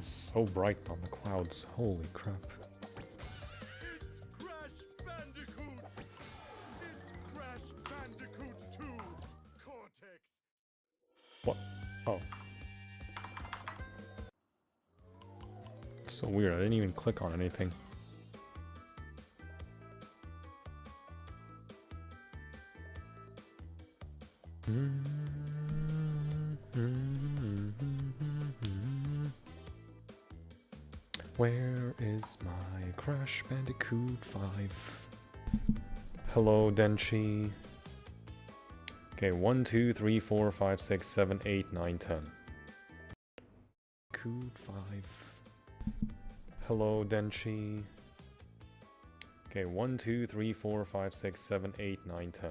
It's so bright on the clouds. Holy crap. It's Crash Bandicoot! It's Crash Bandicoot 2 Cortex! What? Oh. It's so weird. I didn't even click on anything. Where is my Crash Bandicoot 5? Hello, Denchi. Okay, 1, 2, 3, 4, 5, 6, 7, 8, 9, 10. Bandicoot 5. Hello, Denchi. Okay, 1, 2, 3, 4, 5, 6, 7, 8, 9, 10.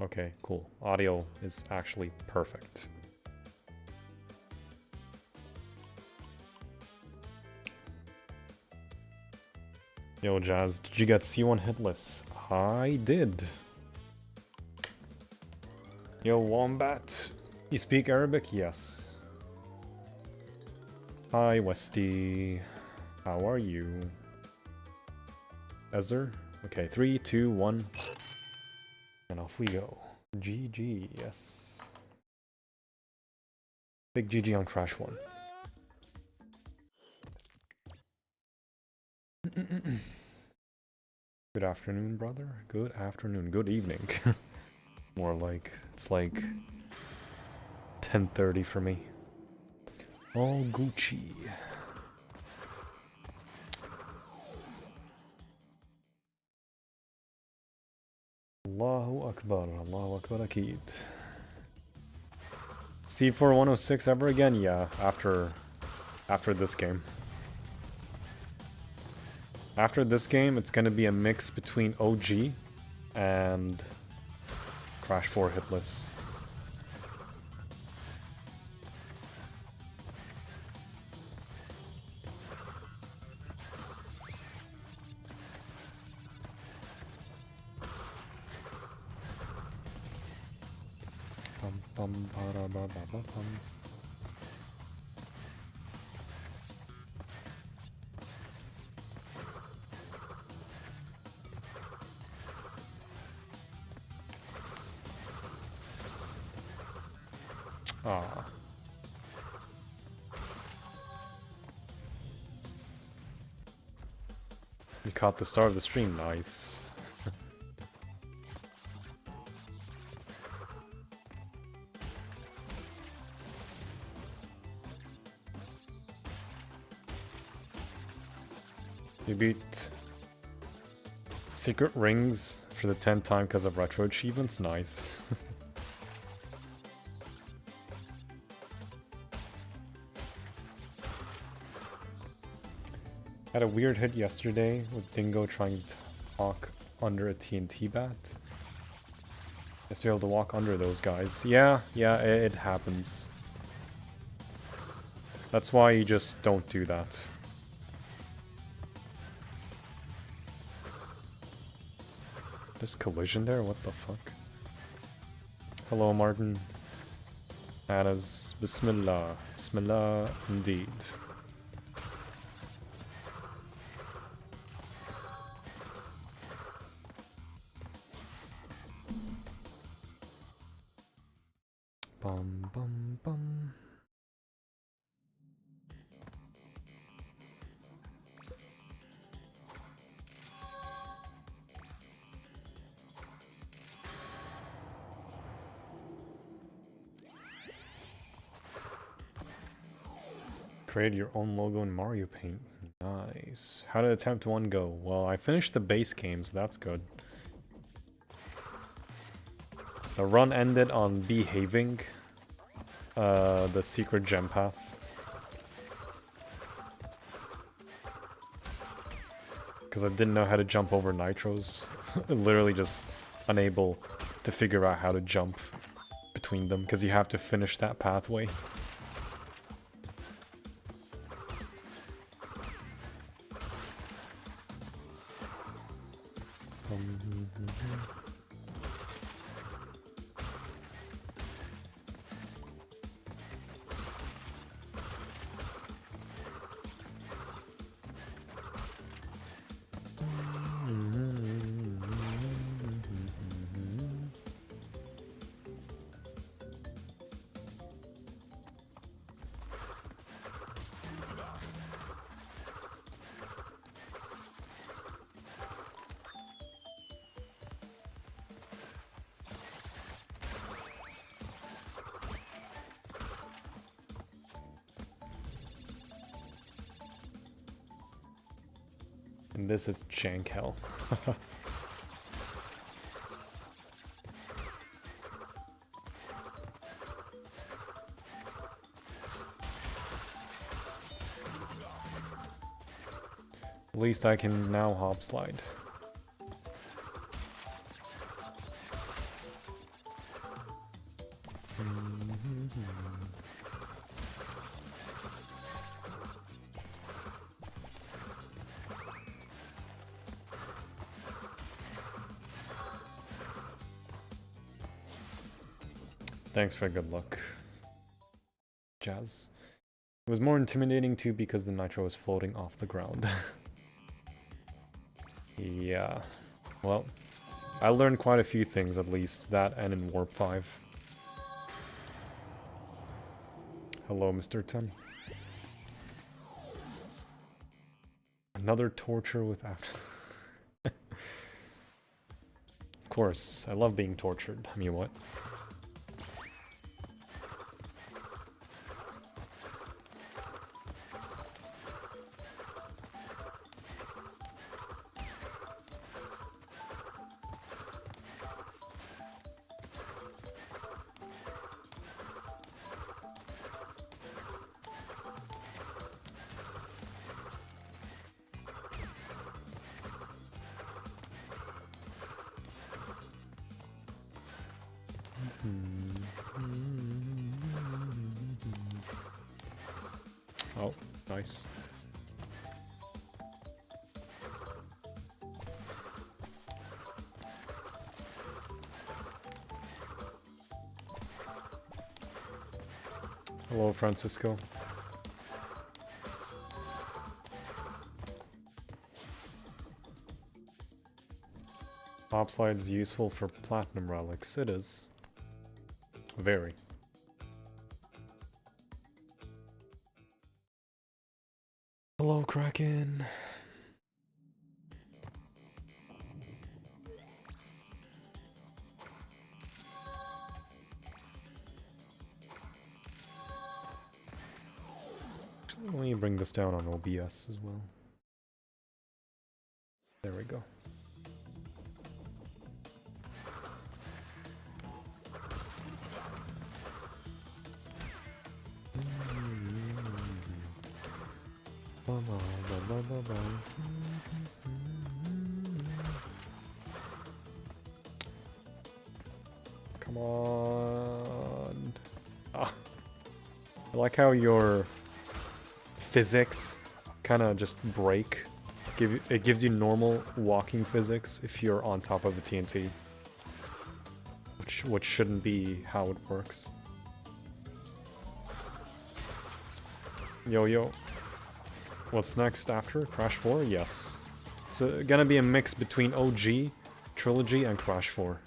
Okay, cool. Audio is actually perfect. Yo, Jazz, did you get C1 Hitless? I did. Yo, Wombat, you speak Arabic? Yes. Hi, Westy. How are you? Ezer? Okay, 3, 2, 1. And off we go. GG, yes. Big GG on Crash 1. Good afternoon, brother. Good afternoon. Good evening. More like, it's like 10:30 for me. All Gucci. Allahu Akbar, Allahu Akbar Akid. C4 106 ever again? Yeah, after this game. After this game, it's gonna be a mix between OG and Crash 4 Hitless. Bum, ba, ba, ba, ba, bum. Ah. You caught the start of the stream, nice. You beat Secret Rings for the 10th time because of retro achievements, nice. Had a weird hit yesterday with Dingo trying to walk under a TNT bat. Just be able to walk under those guys. Yeah, it happens. That's why you just don't do that. There's collision there? What the fuck? Hello, Martin. Anna's Bismillah. Bismillah indeed. Bum bum bum. Create your own logo in Mario Paint. Nice. How did attempt 1 go? Well, I finished the base game, so that's good. The run ended on behaving the secret gem path. Because I didn't know how to jump over nitros. Literally just unable to figure out how to jump between them, because you have to finish that pathway. And this is jank hell. At least I can now hop slide. Thanks for good luck, Jazz. It was more intimidating too because the nitro was floating off the ground. Yeah. Well, I learned quite a few things at least, that and in Warp 5. Hello, Mr. 10. Another torture with after. Of course, I love being tortured. I mean, what? Oh, nice. Hello, Francisco. Hop slide's useful for platinum relics. It is. Very. Hello, Kraken. Let me bring this down on OBS as well. There we go. Come on. Ah. I like how your physics kind of just break. It gives you normal walking physics if you're on top of a TNT. Which shouldn't be how it works. Yo, yo. What's next after? Crash 4? Yes. It's gonna be a mix between OG, Trilogy, and Crash 4.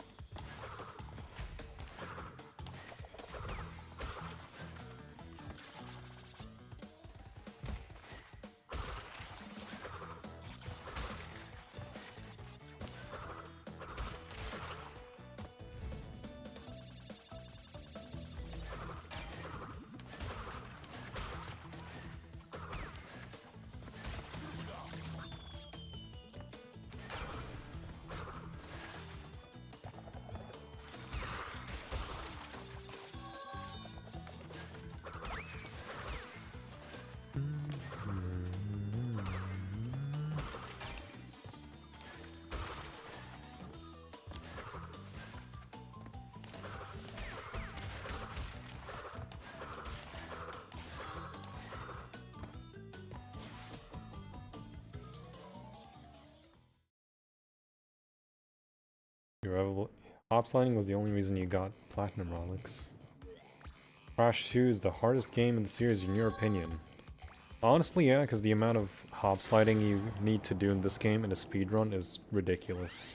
Hop sliding was the only reason you got platinum relics. Crash 2 is the hardest game in the series in your opinion. Honestly, yeah, because the amount of hop sliding you need to do in this game in a speedrun is ridiculous.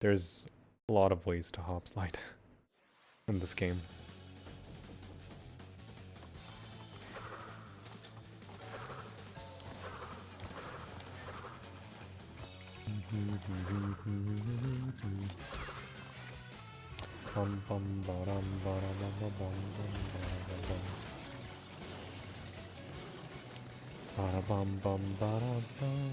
There's a lot of ways to hop slide in this game. Ba-da-bum, bum, ba-da-bum.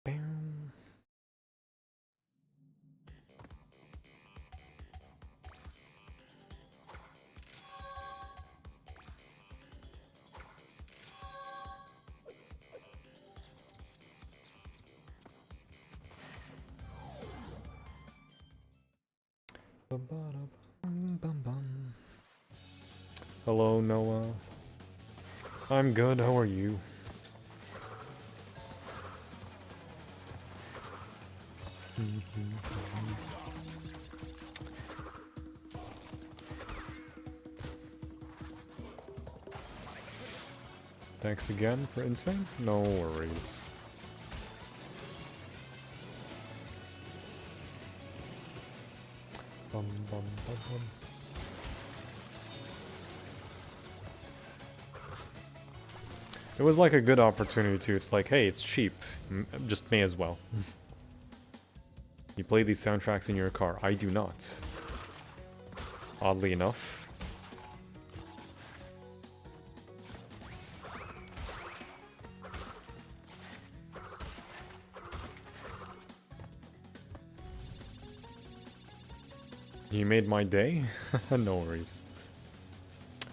Bam. Ba-ba-da-bum-bum-bum. Hello, Noah. I'm good, how are you? Thanks again for N.Sane. No worries. Bum, bum, bum, bum. It was like a good opportunity too. It's like, hey, it's cheap. Just may as well. You play these soundtracks in your car. I do not. Oddly enough. You made my day? No worries.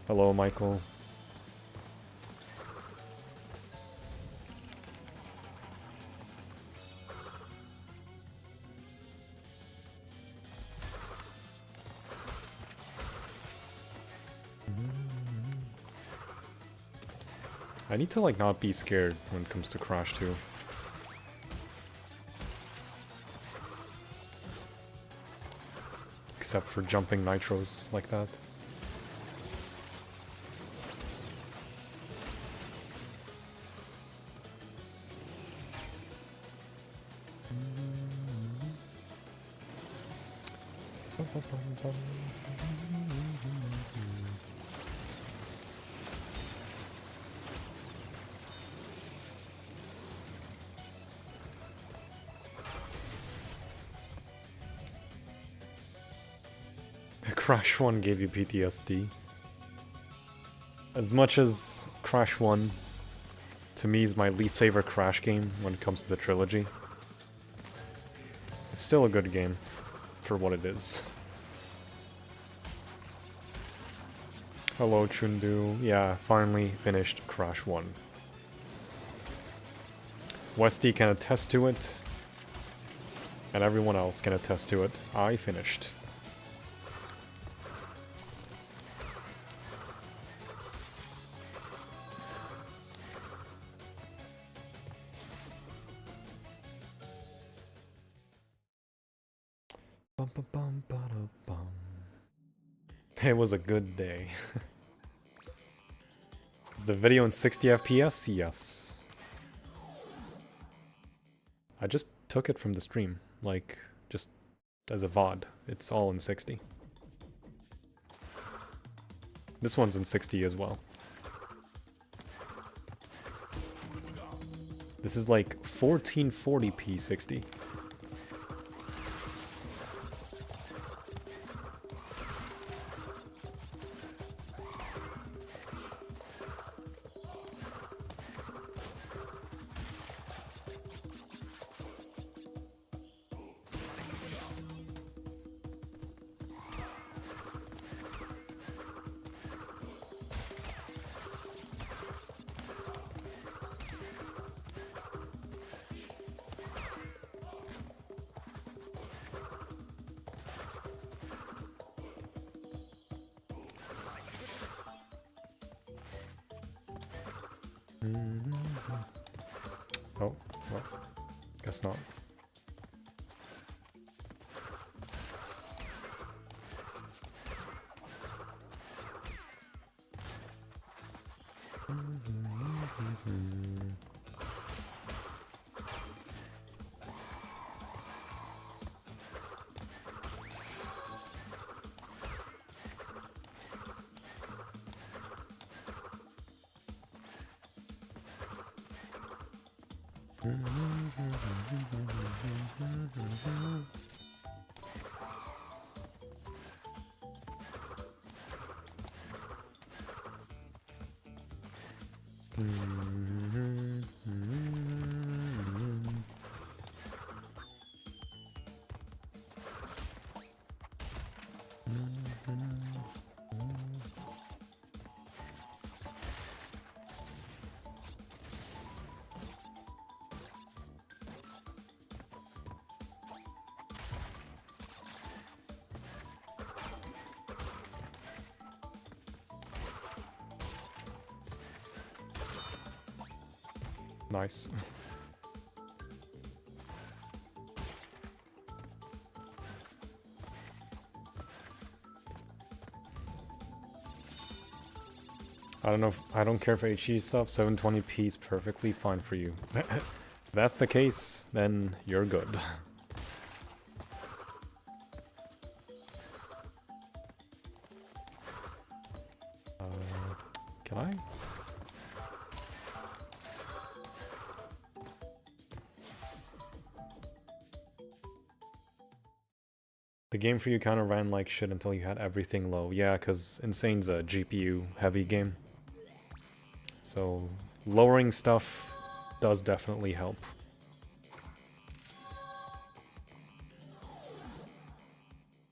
Hello, Michael. I need to, like, not be scared when it comes to Crash 2. Except for jumping nitros like that. Crash 1 gave you PTSD. As much as Crash 1, to me, is my least favorite Crash game when it comes to the trilogy, it's still a good game for what it is. Hello, Chundu. Yeah, finally finished Crash 1. Westy can attest to it, and everyone else can attest to it. I finished. It was a good day. Is the video in 60 FPS? Yes. I just took it from the stream, like, just as a VOD. It's all in 60. This one's in 60 as well. This is like 1440p 60. Oh, well, guess not. Nice. I don't know if, I don't care for HD stuff, 720p is perfectly fine for you. If that's the case, then you're good. Can I? The game for you kind of ran like shit until you had everything low. Yeah, because N.Sane's a GPU heavy game. So lowering stuff does definitely help.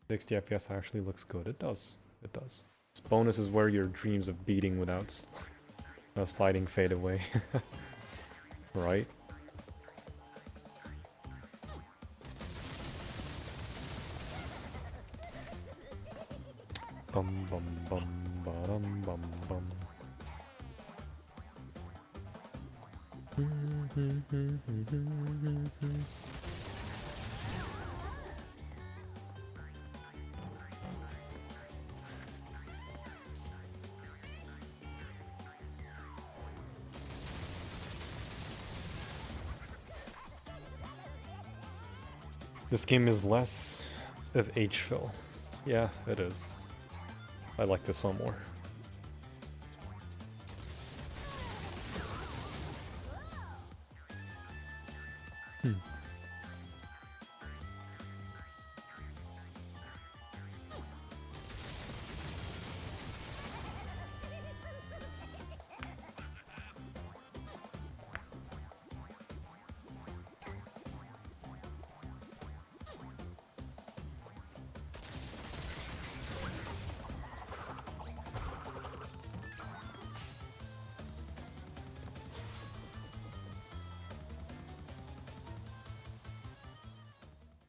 "60 FPS actually looks good." It does. It does. This bonus is where your dreams of beating without sliding fade away. Right? Bum bum bum ba-dum bum bum. This game is less of H-fill. Yeah, it is. I like this one more.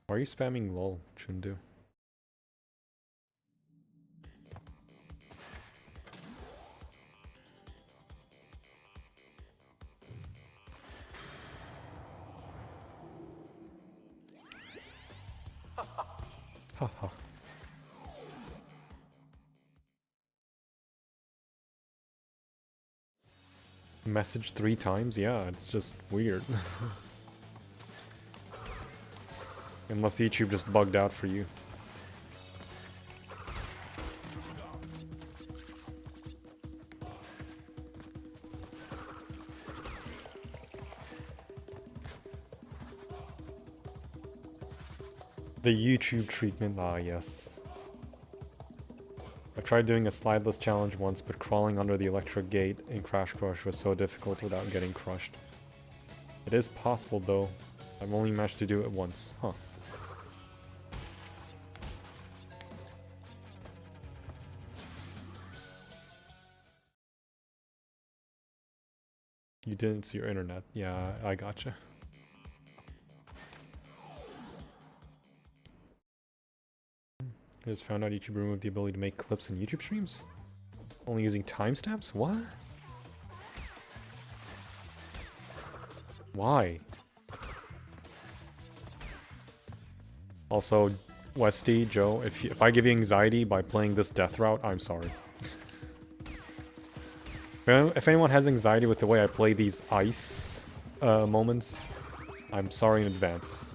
Why are you spamming lol, Chundu? Haha. Message 3 times? Yeah, it's just weird. Unless YouTube just bugged out for you. The YouTube treatment, ah yes. I tried doing a slideless challenge once, but crawling under the electric gate in Crash Crush was so difficult without getting crushed. It is possible though. I've only managed to do it once. Huh. You didn't see your internet. Yeah, I gotcha. I just found out YouTube removed the ability to make clips in YouTube streams? Only using timestamps? What? Why? Also, Westy, Joe, if I give you anxiety by playing this death route, I'm sorry. If anyone has anxiety with the way I play these ice moments, I'm sorry in advance.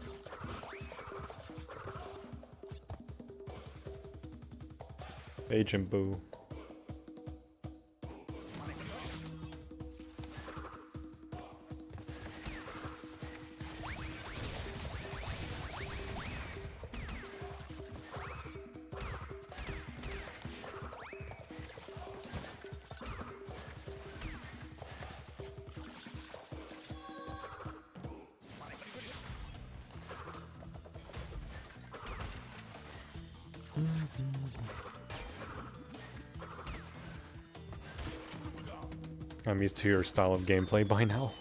Agent Boo. I'm used to your style of gameplay by now.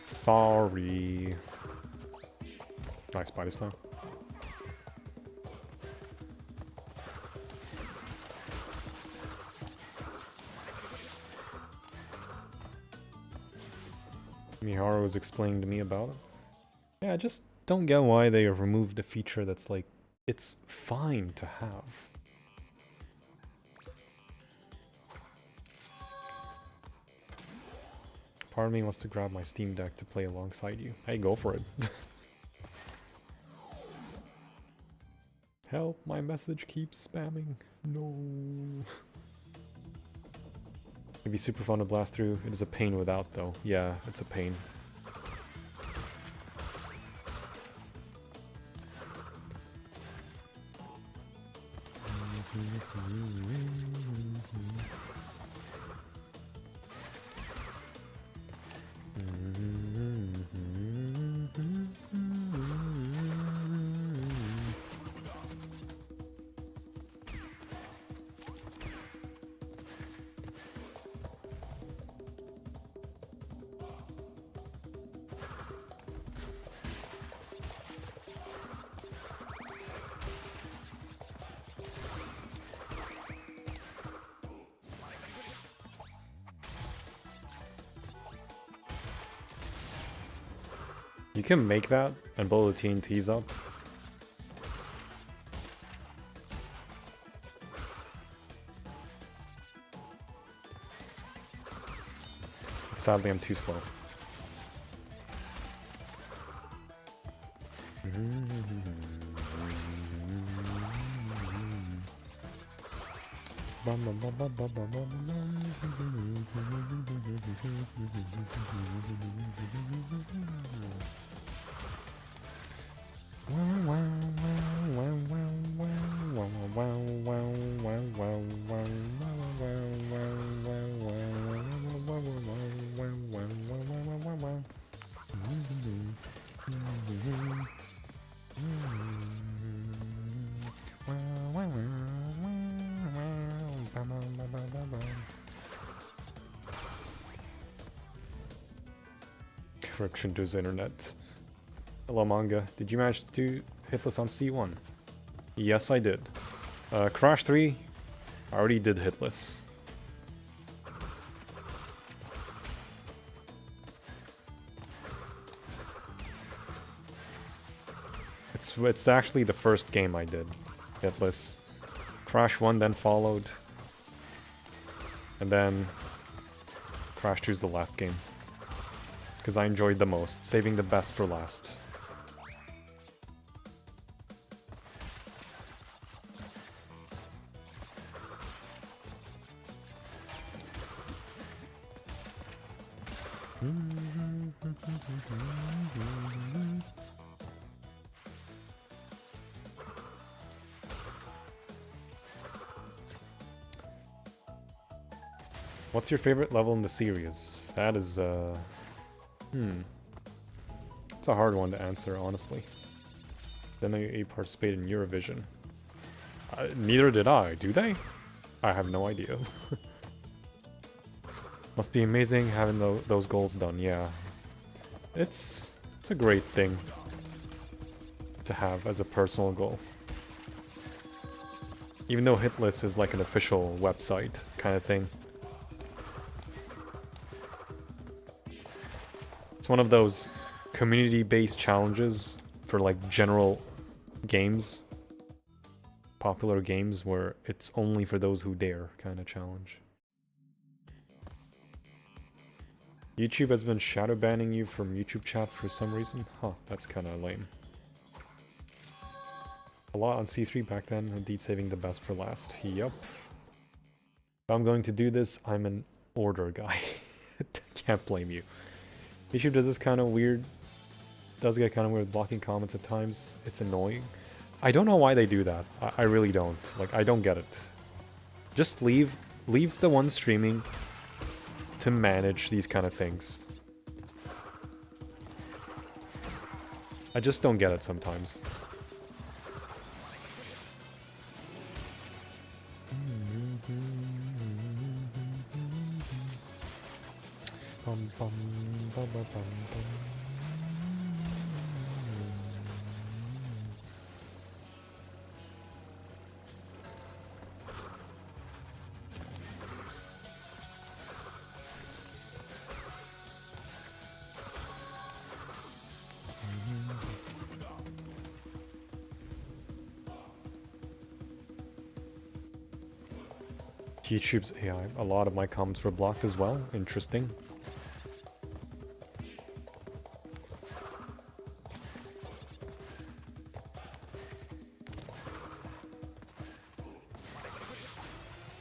Sorry. Nice body slam. Miharu was explaining to me about it. Yeah, I just don't get why they removed a feature that's like, it's fine to have. Part of me wants to grab my Steam Deck to play alongside you. Hey, go for it. Help, my message keeps spamming. No. It'd be super fun to blast through. It is a pain without, though. Yeah, it's a pain. You can make that and blow the TNTs up. Sadly, I'm too slow. Correction to his internet. Hello, manga. Did you manage to do Hitless on C1? Yes, I did. Crash 3, I already did Hitless. It's actually the first game I did, Hitless. Crash 1 then followed. And then Crash 2 is the last game. Because I enjoyed the most, saving the best for last. What's your favorite level in the series? That is, it's a hard one to answer, honestly. Then they participate in Eurovision. Neither did I, do they? I have no idea. Must be amazing having those goals done, yeah. It's a great thing to have as a personal goal. Even though Hitless is like an official website kind of thing. It's one of those community-based challenges for like general games. popular games where it's only for those who dare kind of challenge. YouTube has been shadow banning you from YouTube chat for some reason? Huh, that's kind of lame. A lot on C3 back then, indeed saving the best for last. Yup. If I'm going to do this, I'm an order guy. Can't blame you. YouTube does this kind of weird... does get kind of weird blocking comments at times. It's annoying. I don't know why they do that. I really don't. Like, I don't get it. Just leave the one streaming to manage these kind of things. I just don't get it sometimes. YouTube's AI. A lot of my comments were blocked as well. Interesting.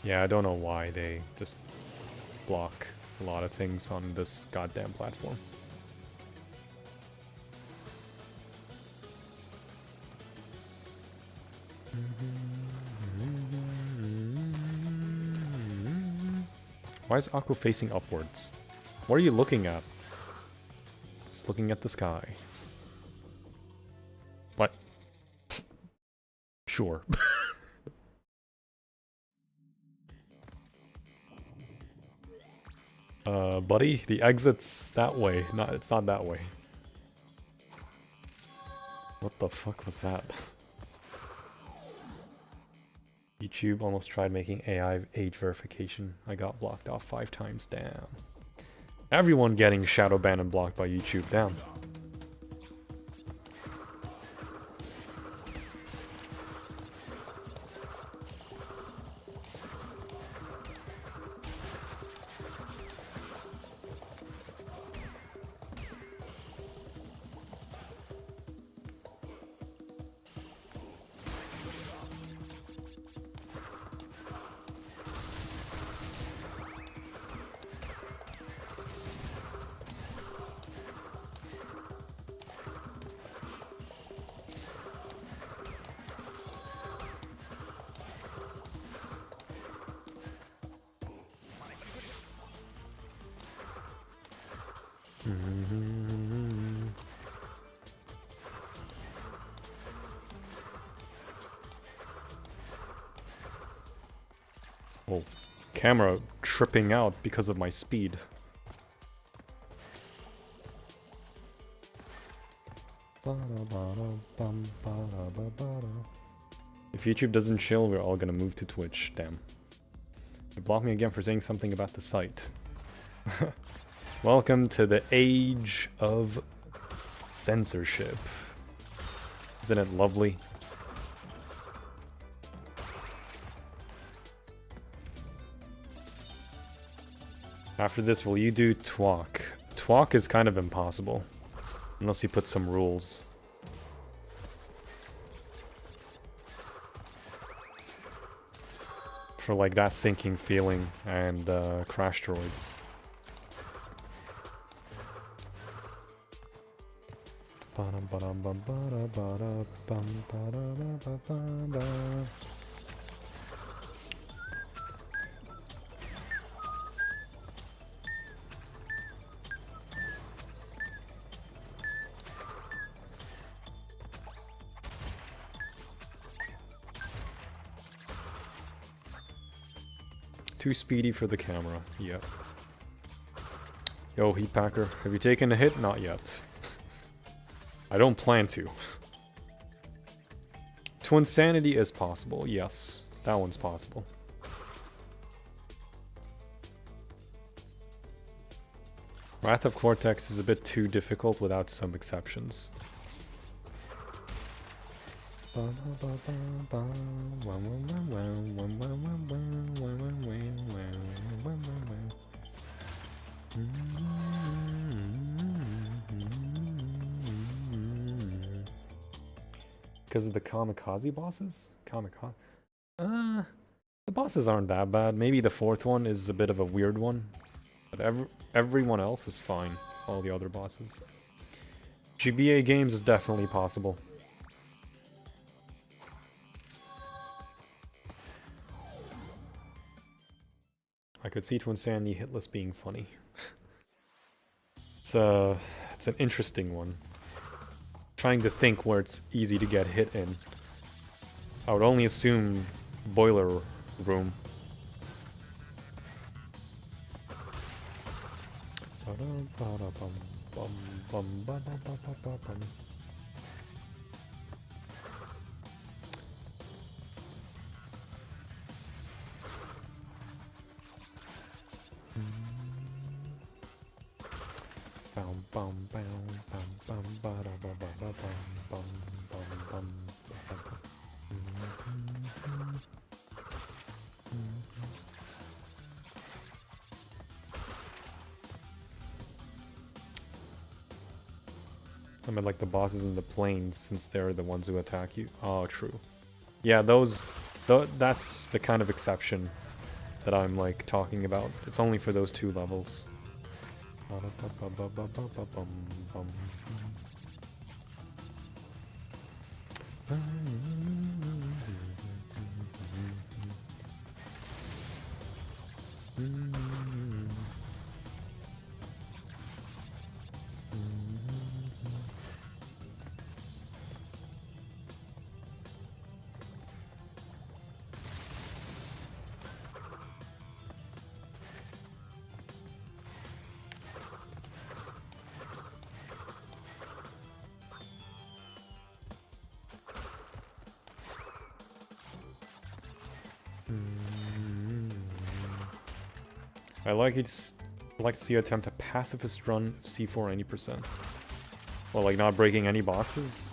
Yeah, I don't know why they just block a lot of things on this goddamn platform. Why is Akko facing upwards? What are you looking at? It's looking at the sky. What? Sure. Buddy, the exit's that way. It's not that way. What the fuck was that? YouTube almost tried making AI age verification. I got blocked off 5 times. Damn. Everyone getting shadow banned and blocked by YouTube. Damn. Oh, camera tripping out because of my speed. If YouTube doesn't chill, we're all gonna move to Twitch. Damn. You blocked me again for saying something about the site. Welcome to the age of censorship. Isn't it lovely? After this, will you do Twalk? Twalk is kind of impossible. Unless you put some rules. For like that sinking feeling and crash droids. Too speedy for the camera, yep. Yo, Heatpacker, have you taken a hit? Not yet. I don't plan to. Twin Sanity is possible, yes. That one's possible. Wrath of Cortex is a bit too difficult without some exceptions. Because of the kamikaze bosses? The bosses aren't that bad. Maybe the fourth one is a bit of a weird one. But everyone else is fine. All the other bosses. GBA games is definitely possible. I could see N.Sane Hitless being funny. It's an interesting one. Trying to think where it's easy to get hit in. I would only assume boiler room. I mean, like the bosses in the plains, since they're the ones who attack you. Oh, true. Yeah, that's the kind of exception that I'm like talking about. It's only for those 2 levels. I like to see you attempt a pacifist run of C4 80%. Well, like not breaking any boxes?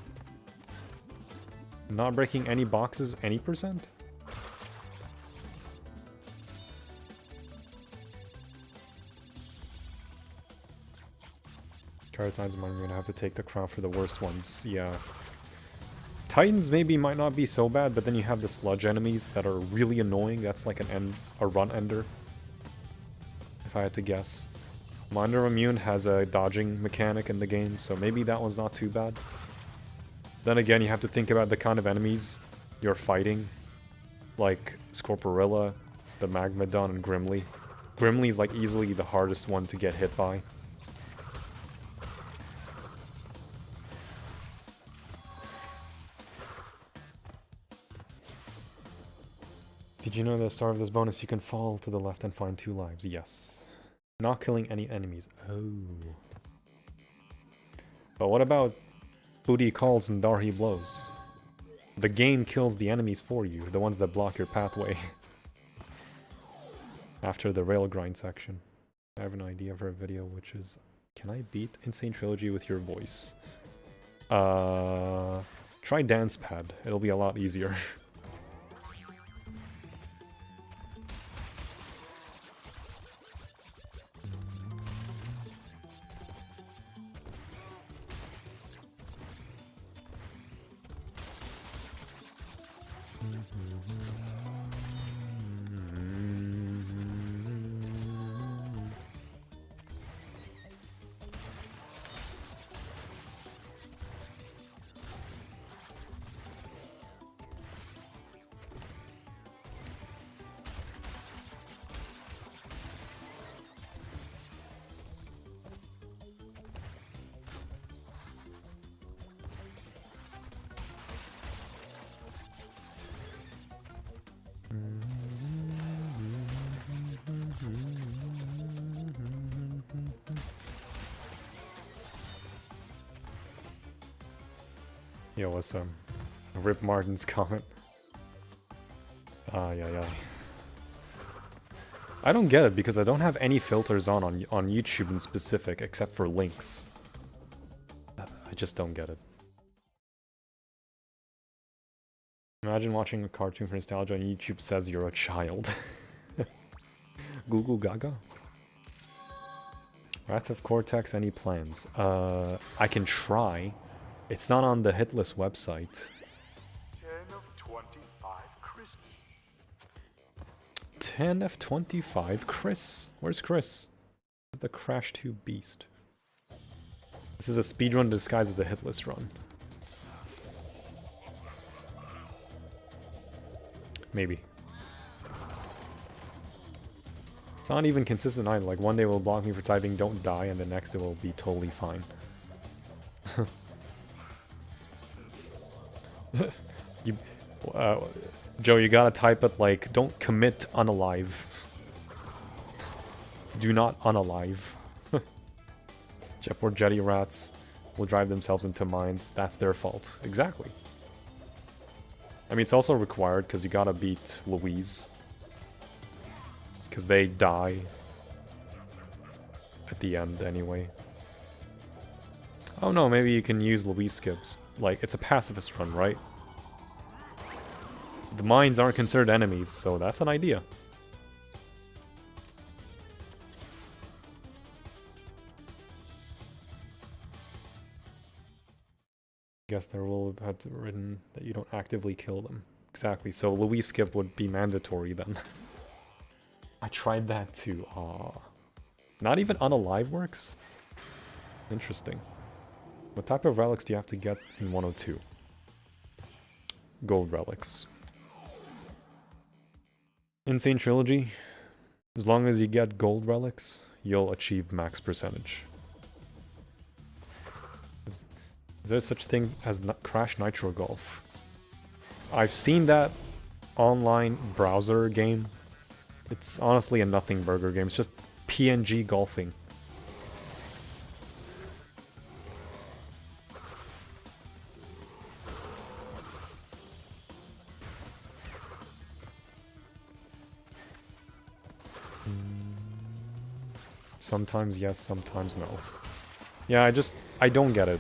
Not breaking any boxes any percent? Card times I'm gonna have to take the crown for the worst ones, yeah. Titans maybe might not be so bad, but then you have the sludge enemies that are really annoying. That's like a run ender. If I had to guess. Minder Immune has a dodging mechanic in the game, so maybe that one's not too bad. Then again, you have to think about the kind of enemies you're fighting. Like Scorporilla, the Magmadon, and Grimly. Grimly is like easily the hardest one to get hit by. Did you know that at the start of this bonus you can fall to the left and find 2 lives? Yes. Not killing any enemies. Oh. But what about Booty Calls and Darhi Blows? The game kills the enemies for you, the ones that block your pathway. After the rail grind section. I have an idea for a video, which is... Can I beat N.Sane Trilogy with your voice? Try Dance Pad. It'll be a lot easier. Yo, what's Rip Martin's comment? Yeah. I don't get it because I don't have any filters on YouTube in specific except for links. I just don't get it. Imagine watching a cartoon for nostalgia and YouTube says you're a child. Google Gaga? Wrath of Cortex, any plans? I can try. It's not on the Hitless website. 10 of 25, Chris. 10 of 25, Chris? Where's Chris? Where's the Crash 2 beast? This is a speedrun disguised as a Hitless run. Maybe. It's not even consistent either. Like, one day it will block me for typing "don't die," and the next it will be totally fine. Joe, you gotta type it like, "don't commit unalive." Do not unalive. Jetboard jetty rats will drive themselves into mines. That's their fault. Exactly. I mean, it's also required because you gotta beat Louise. Because they die at the end anyway. Oh no, maybe you can use Louise skips. Like, it's a pacifist run, right? The mines aren't considered enemies, so that's an idea. Guess there will have written that you don't actively kill them. Exactly, so Louise skip would be mandatory then. I tried that too. Not even unalive works? Interesting. What type of relics do you have to get in 102? Gold relics. N.Sane Trilogy. As long as you get gold relics, you'll achieve max percentage. Is there such thing as Crash Nitro Golf? I've seen that online browser game. It's honestly a nothing burger game. It's just PNG golfing. Sometimes yes, sometimes no. Yeah, I don't get it.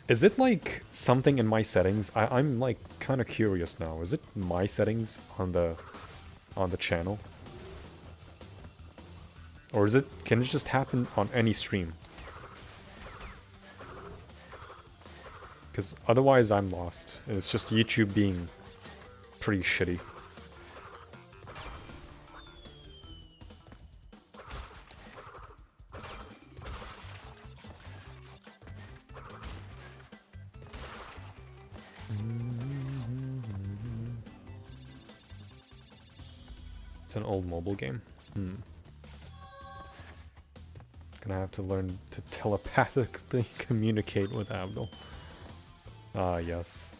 Is it like something in my settings? I'm like kind of curious now. Is it my settings on the channel? Or can it just happen on any stream? Because otherwise I'm lost. And it's just YouTube being pretty shitty. It's an old mobile game. Gonna have to learn to telepathically communicate with Abdul. Ah, yes.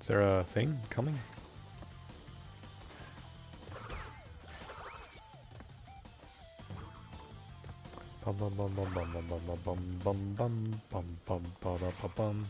Is there a thing coming? Bum bum bum bum bum bum bum bum bum bum bum bum bum bum.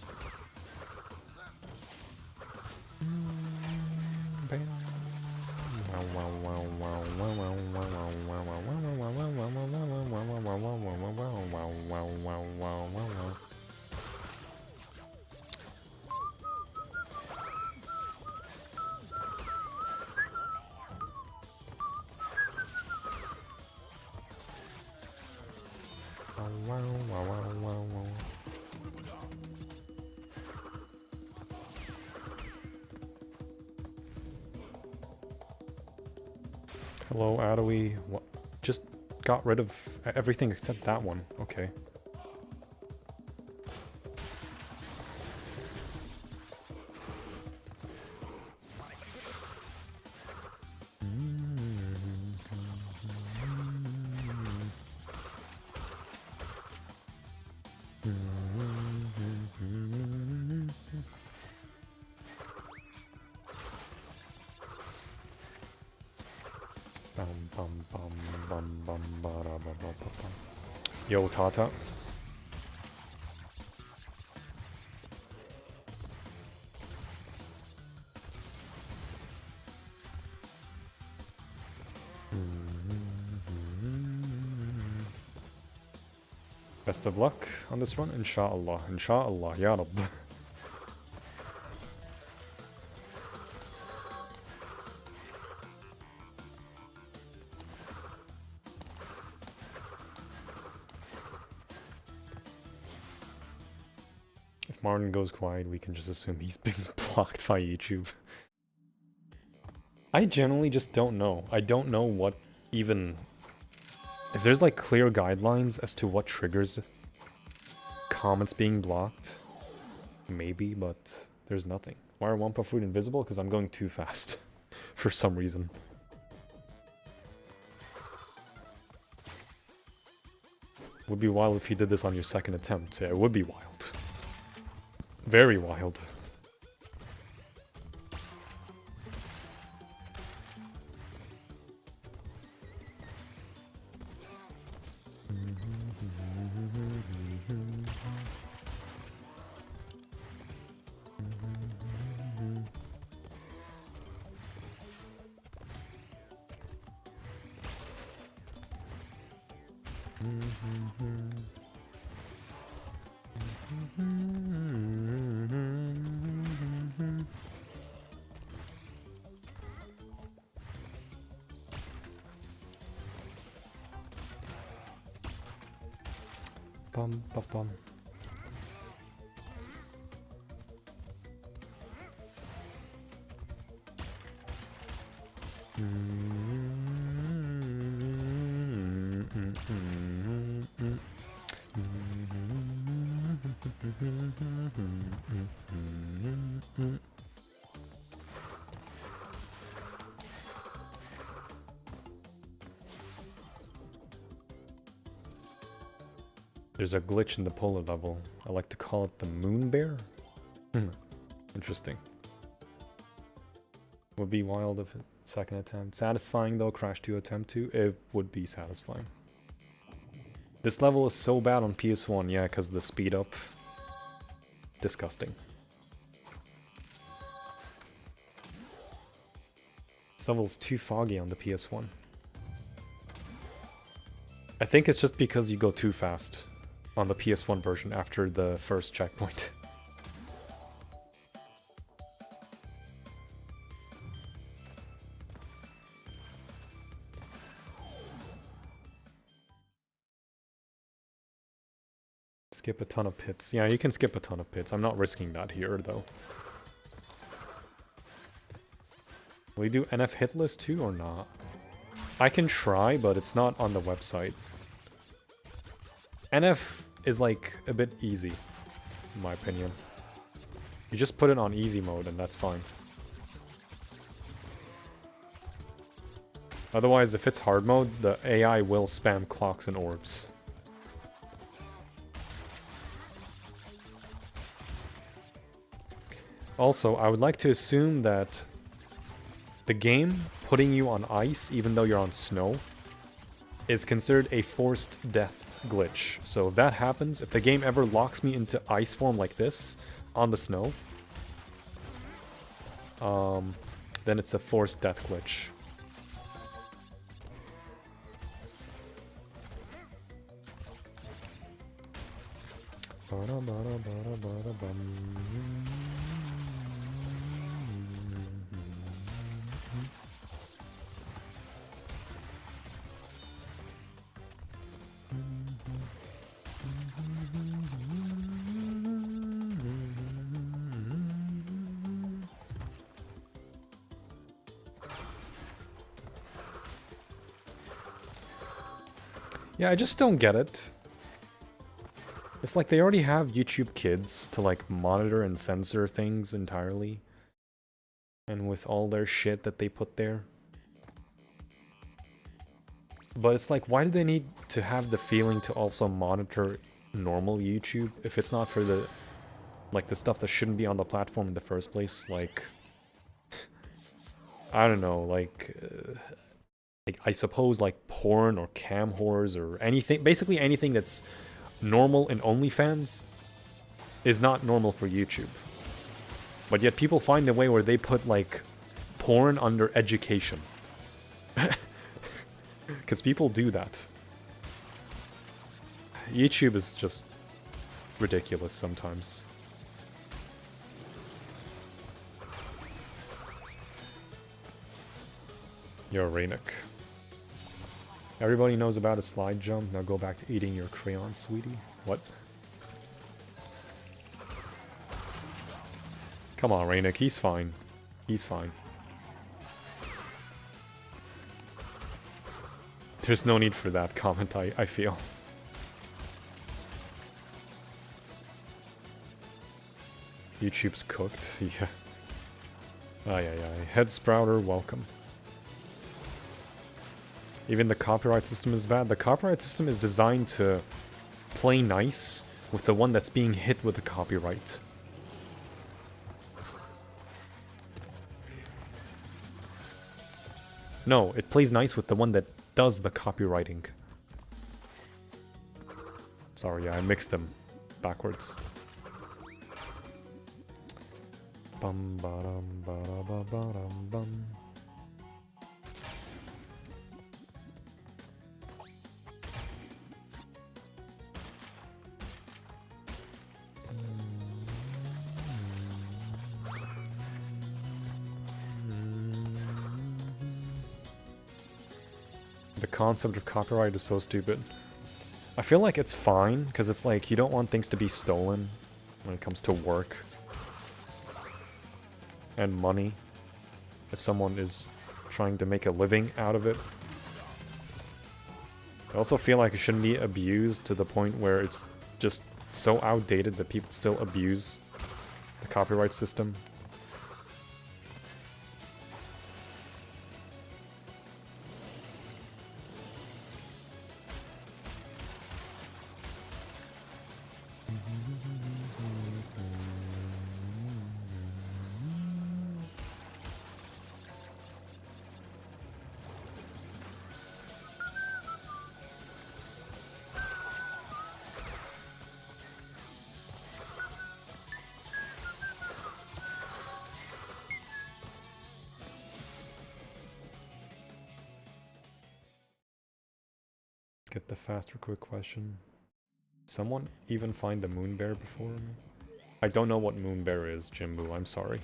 Hello, Adowie. What? Just got rid of everything except that one. Okay. Yo, Tata. Best of luck on this run, inshallah. Inshallah, ya Rabb. If Martin goes quiet, we can just assume he's been blocked by YouTube. I generally just don't know. I don't know what even... If there's like clear guidelines as to what triggers comments being blocked, maybe, but there's nothing. Why are Wampa Fruit invisible? Because I'm going too fast for some reason. Would be wild if you did this on your second attempt. Yeah, it would be wild. Very wild. Bum, bum, bum. There's a glitch in the polar level. I like to call it the moon bear. Interesting. Would be wild if it second attempt. Satisfying though, Crash 2 attempt 2. It would be satisfying. This level is so bad on PS1, yeah, because the speed up. Disgusting. This level's too foggy on the PS1. I think it's just because you go too fast on the PS1 version after the first checkpoint. Skip a ton of pits. Yeah, you can skip a ton of pits. I'm not risking that here, though. Will you do NF Hitless too, or not? I can try, but it's not on the website. NF is, like, a bit easy, in my opinion. You just put it on easy mode, and that's fine. Otherwise, if it's hard mode, the AI will spam clocks and orbs. Also, I would like to assume that the game putting you on ice, even though you're on snow, is considered a forced death glitch. So if that happens, if the game ever locks me into ice form like this, on the snow, then it's a forced death glitch. Yeah, I just don't get it. It's like they already have YouTube Kids to like monitor and censor things entirely. And with all their shit that they put there. But it's like, why do they need to have the feeling to also monitor normal YouTube if it's not for the, like, the stuff that shouldn't be on the platform in the first place? Like, I don't know, like I suppose like porn or cam whores or anything, basically anything that's normal in OnlyFans is not normal for YouTube. But yet people find a way where they put like porn under education. Because people do that. YouTube is just ridiculous sometimes. Yo, Rainik. Everybody knows about a slide jump. Now go back to eating your crayon, sweetie. What? Come on, Rainik. He's fine. He's fine. There's no need for that comment, I feel. YouTube's cooked. Yeah. Ay, ay, ay. Head Sprouter, welcome. Even the copyright system is bad. The copyright system is designed to play nice with the one that's being hit with the copyright. No, it plays nice with the one that does the copywriting. Sorry, yeah, I mixed them backwards. Bum ba dum ba da ba ba dum bum. The concept of copyright is so stupid. I feel like it's fine, because it's like, you don't want things to be stolen when it comes to work and money. If someone is trying to make a living out of it. I also feel like it shouldn't be abused to the point where it's just so outdated that people still abuse the copyright system. Get the faster quick question. Someone even find the moon bear before me? I don't know what moon bear is, Jimbo, I'm sorry.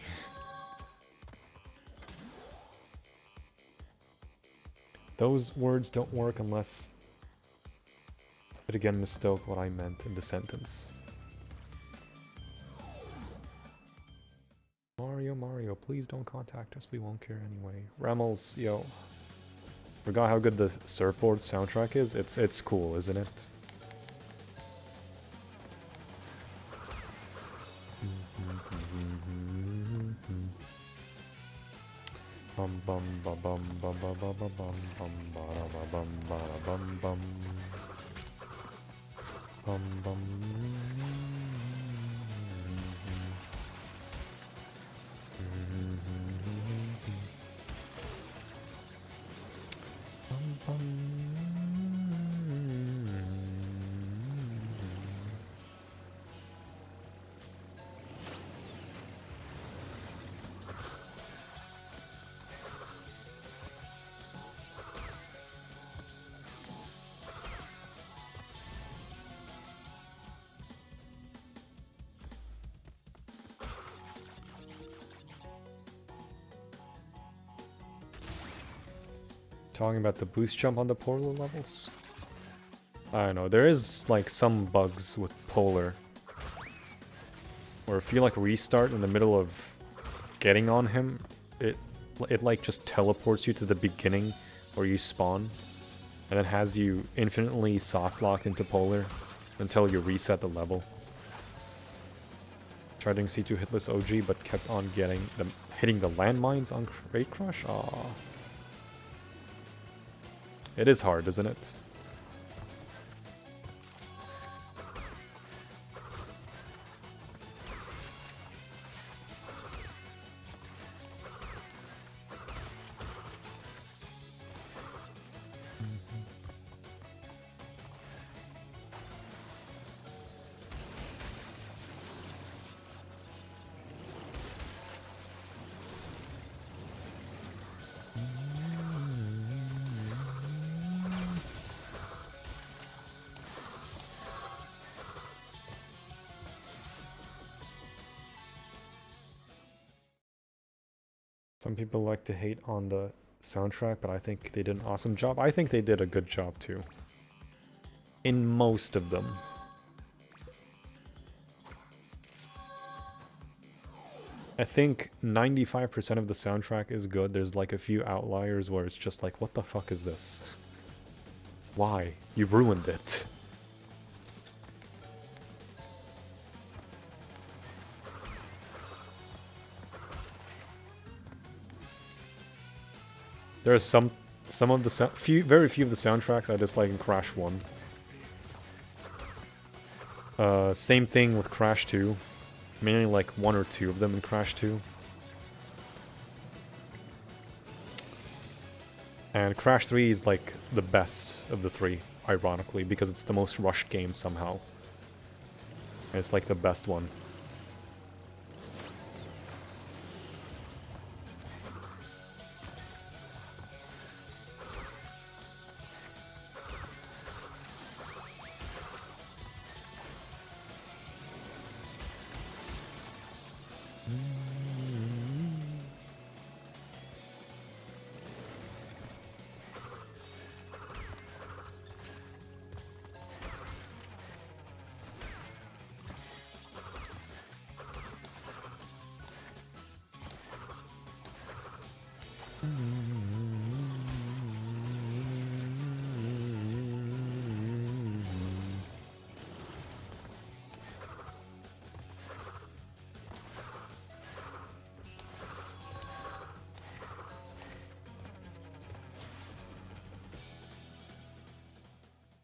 Those words don't work unless it again mistook what I meant in the sentence. Mario, please don't contact us, we won't care anyway. Ramels, yo. Forgot how good the surfboard soundtrack is? It's cool, isn't it? Bum bum ba bum ba ba ba ba bum bum ba da ba bum ba da bum bum bum bum. Talking about the boost jump on the polar levels? I don't know, there is like some bugs with polar. Where if you like restart in the middle of getting on him, it like just teleports you to the beginning where you spawn. And then has you infinitely soft locked into polar until you reset the level. Tried doing C2 Hitless OG but kept on hitting the landmines on Crate Crush? Aww. It is hard, isn't it? Some people like to hate on the soundtrack, but I think they did an awesome job. I think they did a good job too. In most of them. I think 95% of the soundtrack is good. There's like a few outliers where it's just like, what the fuck is this? Why? You've ruined it. There are some of the very few of the soundtracks I dislike in Crash 1. Same thing with Crash 2. Mainly like 1 or 2 of them in Crash 2. And Crash 3 is like the best of the 3, ironically, because it's the most rushed game somehow. And it's like the best one.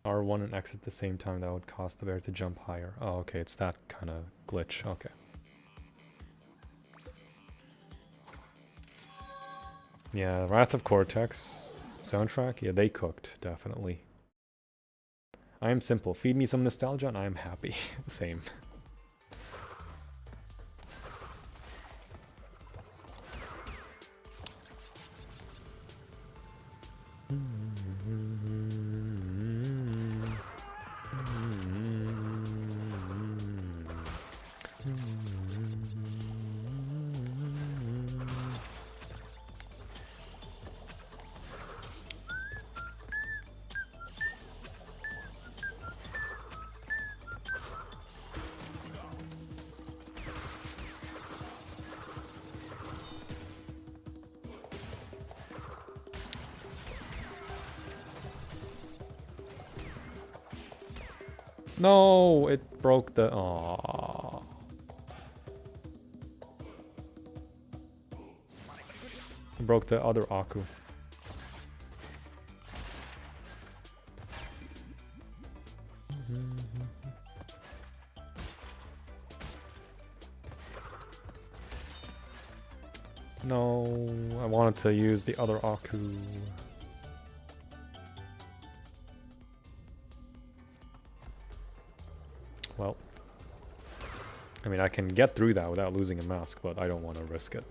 R1 and X at the same time, that would cause the bear to jump higher. Oh, okay, it's that kind of glitch. Okay. Yeah, Wrath of Cortex soundtrack, yeah, they cooked, definitely. I am simple. Feed me some nostalgia and I am happy. Same. No, it broke the... Aww. It broke the other Aku. No, I wanted to use the other Aku. Well, I mean, I can get through that without losing a mask, but I don't want to risk it.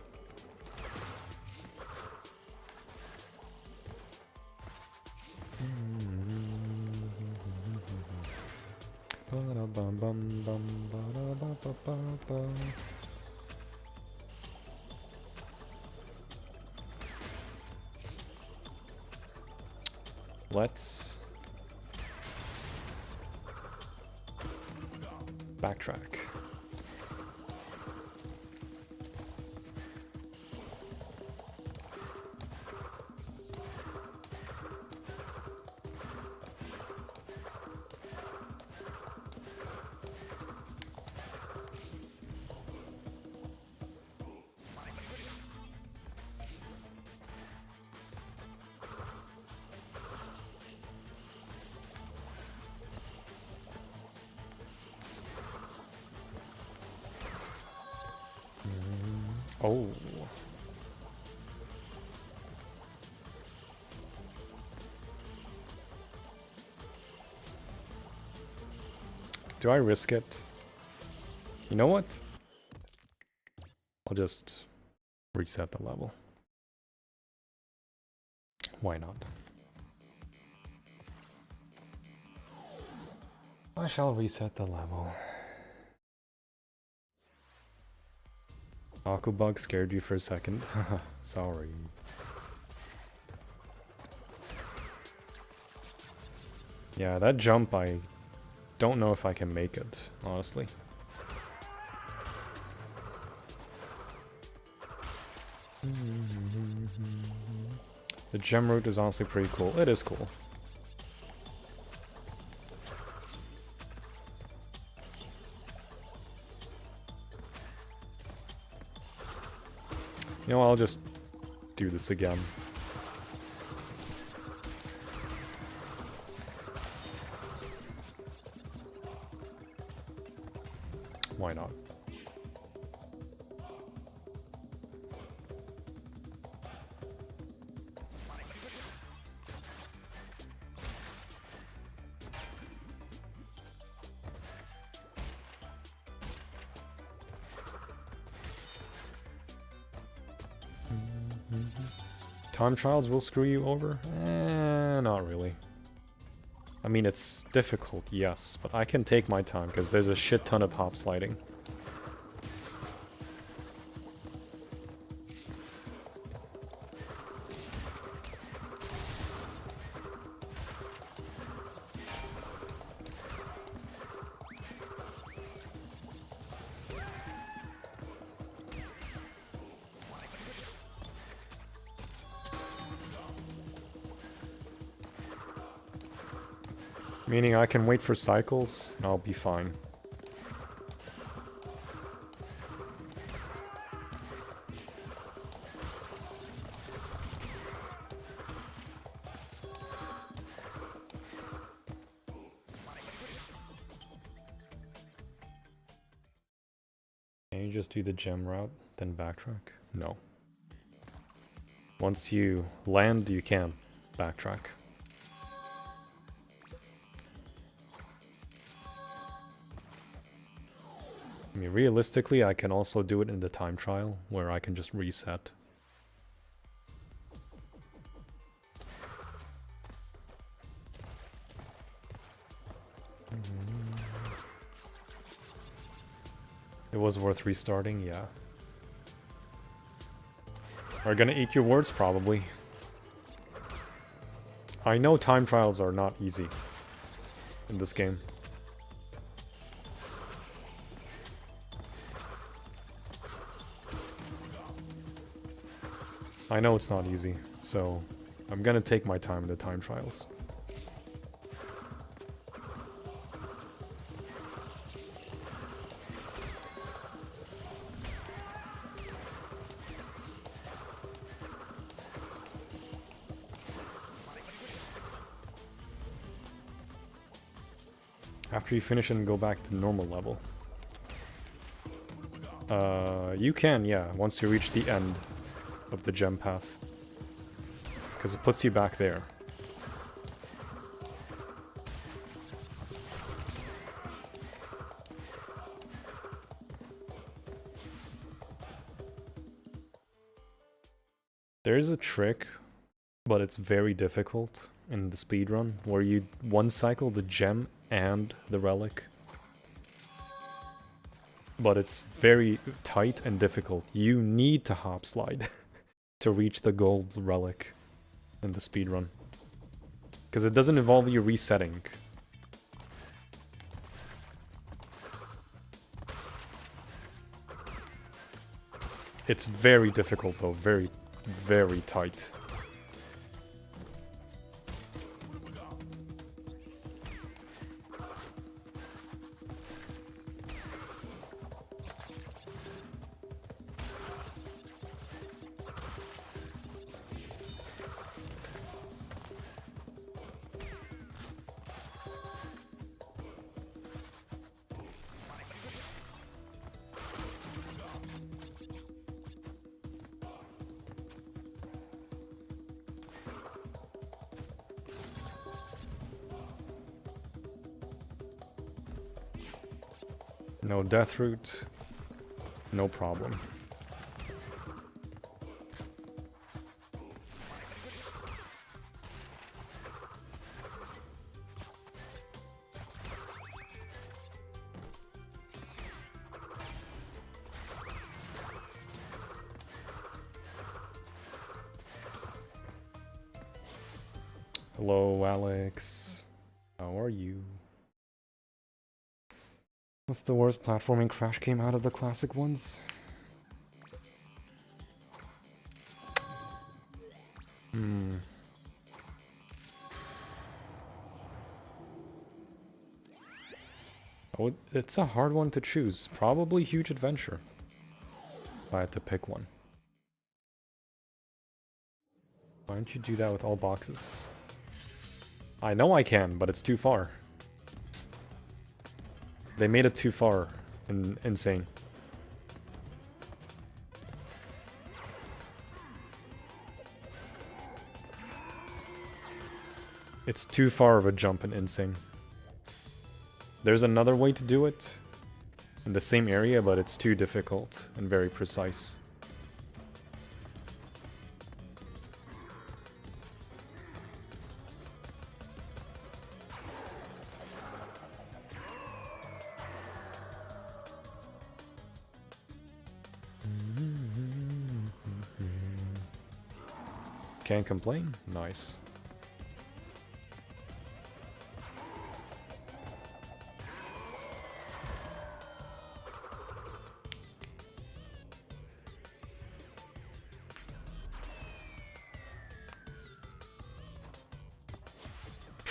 Let's backtrack. Oh. Do I risk it? You know what? I'll just reset the level. Why not? I shall reset the level. Aquabug scared you for a second. Sorry. Yeah, that jump, I don't know if I can make it, honestly. The gem route is honestly pretty cool. It is cool. You know, I'll just do this again. Why not? Time trials will screw you over? Not really. I mean, it's difficult, yes, but I can take my time because there's a shit ton of hop sliding. Meaning I can wait for cycles, and I'll be fine. Can you just do the gem route, then backtrack? No. Once you land, you can't backtrack. I mean, realistically, I can also do it in the time trial, where I can just reset. It was worth restarting, yeah. Are gonna eat your words, probably. I know time trials are not easy in this game. I know it's not easy, so I'm gonna take my time in the time trials. After you finish and go back to normal level. You can, yeah, once you reach the end of the gem path. Because it puts you back there. There is a trick, but it's very difficult in the speedrun, where you one cycle the gem and the relic. But it's very tight and difficult. You need to hop slide to reach the gold relic in the speedrun. Because it doesn't involve you resetting. It's very difficult though, very, very tight. No death route, no problem. Hello, Alex. How are you? What's the worst platforming crash game out of the classic ones? Oh, it's a hard one to choose. Probably Huge Adventure. If I had to pick one. Why don't you do that with all boxes? I know I can, but it's too far. They made it too far in N.Sane. It's too far of a jump in N.Sane. There's another way to do it in the same area, but it's too difficult and very precise. Can't complain. Nice.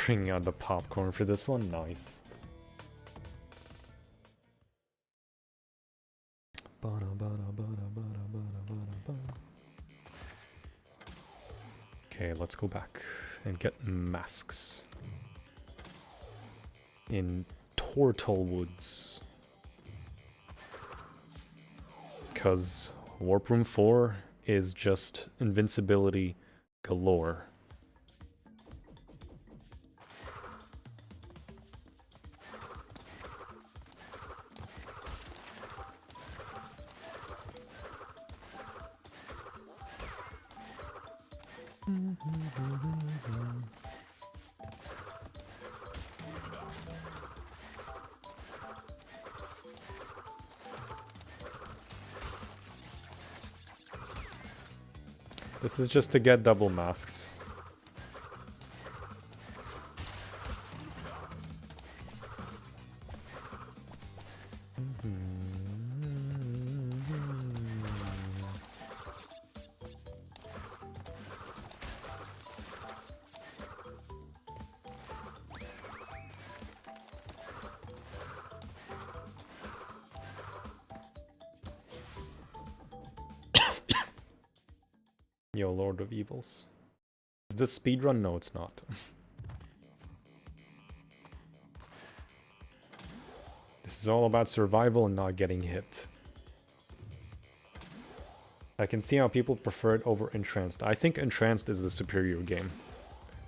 Bringing out the popcorn for this one. Nice. Okay, let's go back and get masks in Turtle Woods. Because Warp Room 4 is just invincibility galore. This is just to get double masks. Yo, Lord of Evils. Is this speedrun? No, it's not. This is all about survival and not getting hit. I can see how people prefer it over Entranced. I think Entranced is the superior game.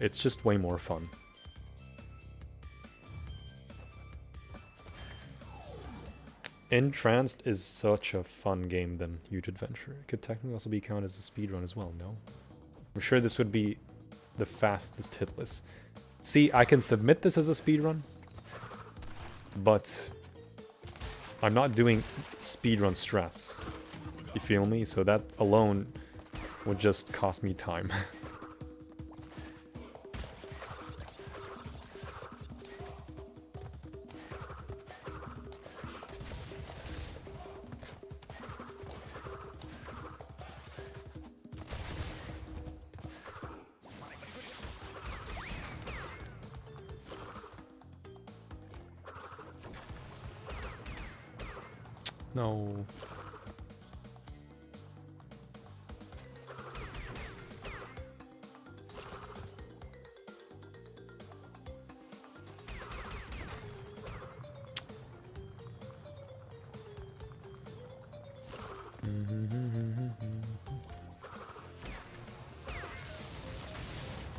It's just way more fun. Entranced is such a fun game than Huge Adventure. It could technically also be counted as a speedrun as well, no? I'm sure this would be the fastest Hitless. See, I can submit this as a speedrun, but I'm not doing speedrun strats. You feel me? So that alone would just cost me time. No.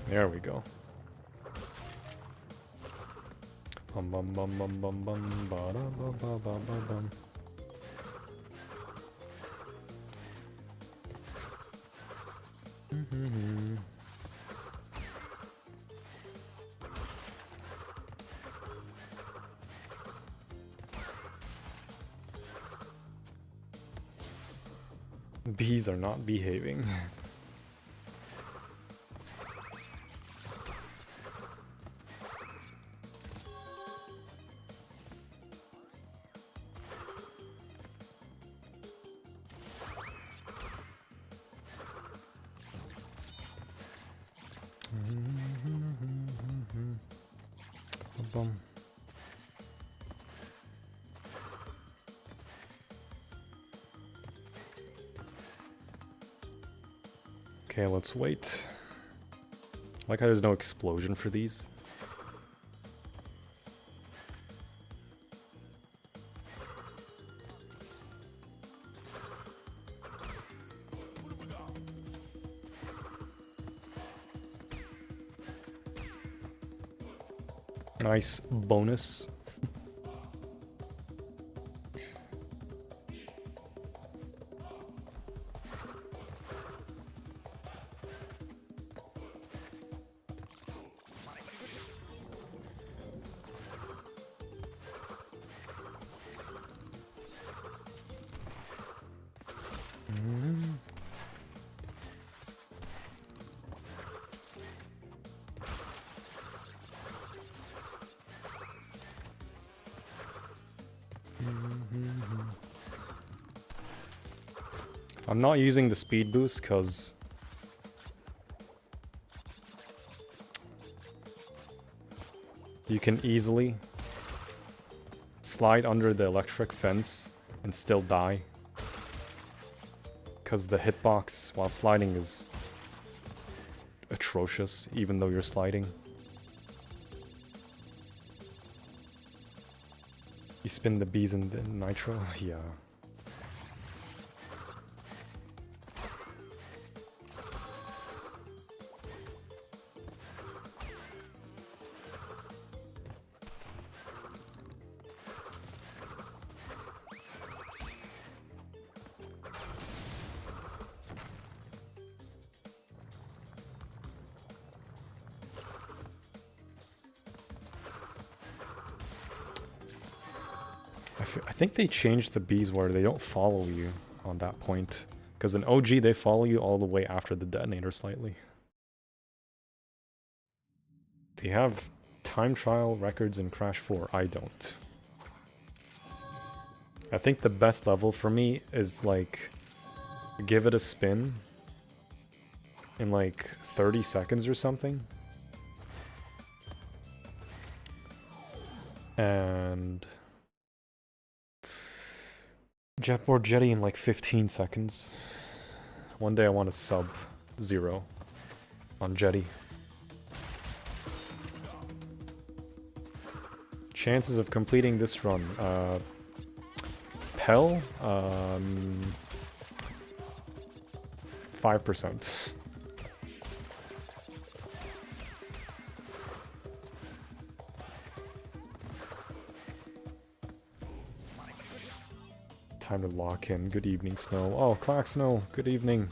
There we go. Bum bum bum bum bum bum ba da ba ba ba ba bum. Bees are not behaving. bum. Okay, let's wait. I like how there's no explosion for these. Nice bonus. I'm not using the speed boost because you can easily slide under the electric fence and still die. Because the hitbox while sliding is atrocious, even though you're sliding. You spin the bees in the nitro? Yeah. I think they changed the bees where they don't follow you on that point. Because in OG, they follow you all the way after the detonator slightly. Do you have time trial records in Crash 4? I don't. I think the best level for me is like, give it a spin in like 30 seconds or something. And jetboard jetty in like 15 seconds. One day I want to sub 0 on jetty. Chances of completing this run. Pell? 5%. Time to lock in. Good evening, Snow. Oh, Clack Snow. Good evening.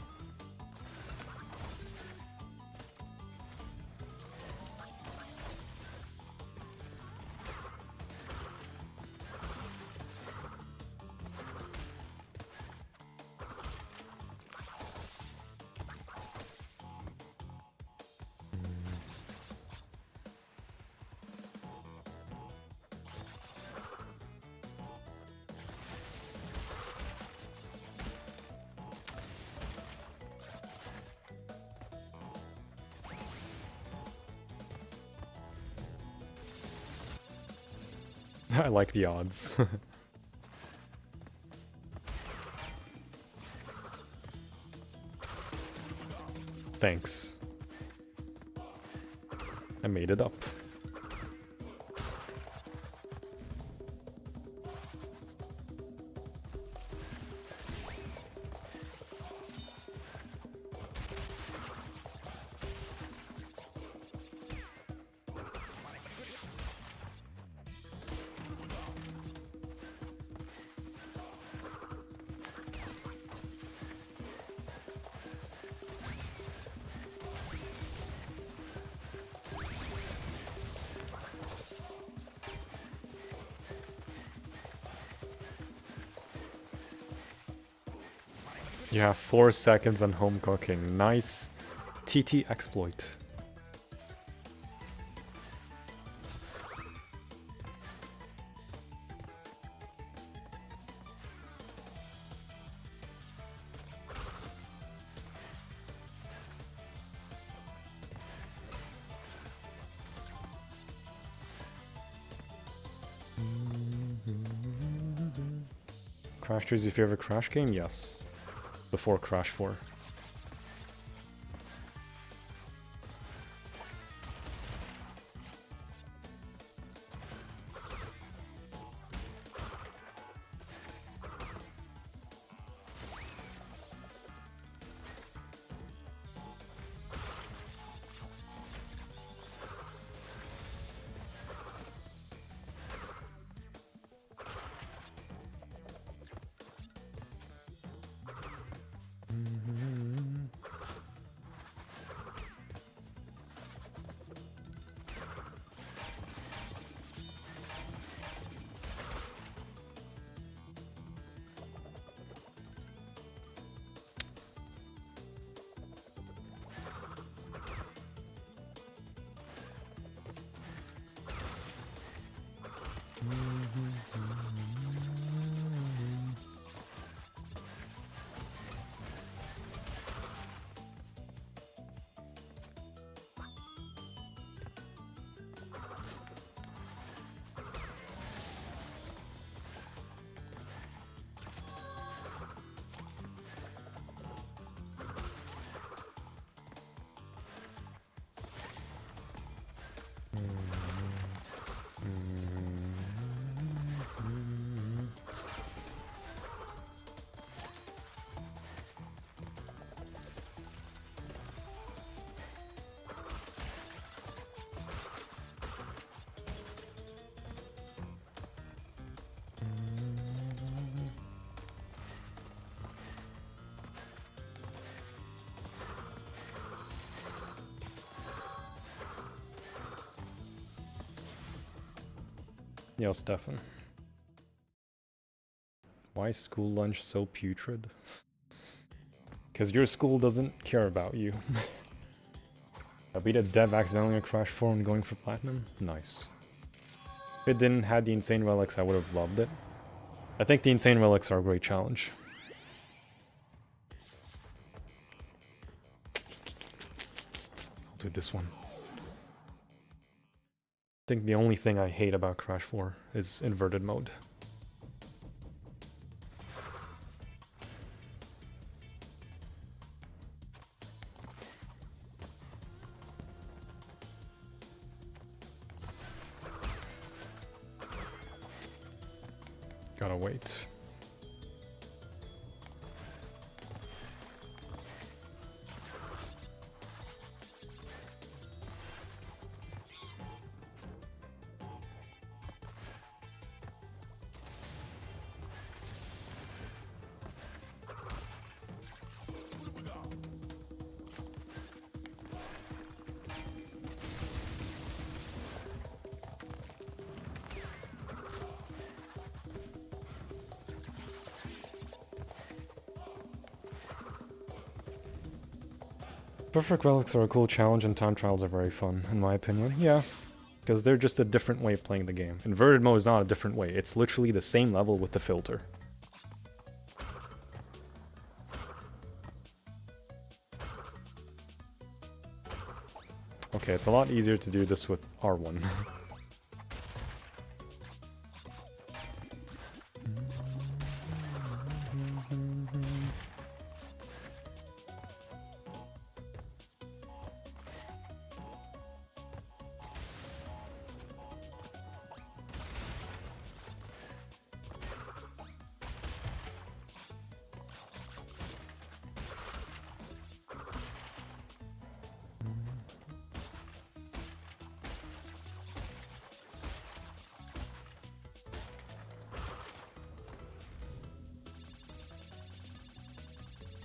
I like the odds. Thanks. I made it up. You have 4 seconds on home cooking. Nice TT exploit. Crash 3 is your favorite Crash game? Yes. Before Crash 4. Yo, Stefan. Why is school lunch so putrid? Because your school doesn't care about you. I beat a dev accidentally on Crash 4 and going for platinum? Nice. If it didn't have the Insane Relics, I would have loved it. I think the Insane Relics are a great challenge. I'll do this one. I think the only thing I hate about Crash 4 is inverted mode. Gotta wait. Perfect Relics are a cool challenge and time trials are very fun, in my opinion. Yeah, because they're just a different way of playing the game. Inverted mode is not a different way, it's literally the same level with the filter. Okay, it's a lot easier to do this with R1.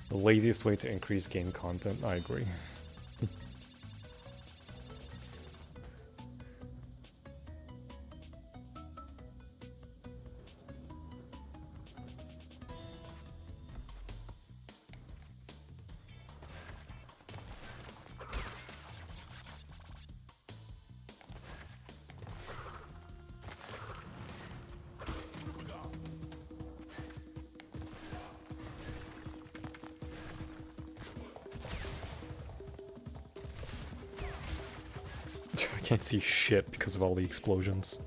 The laziest way to increase game content, I agree. I can't see shit because of all the explosions.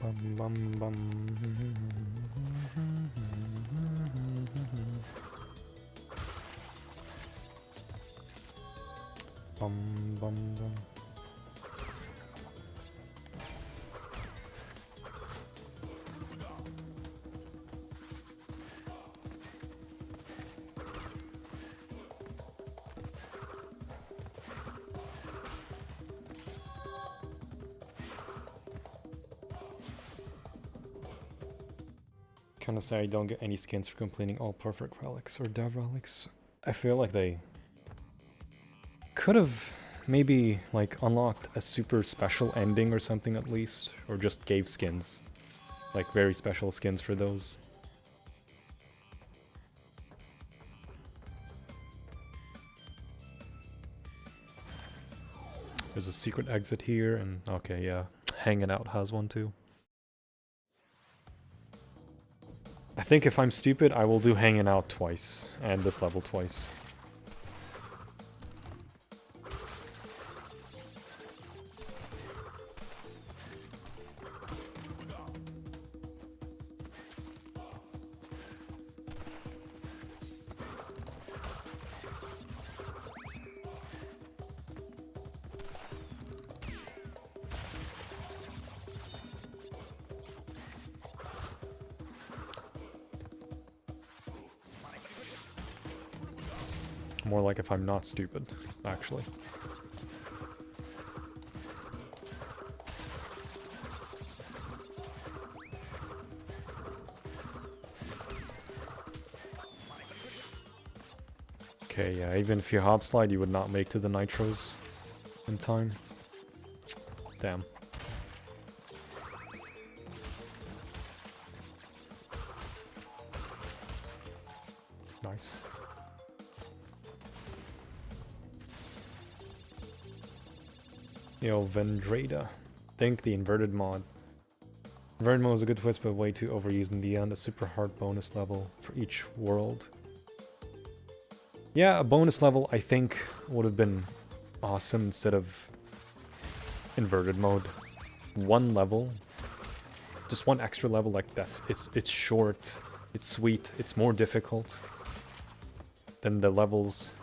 Bum bum bum. Bum bum bum. Kinda say I don't get any skins for completing all perfect relics or dev relics. I feel like they could have maybe like unlocked a super special ending or something at least, or just gave skins, like very special skins for those. There's a secret exit here, and okay, yeah, Hanging Out has one too. I think if I'm stupid, I will do Hanging Out twice, and this level twice. More like if I'm not stupid, actually. Okay, yeah, even if you hop slide, you would not make to the nitros in time. Damn. Nice. Yo, Vendrada. Think the inverted mod. Inverted mode is a good twist, but way too overused in the end. A super hard bonus level for each world. Yeah, a bonus level I think would have been awesome instead of inverted mode. One level, just one extra level like that's it's short, it's sweet, it's more difficult than the levels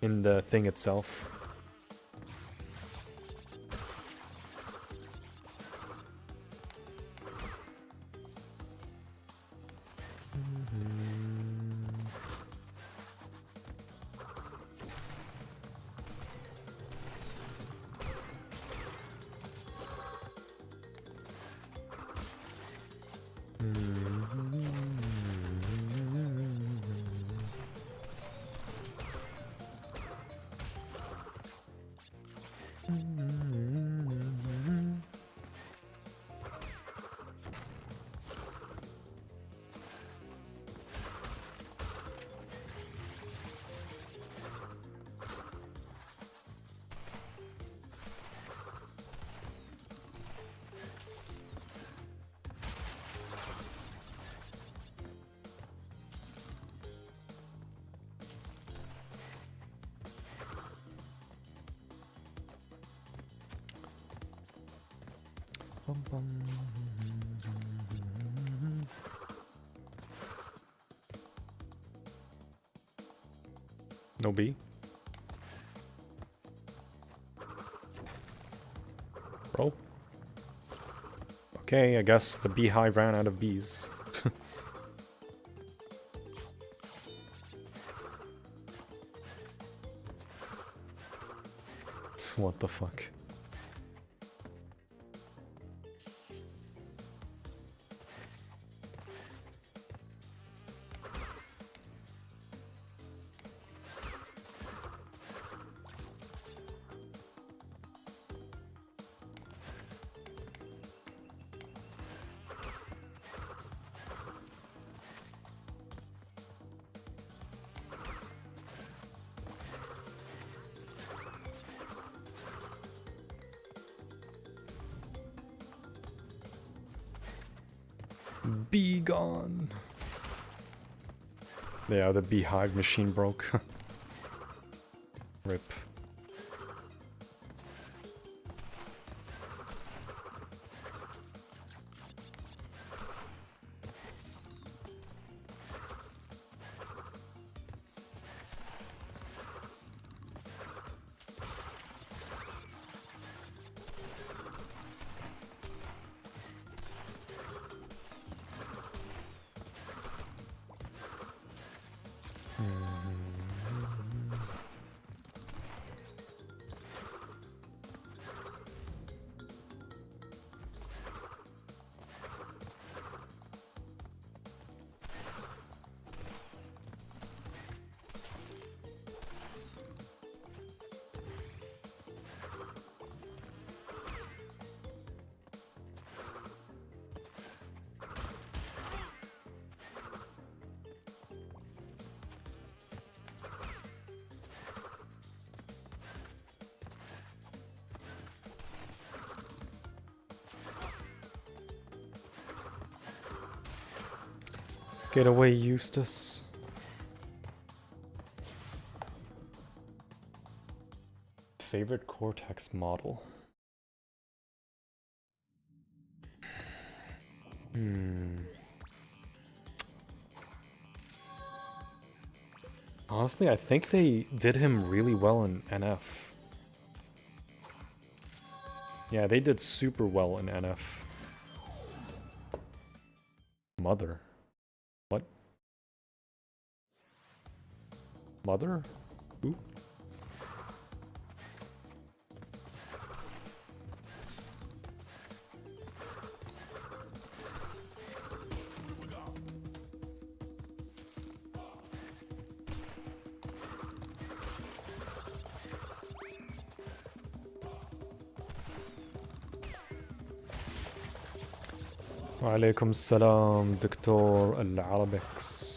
in the thing itself. No B? Bro? Okay, I guess the beehive ran out of bees. What the fuck? Be gone. Yeah, the beehive machine broke. Rip. Get away, Eustace. Favorite Cortex model? Honestly, I think they did him really well in NF. Yeah, they did super well in NF. Mother. What? Mother? Who? وعليكم السلام دكتور العربكس.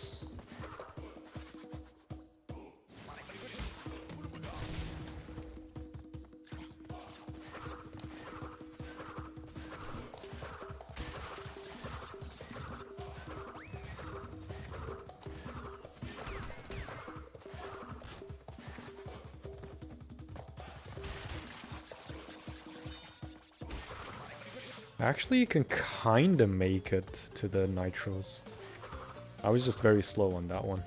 Actually, you can kinda make it to the nitros. I was just very slow on that one.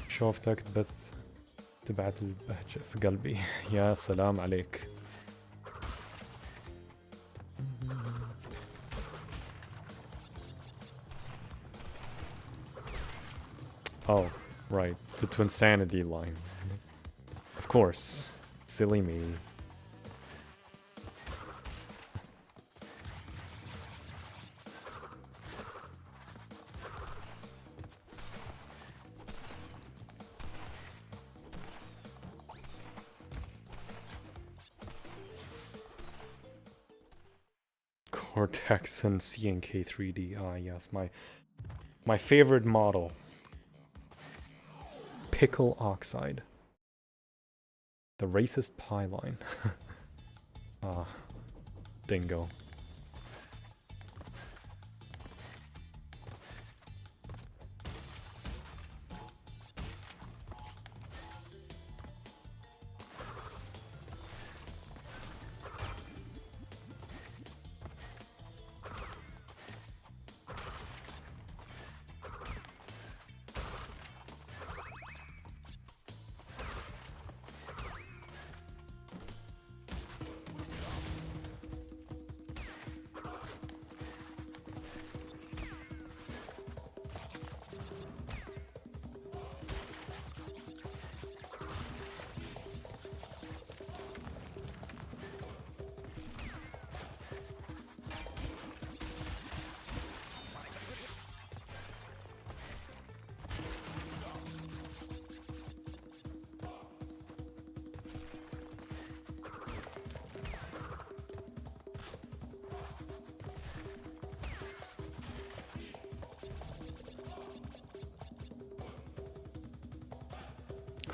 شوفتك تبث تبعت البهجة في قلبي. يا سلام عليك. Oh, right. The Twinsanity line. Of course. Silly me. Cortex and CNK 3D. Ah, yes, my favorite model. Pickle Oxide. The racist pie line. Ah, dingo.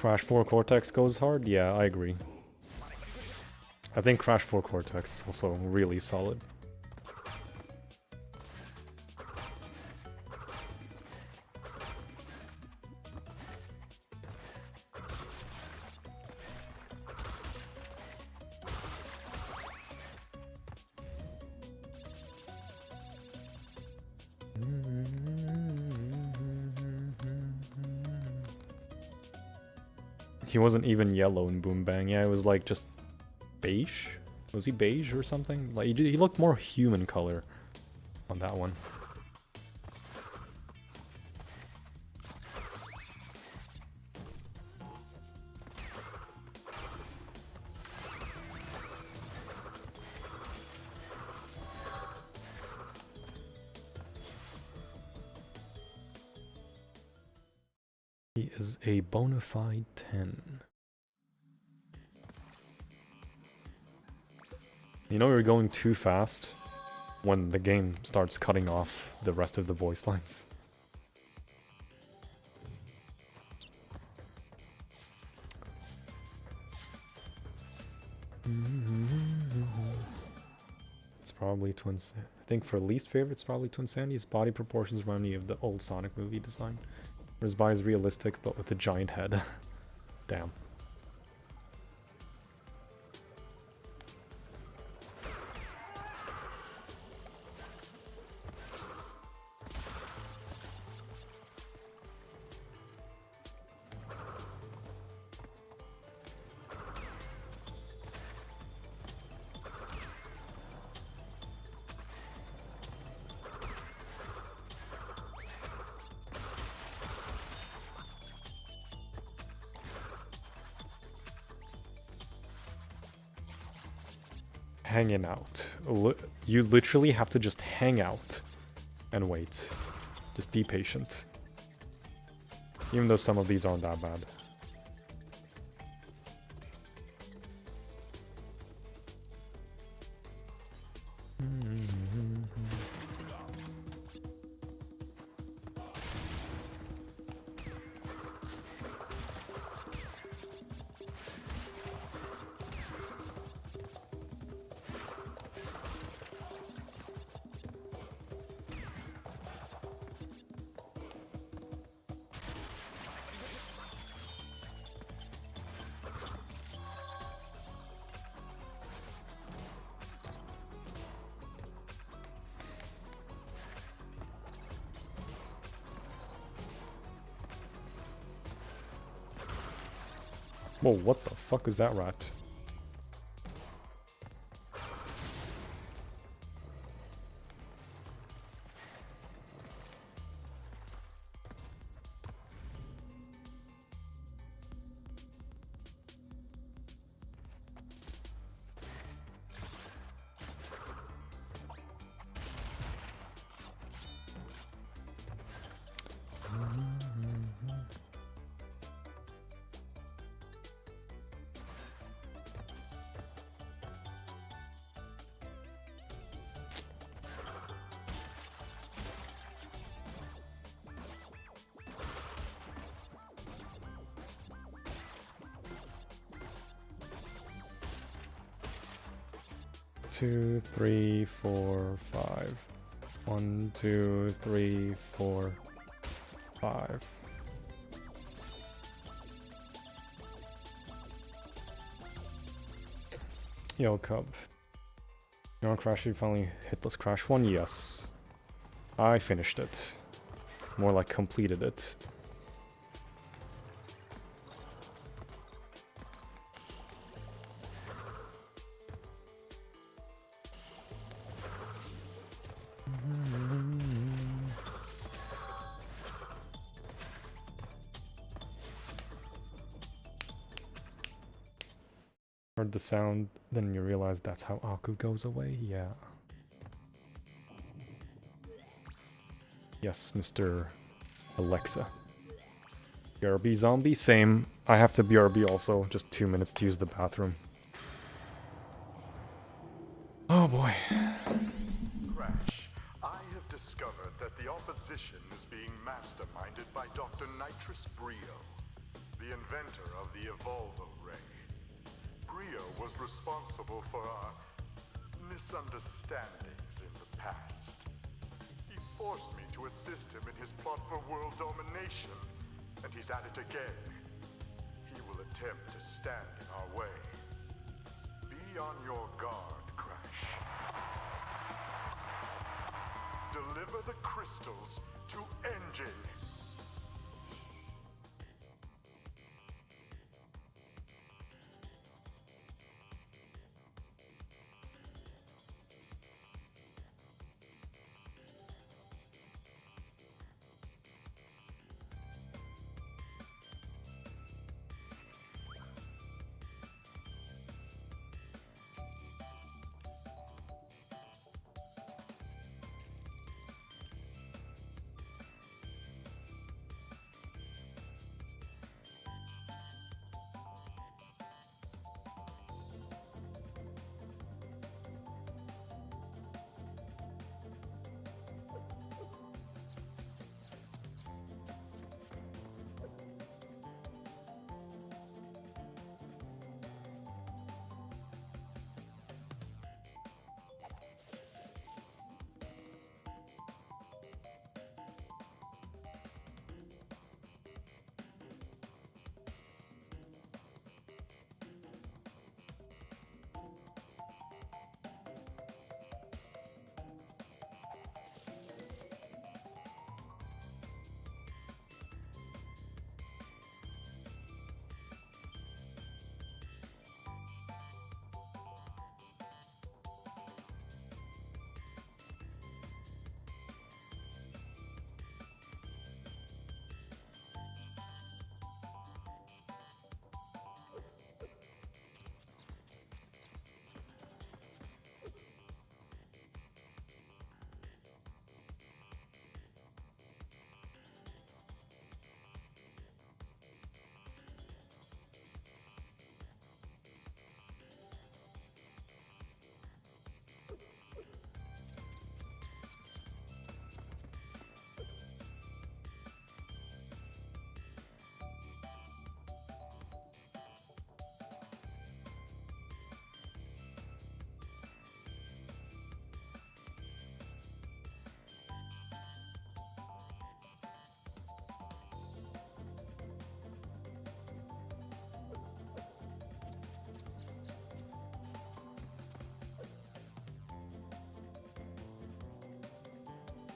Crash 4 Cortex goes hard? Yeah, I agree. I think Crash 4 Cortex is also really solid. He wasn't even yellow in Boom Bang. Yeah, it was like just beige. Was he beige or something? Like he looked more human color on that one. He is a bona fide 10. You know, you're going too fast when the game starts cutting off the rest of the voice lines. It's probably Twins. I think for least favorite, it's probably Twinsandy's body proportions remind me of the old Sonic movie design. Where his body's realistic, but with a giant head. Damn. Hanging out. You literally have to just hang out and wait. Just be patient. Even though some of these aren't that bad. Whoa, what the fuck is that rat? Two, three, four, five. 1, 2, 3, 4, 5. Yo, Cub. You want to crash? You finally Hitless Crash 1? Yes. I finished it. More like completed it. Heard the sound, then you realize that's how Aku goes away? Yeah. Yes, Mr. Alexa. BRB zombie? Same. I have to BRB also. Just 2 minutes to use the bathroom. Oh boy. Crash, I have discovered that the opposition is being masterminded by Dr. Nitrous Brio, the inventor of the Evolvo Ray. Brio was responsible for our misunderstandings in the past. He forced me to assist him in his plot for world domination, and he's at it again. He will attempt to stand in our way. Be on your guard, Crash. Deliver the crystals to N.J.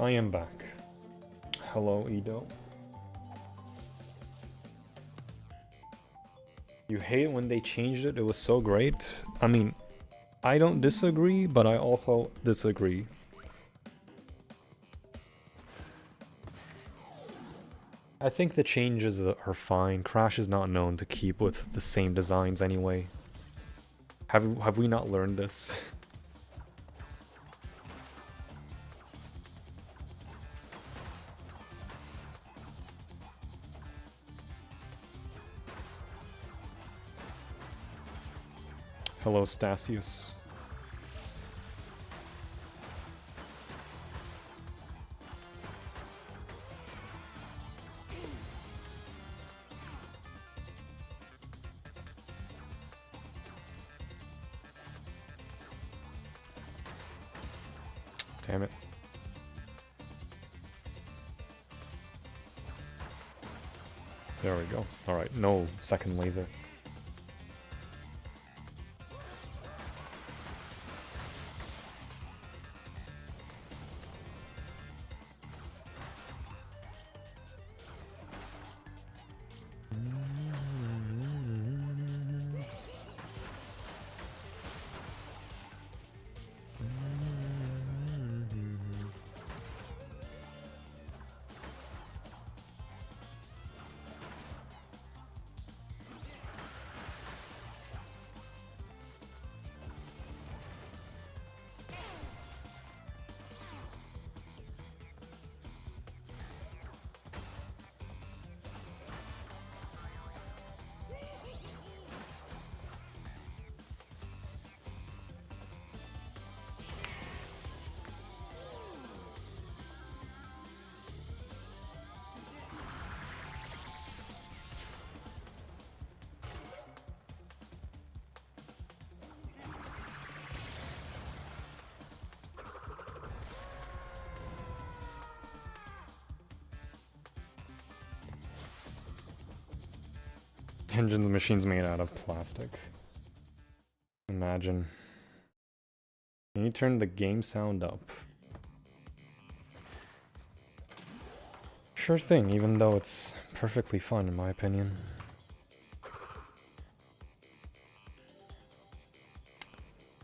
I am back. Hello, Edo. You hate it when they changed it? It was so great. I mean, I don't disagree, but I also disagree. I think the changes are fine. Crash is not known to keep with the same designs anyway. Have we not learned this? Hello, Stasius. Damn it. There we go. Alright, no second laser. Engine's machine's made out of plastic. Imagine. Can you turn the game sound up? Sure thing, even though it's perfectly fun in my opinion.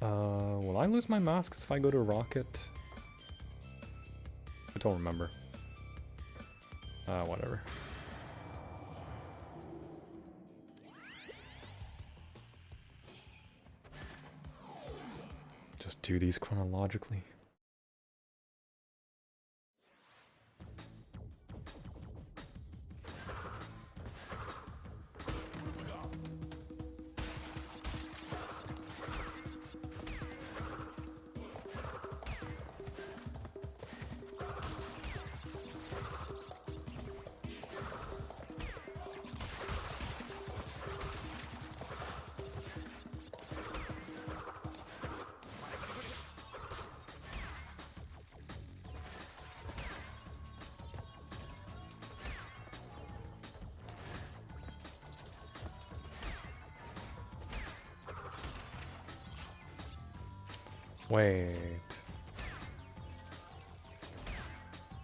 Will I lose my masks if I go to Rocket? I don't remember. Whatever. Just do these chronologically. Wait.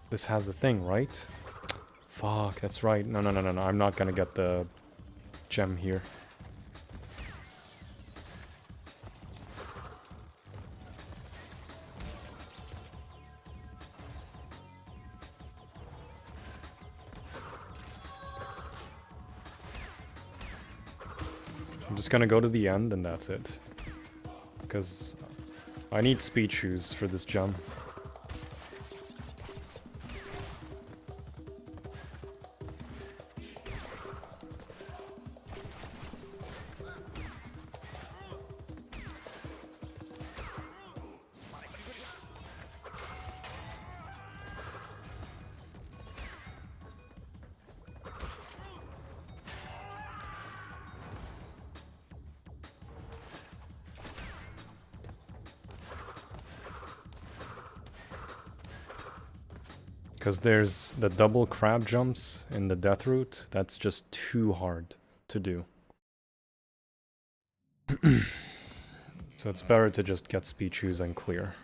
This has the thing, right? Fuck, that's right. No, no, no, no, no. I'm not gonna get the gem here. I'm just gonna go to the end and that's it. Because I need speed shoes for this gem. Because there's the double crab jumps in the death route. That's just too hard to do. So it's better to just get speed shoes and clear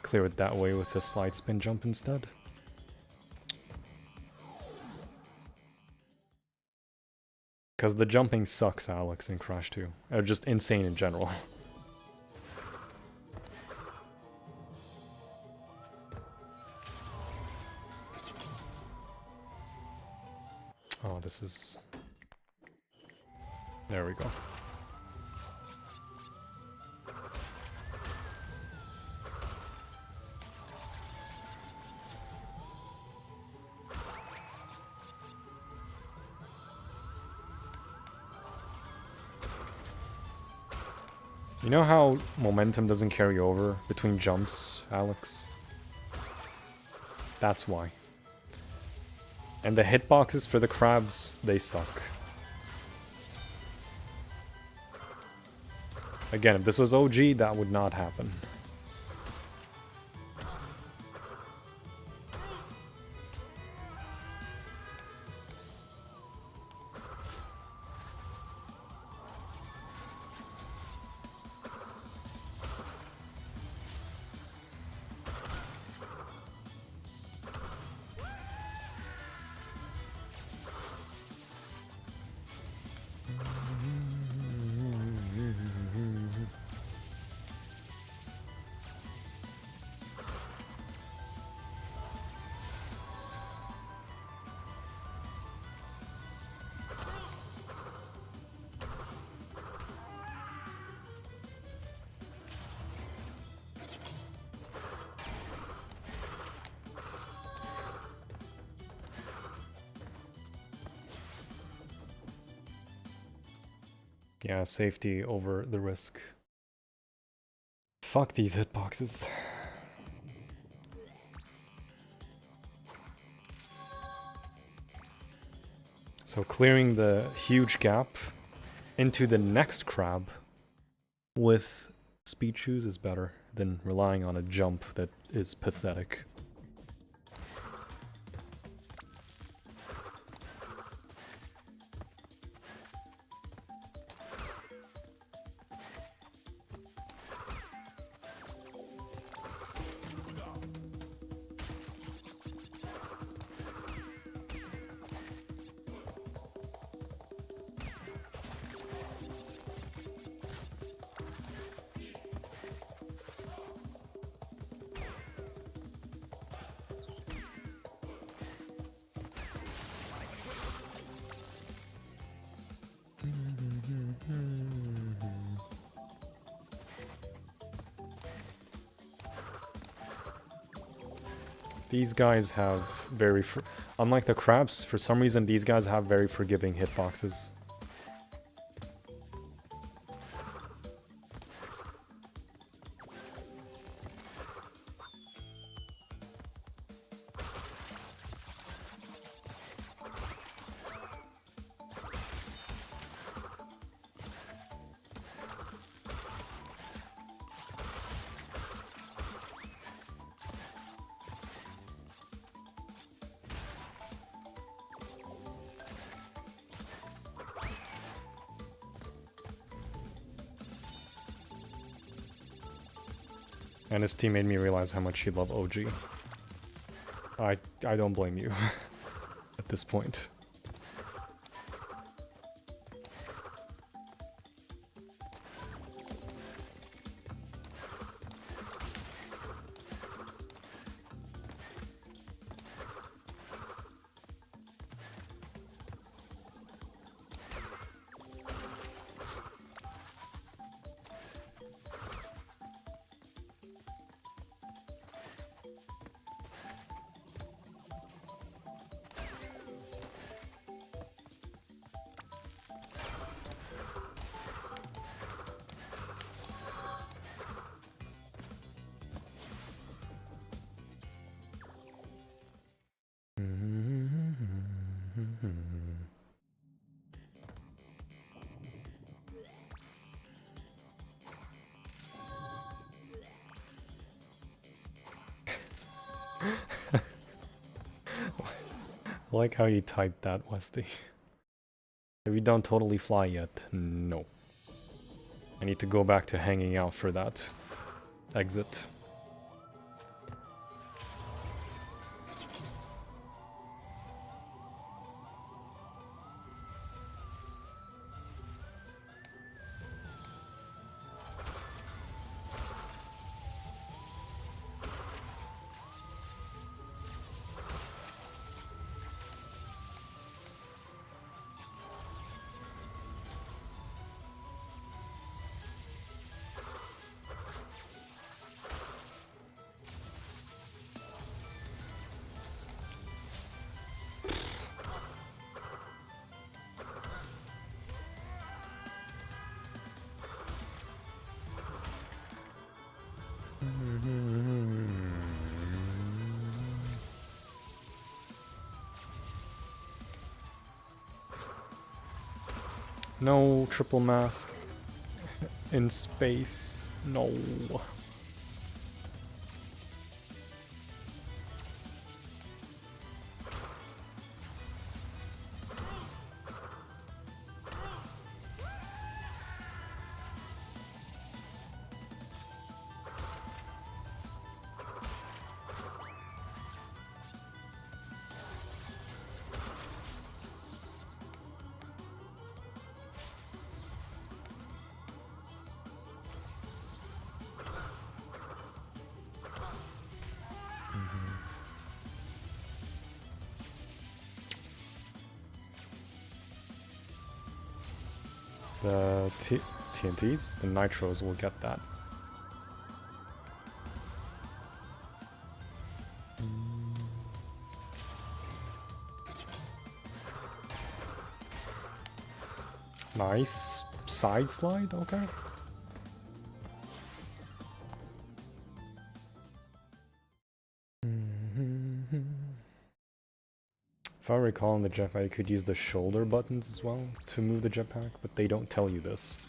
clear it that way with the slide spin jump instead. Because the jumping sucks, Alex, in Crash 2. Or just insane in general. Oh, this is... There we go. You know how momentum doesn't carry over between jumps, Alex? That's why. And the hitboxes for the crabs, they suck. Again, if this was OG, that would not happen. Yeah, safety over the risk. Fuck these hitboxes. So clearing the huge gap into the next crab with speed shoes is better than relying on a jump that is pathetic. These guys have very... Unlike the crabs, for some reason these guys have very forgiving hitboxes. And his team made me realize how much he loved OG. I don't blame you at this point. I like how you typed that, Westy. Have you done Totally Fly yet? No. I need to go back to hanging out for that exit. No triple mask in space. No. The TNTs, the nitros will get that. Nice side slide, okay. If I recall in the jetpack, you could use the shoulder buttons as well to move the jetpack, but they don't tell you this.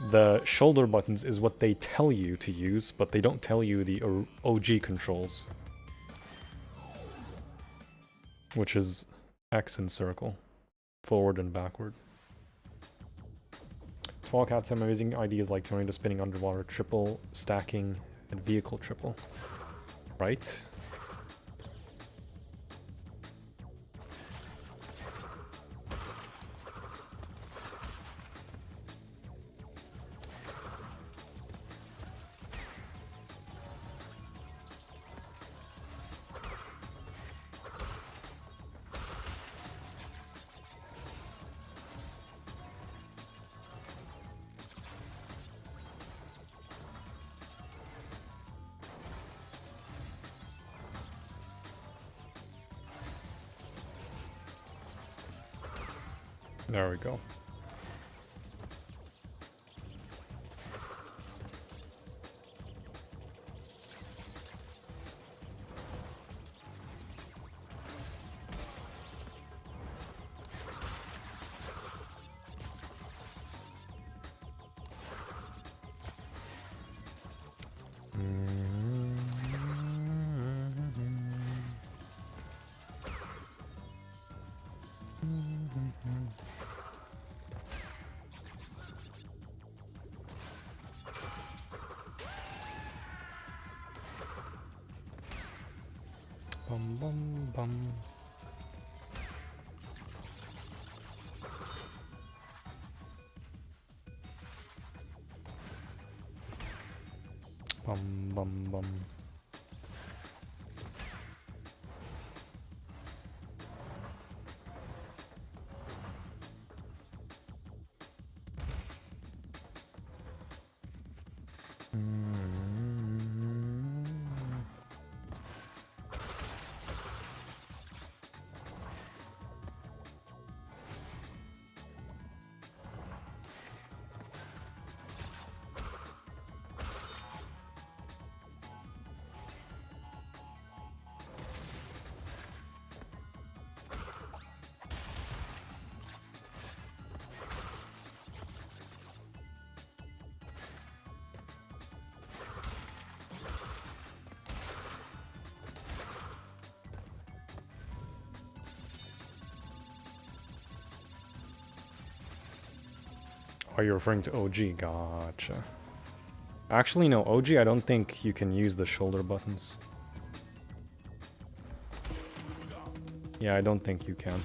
The shoulder buttons is what they tell you to use, but they don't tell you the OG controls. Which is X and circle. Forward and backward. Tall cats have amazing ideas like joining the spinning underwater, triple, stacking, and vehicle triple. Right? There we go. Bum bum bum. Bum bum bum. Oh, you're referring to OG, gotcha. Actually, no, OG, I don't think you can use the shoulder buttons. Yeah, I don't think you can.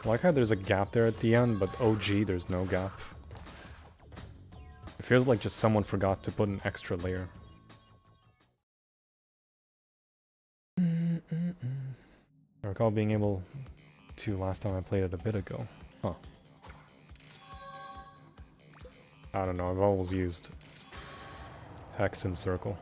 I like how there's a gap there at the end, but OG, there's no gap. It feels like just someone forgot to put an extra layer. I recall being able to last time I played it a bit ago. Huh. I don't know, I've always used hex and circle.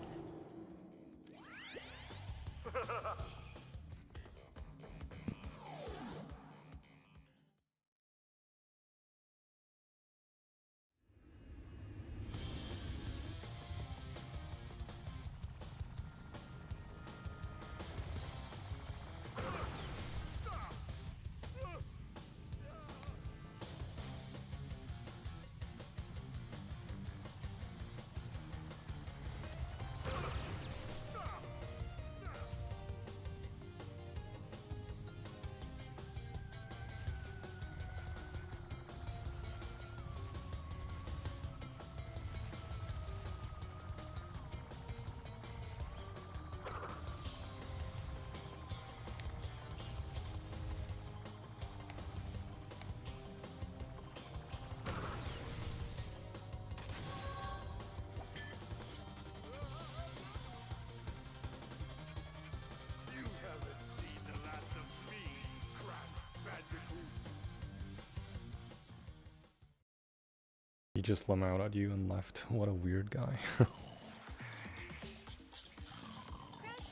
He just lum out at you and left. What a weird guy. Crash,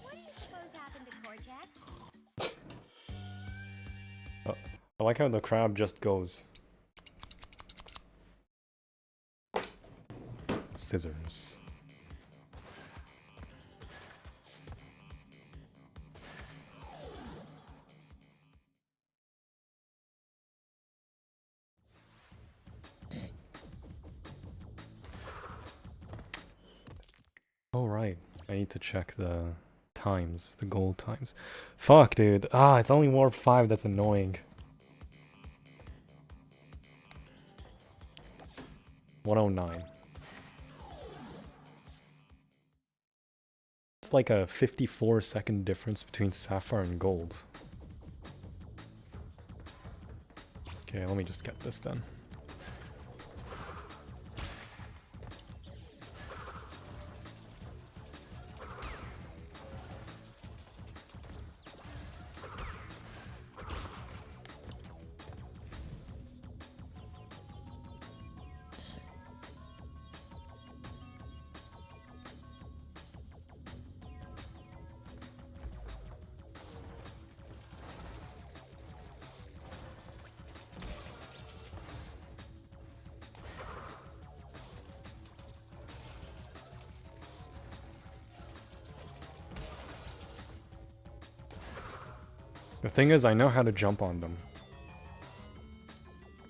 what do you suppose happened to Cortex? I like how the crab just goes. Scissors. Oh right, I need to check the times, the gold times. Fuck, dude. Ah, it's only warp 5, that's annoying. 109. It's like a 54-second difference between sapphire and gold. Okay, let me just get this then. The thing is, I know how to jump on them.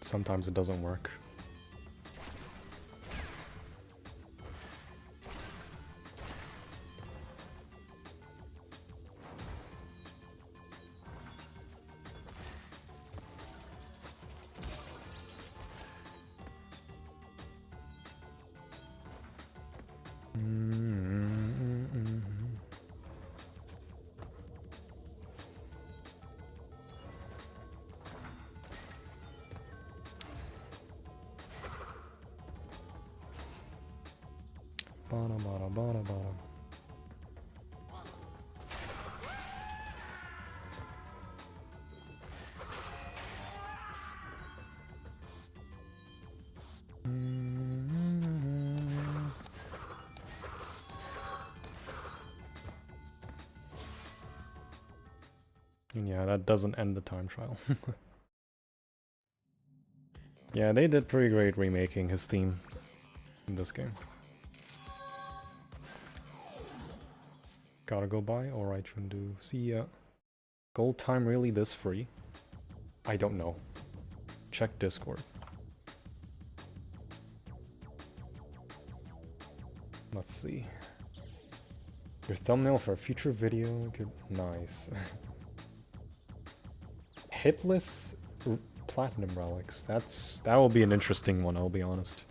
Sometimes it doesn't work. Yeah, that doesn't end the time trial. Yeah, they did pretty great remaking his theme in this game. Gotta go by? Alright, Chundu. See ya. Gold time really this free? I don't know. Check Discord. Let's see. Your thumbnail for a future video could... Nice. Hitless platinum relics. That will be an interesting one, I'll be honest.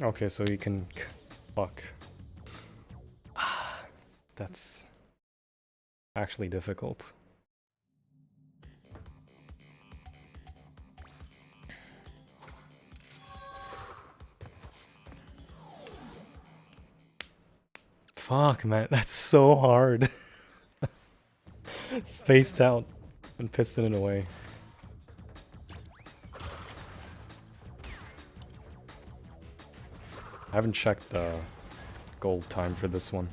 Okay, so you can... Fuck. That's actually difficult. Fuck, man, that's so hard. Spaced out and piston it away. I haven't checked the gold time for this one.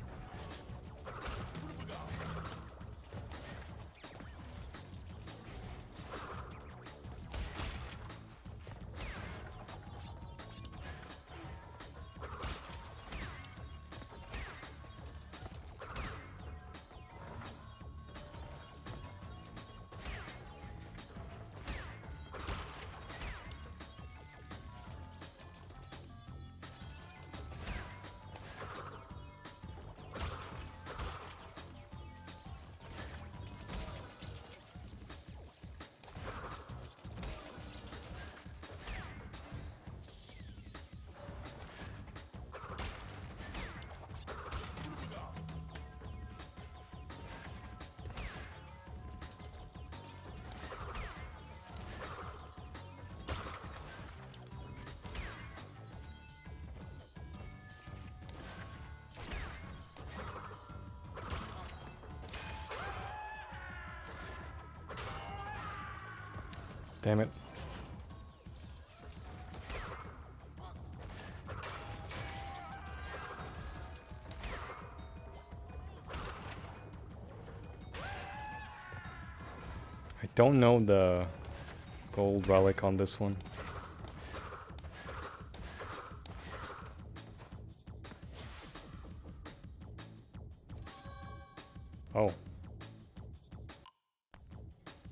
Damn it. I don't know the gold relic on this one. Oh.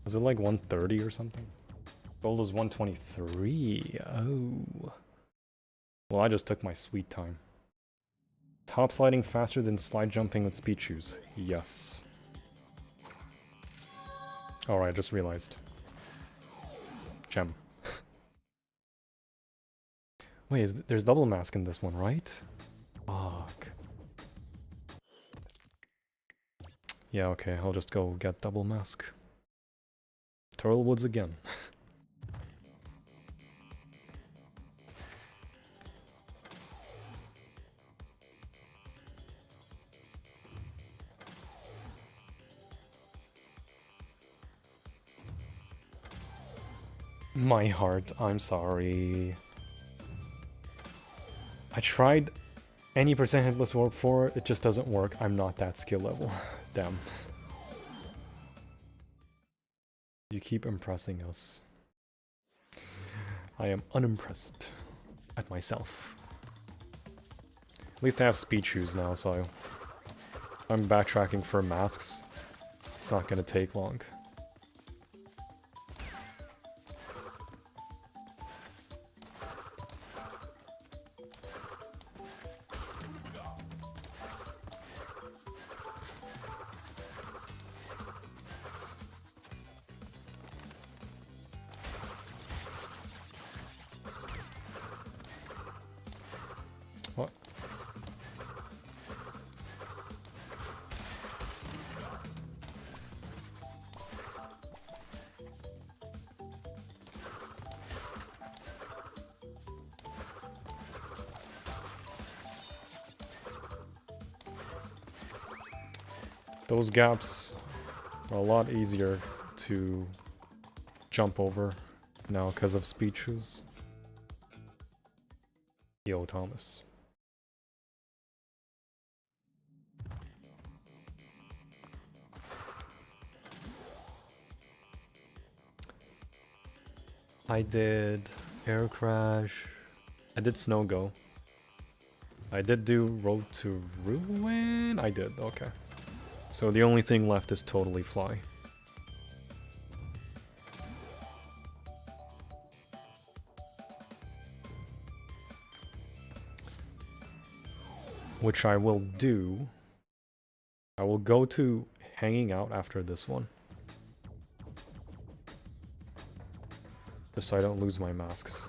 Is it like 130 or something? Gold is 123. Oh. Well, I just took my sweet time. Top sliding faster than slide jumping with speed shoes. Yes. Alright, I just realized. Gem. Wait, there's double mask in this one, right? Fuck. Yeah, okay, I'll just go get double mask. Turtle Woods again. My heart, I'm sorry. I tried any percent Hitless Warp 4, it just doesn't work. I'm not that skill level. Damn. You keep impressing us. I am unimpressed at myself. At least I have speed shoes now, so I'm backtracking for masks. It's not gonna take long. What? Those gaps are a lot easier to jump over now because of speed shoes. Yo, Thomas. I did Air Crash. I did Snow Go. I did do Road to Ruin. I did, okay. So the only thing left is Totally Fly. Which I will do. I will go to Hanging Out after this one. Just so I don't lose my masks.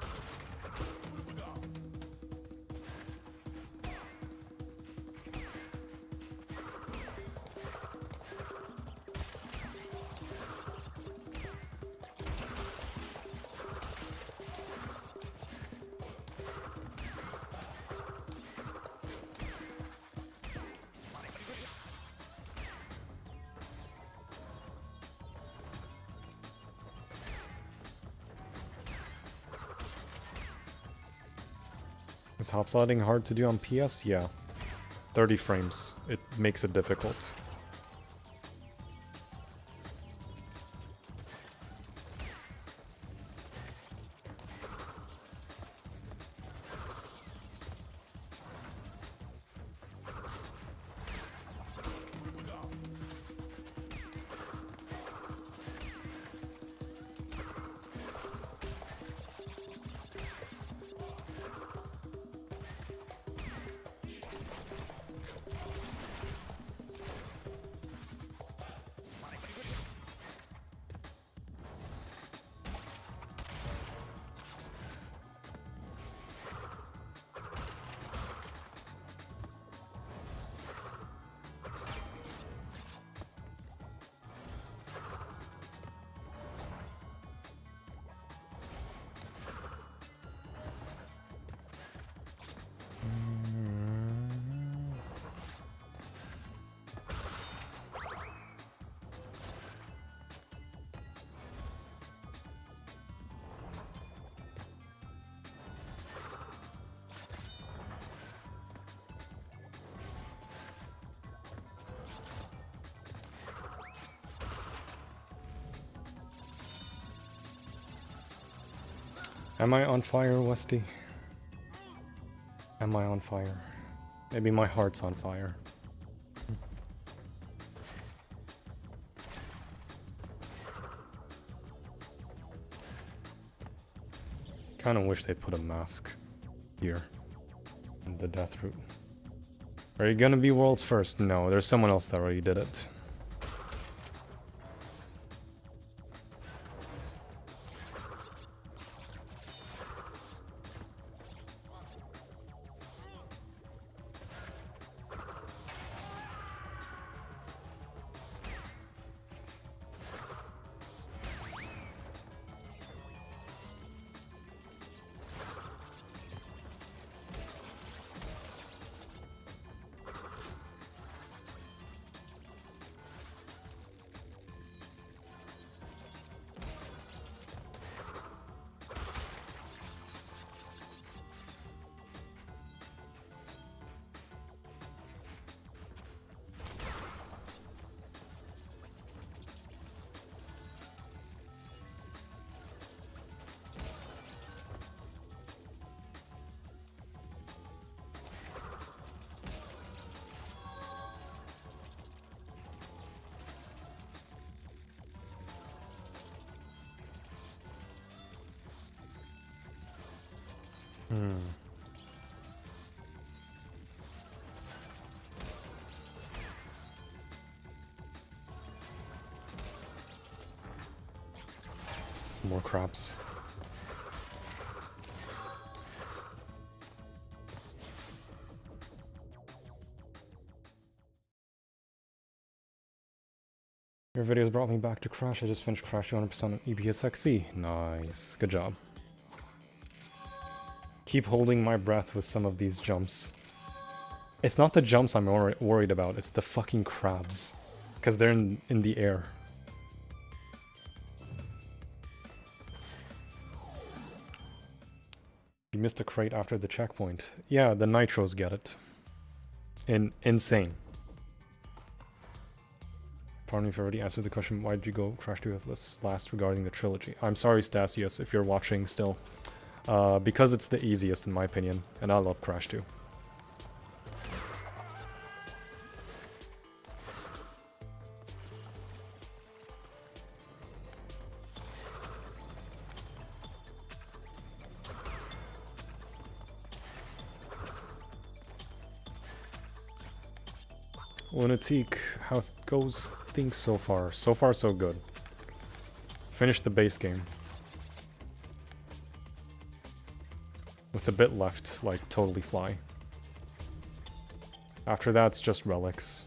Is hop sliding hard to do on PS? Yeah. 30 frames. It makes it difficult. Am I on fire, Westy? Am I on fire? Maybe my heart's on fire. Kinda wish they'd put a mask here in the death route. Are you gonna be world's first? No, there's someone else that already did it. More crops. Your videos brought me back to Crash. I just finished Crash 200% on EPSXE. Nice. Good job. Keep holding my breath with some of these jumps. It's not the jumps I'm worried about, it's the fucking crabs. Because they're in the air. You missed a crate after the checkpoint. Yeah, the nitros get it. In N.Sane. Pardon me if I already answered the question, why did you go Crash 2 Hitless last regarding the trilogy? I'm sorry, Stasius, if you're watching still. Because it's the easiest in my opinion, and I love Crash 2. Lunatic, how goes things so far? So far so good. Finished the base game. With a bit left, like totally fly. After that it's just relics.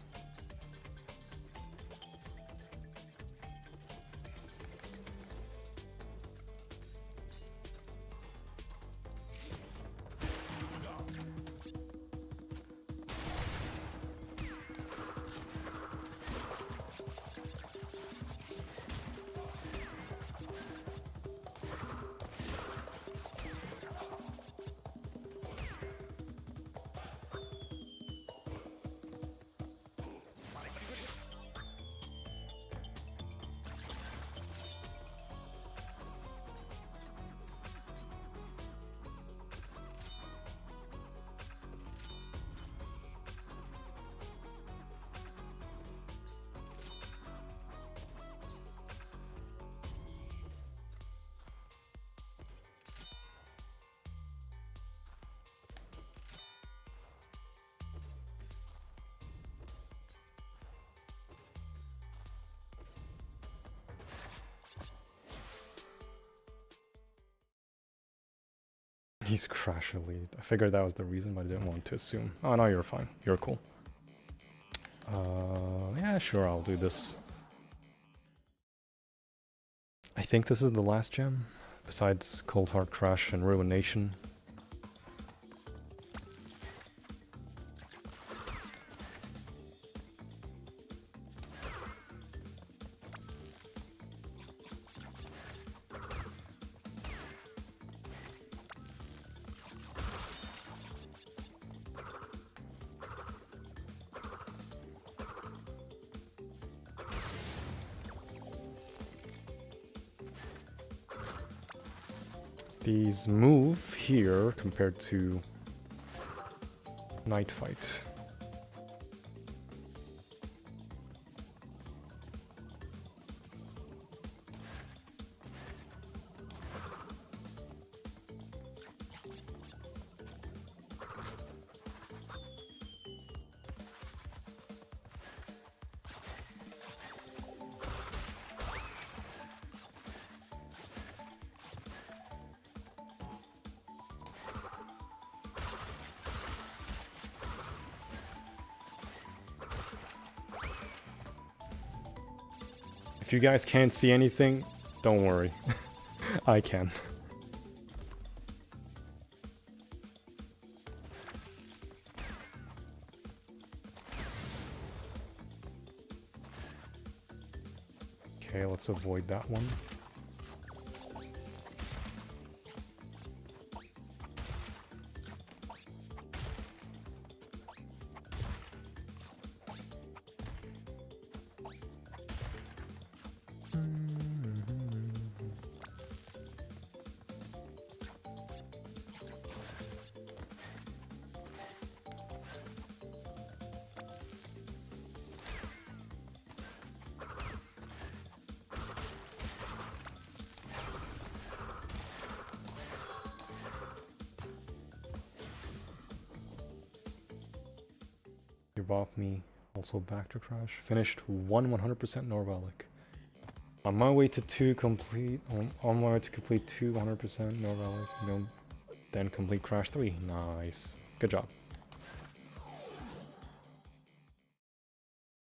He's crash elite. I figured that was the reason, but I didn't want to assume. Oh no, you're fine. You're cool. Yeah, sure, I'll do this. I think this is the last gem, besides Cold Hard Crash and Ruination. These move here compared to Night Fight. If you guys can't see anything, don't worry. I can. Okay, let's avoid that one. You bought me also back to crash. Finished 100% Nor Relic. On my way to 2 complete. On my way to complete 200% Nor Relic. You know, then complete Crash 3. Nice. Good job.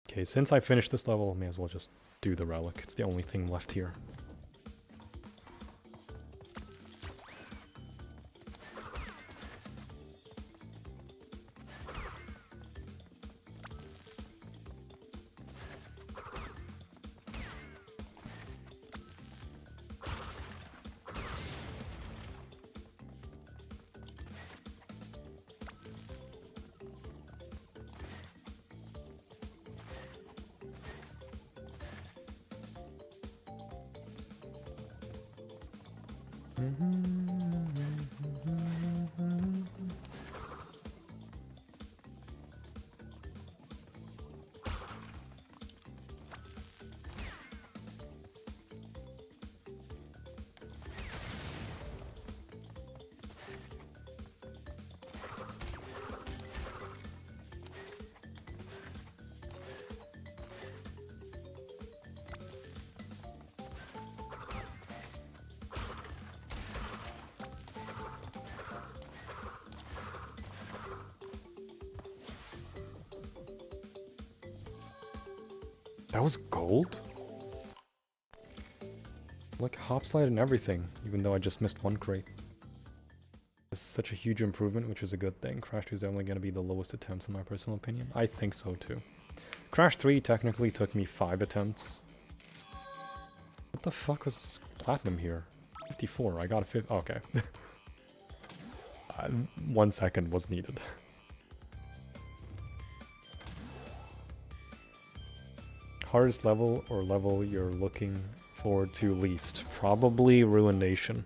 Okay, since I finished this level, I may as well just do the Relic. It's the only thing left here. That was gold? Like hop slide and everything, even though I just missed one crate. This is such a huge improvement, which is a good thing. Crash 2 is only going to be the lowest attempts in my personal opinion. I think so too. Crash 3 technically took me 5 attempts. What the fuck was platinum here? 54, I got a 50. Okay. 1 second was needed. Hardest level or level you're looking forward to least? Probably Ruination.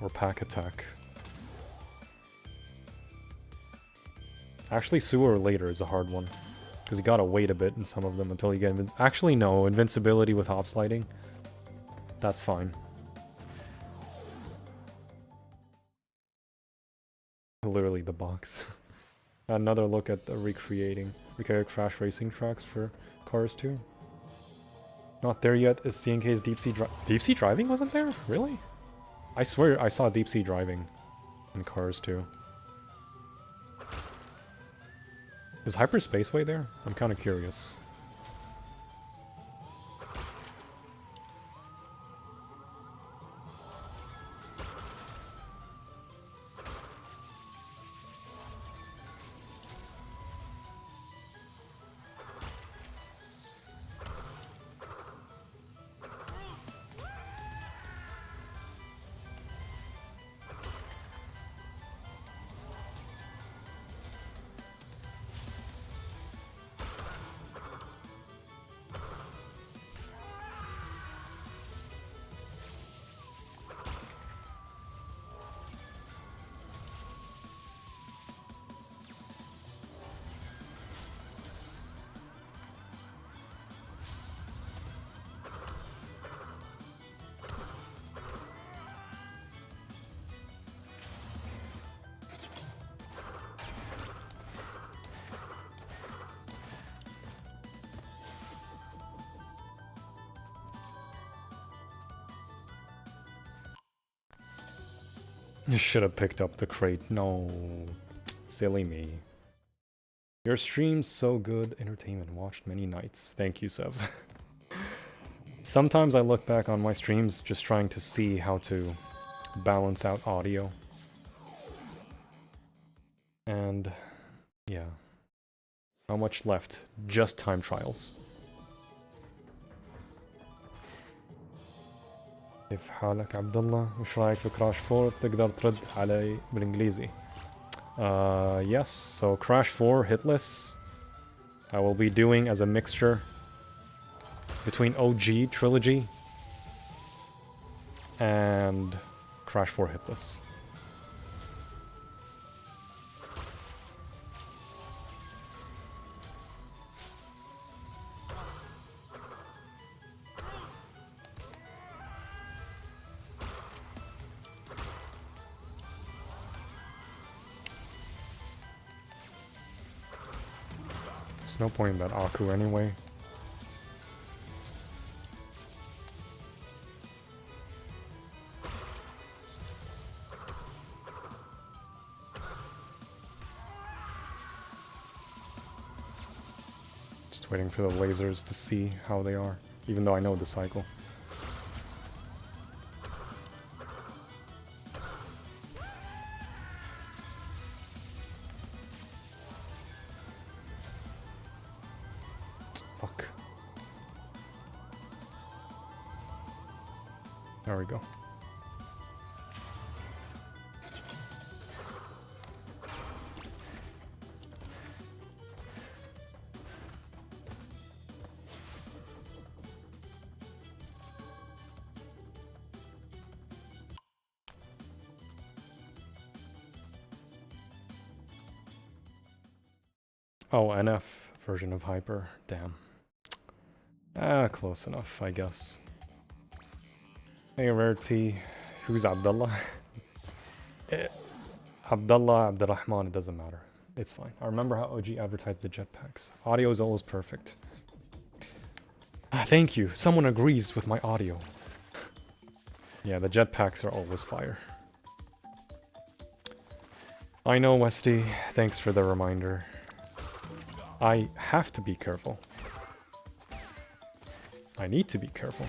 Or Pack Attack. Actually, Sewer later is a hard one. Because you gotta wait a bit in some of them until you get actually, no. Invincibility with hop sliding. That's fine. Literally the box. Another look at the recreated Crash racing tracks for Cars 2. Not there yet is CNK's Deep Sea Driving wasn't there? Really? I swear I saw deep sea driving in cars too. Is Hyperspaceway there? I'm kind of curious. You should have picked up the crate. No. Silly me. Your stream's so good. Entertainment watched many nights. Thank you, Sev. Sometimes I look back on my streams just trying to see how to balance out audio. And yeah. How much left? Just time trials. كيف حالك عبد الله؟ وش رايك في كراش 4؟ تقدر ترد علي بالانجليزي. Yes, so Crash 4 Hitless I will be doing as a mixture between OG Trilogy and Crash 4 Hitless. There's no point in that Aku anyway. Just waiting for the lasers to see how they are, even though I know the cycle. There we go. Oh, NF version of Hyper. Damn. Ah, close enough, I guess. Hey, Rarity. Who's Abdullah? Abdullah, Abdurrahman, it doesn't matter. It's fine. I remember how OG advertised the jetpacks. Audio is always perfect. Thank you. Someone agrees with my audio. Yeah, the jetpacks are always fire. I know, Westy. Thanks for the reminder. I have to be careful. I need to be careful.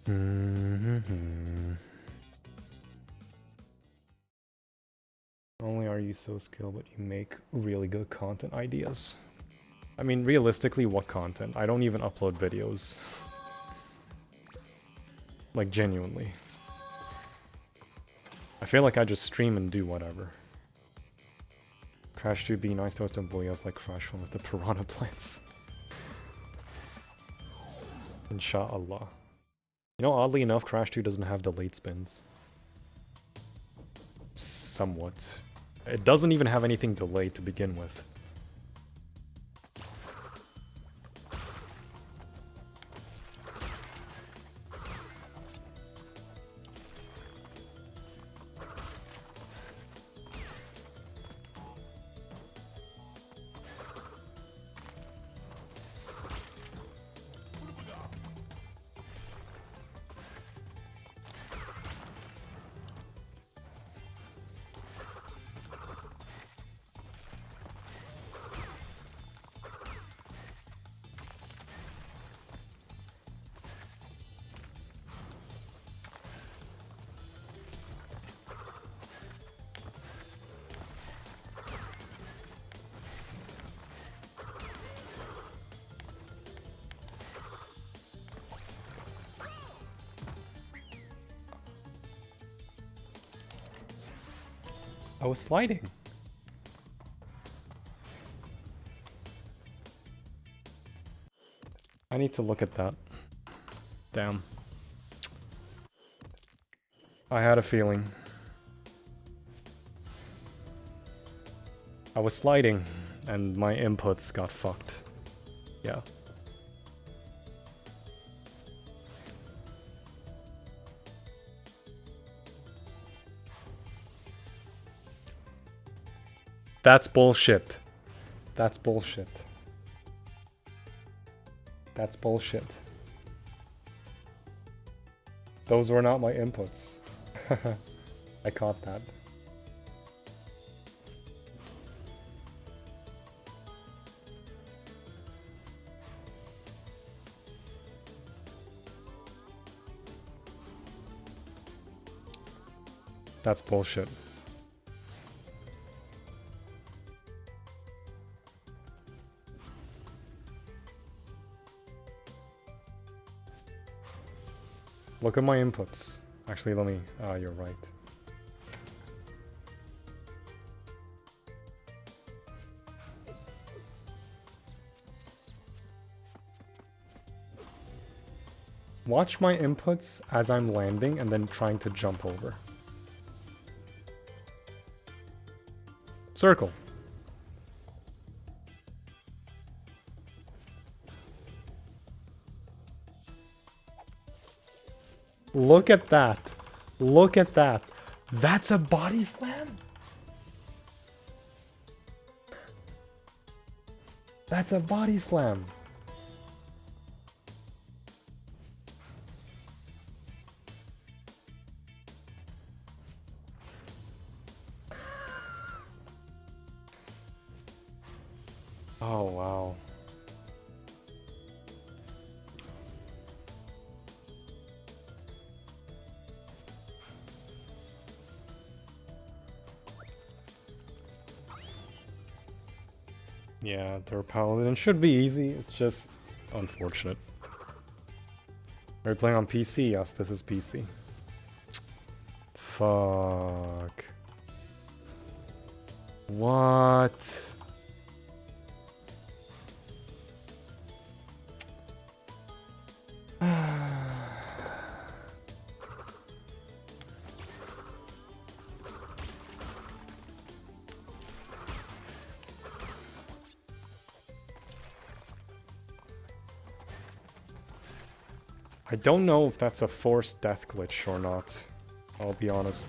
Only are you so skilled, but you make really good content ideas. I mean, realistically, what content? I don't even upload videos. Like, genuinely. I feel like I just stream and do whatever. Crash 2 be nice to host boyas like Crash 1 with the piranha plants. Inshallah. You know, oddly enough, Crash 2 doesn't have delayed spins. Somewhat. It doesn't even have anything delayed to begin with. I was sliding. I need to look at that. Damn. I had a feeling. I was sliding, and my inputs got fucked. Yeah. That's bullshit. That's bullshit. That's bullshit. Those were not my inputs. I caught that. That's bullshit. Look at my inputs. Actually, let me... Ah, you're right. Watch my inputs as I'm landing and then trying to jump over. Circle. Look at that. Look at that. That's a body slam? That's a body slam. Oh, wow. Yeah, their paladin should be easy, it's just unfortunate. Are you playing on PC? Yes, this is PC. Fuck. What? I don't know if that's a forced death glitch or not. I'll be honest.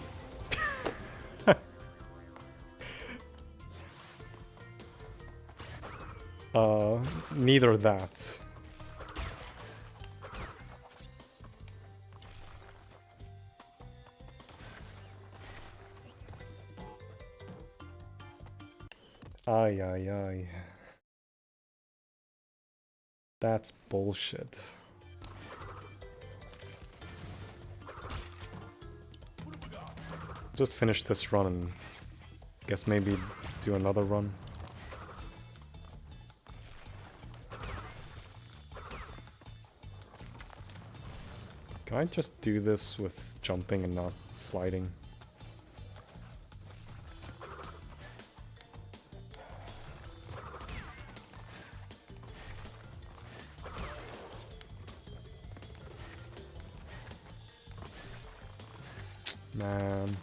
Neither that. Ay, ay, ay. That's bullshit. just finish this run and guess maybe do another run. Can I just do this with jumping and not sliding? Man.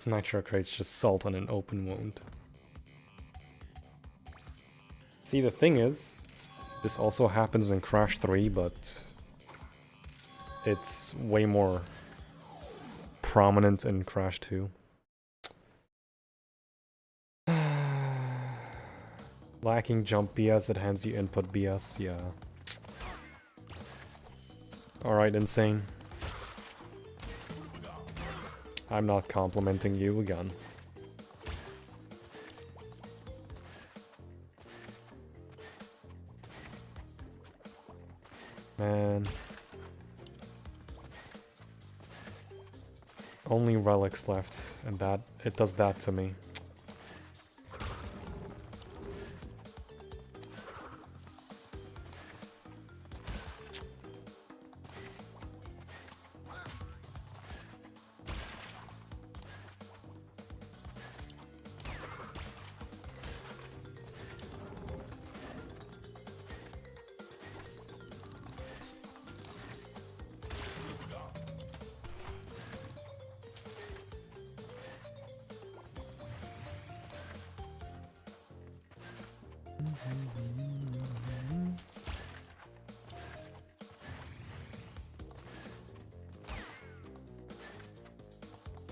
Nitro crates just salt on an open wound. See, the thing is, this also happens in Crash 3, but it's way more prominent in Crash 2. Lacking jump BS, it hands you input BS, yeah. Alright, N.Sane. I'm not complimenting you again. Man. Only relics left, and that it does that to me.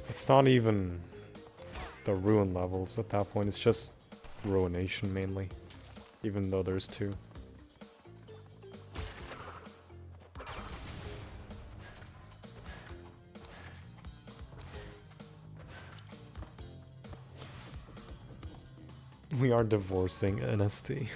It's not even the ruin levels at that point, it's just ruination mainly, even though there's two. We are divorcing NST.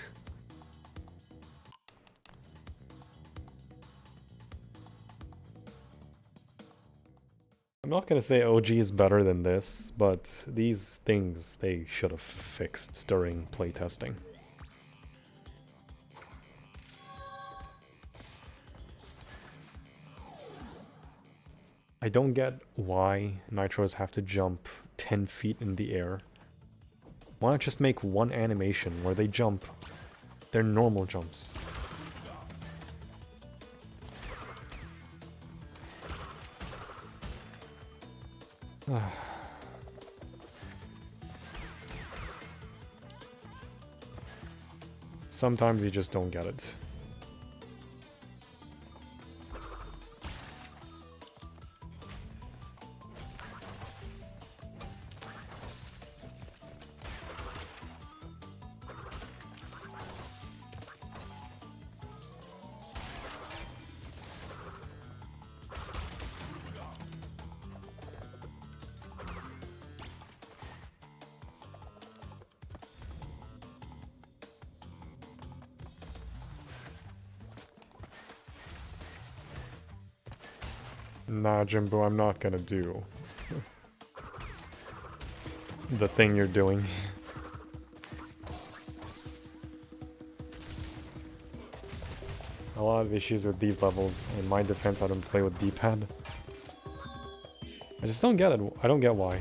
I'm not gonna say OG is better than this, but these things they should have fixed during playtesting. I don't get why Nitros have to jump 10 feet in the air. Why not just make one animation where they jump their normal jumps? Sometimes you just don't get it. Nah, Jimbo, I'm not gonna do the thing you're doing. A lot of issues with these levels. In my defense, I don't play with D-pad. I just don't get it. I don't get why.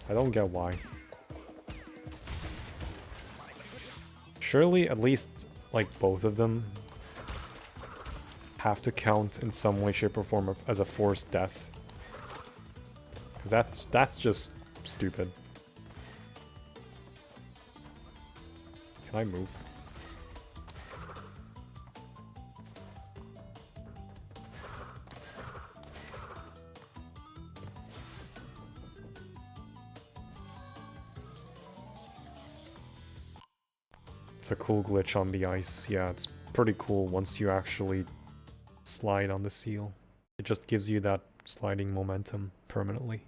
I don't get why. Surely, at least, like, both of them have to count in some way, shape, or form as a forced death. Because that's just stupid. Can I move? It's a cool glitch on the ice. Yeah, it's pretty cool once you actually slide on the seal. It just gives you that sliding momentum permanently.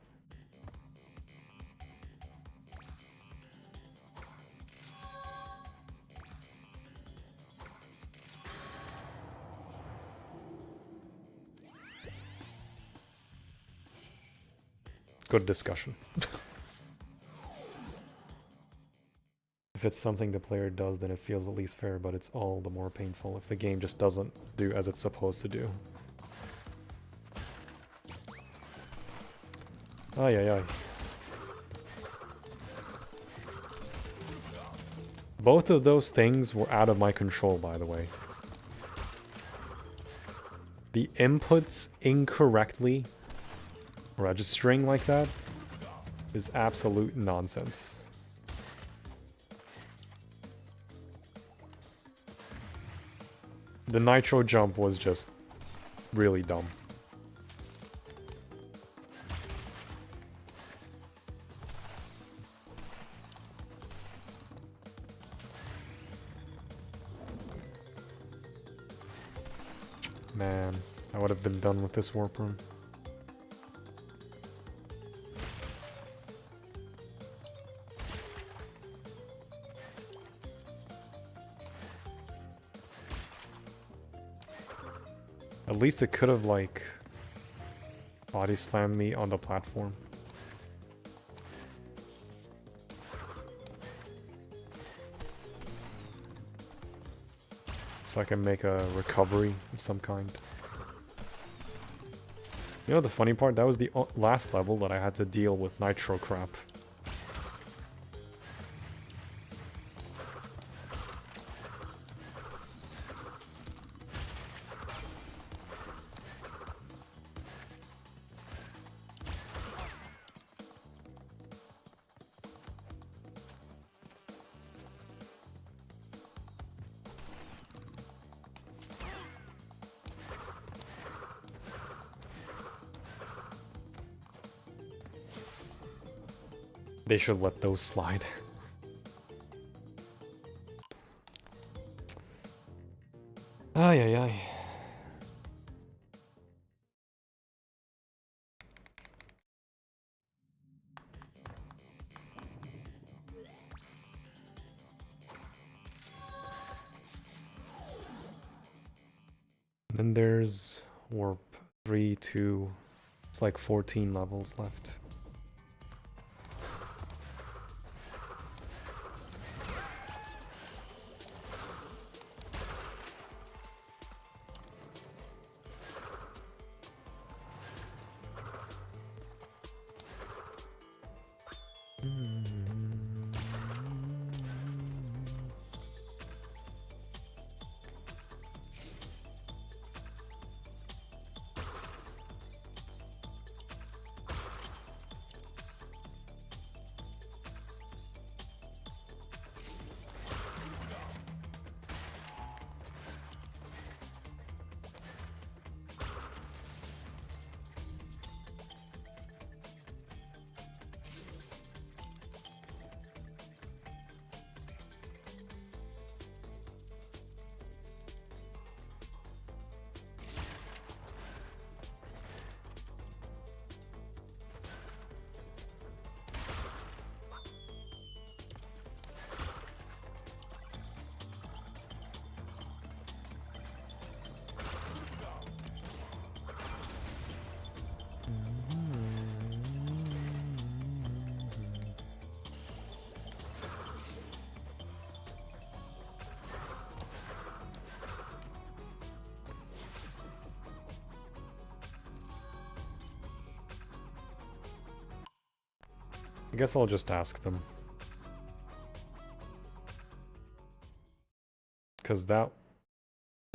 Good discussion. If it's something the player does, then it feels at least fair, but it's all the more painful if the game just doesn't do as it's supposed to do. Ay ay ay. Both of those things were out of my control, by the way. The inputs incorrectly registering like that is absolute nonsense. The nitro jump was just really dumb. Man, I would have been done with this warp room. At least it could have, like, body slammed me on the platform. So I can make a recovery of some kind. You know the funny part? That was the last level that I had to deal with nitro crap. They should let those slide. Ay, ay, ay. Then there's warp 3, 2. It's like 14 levels left. I guess I'll just ask them. Because that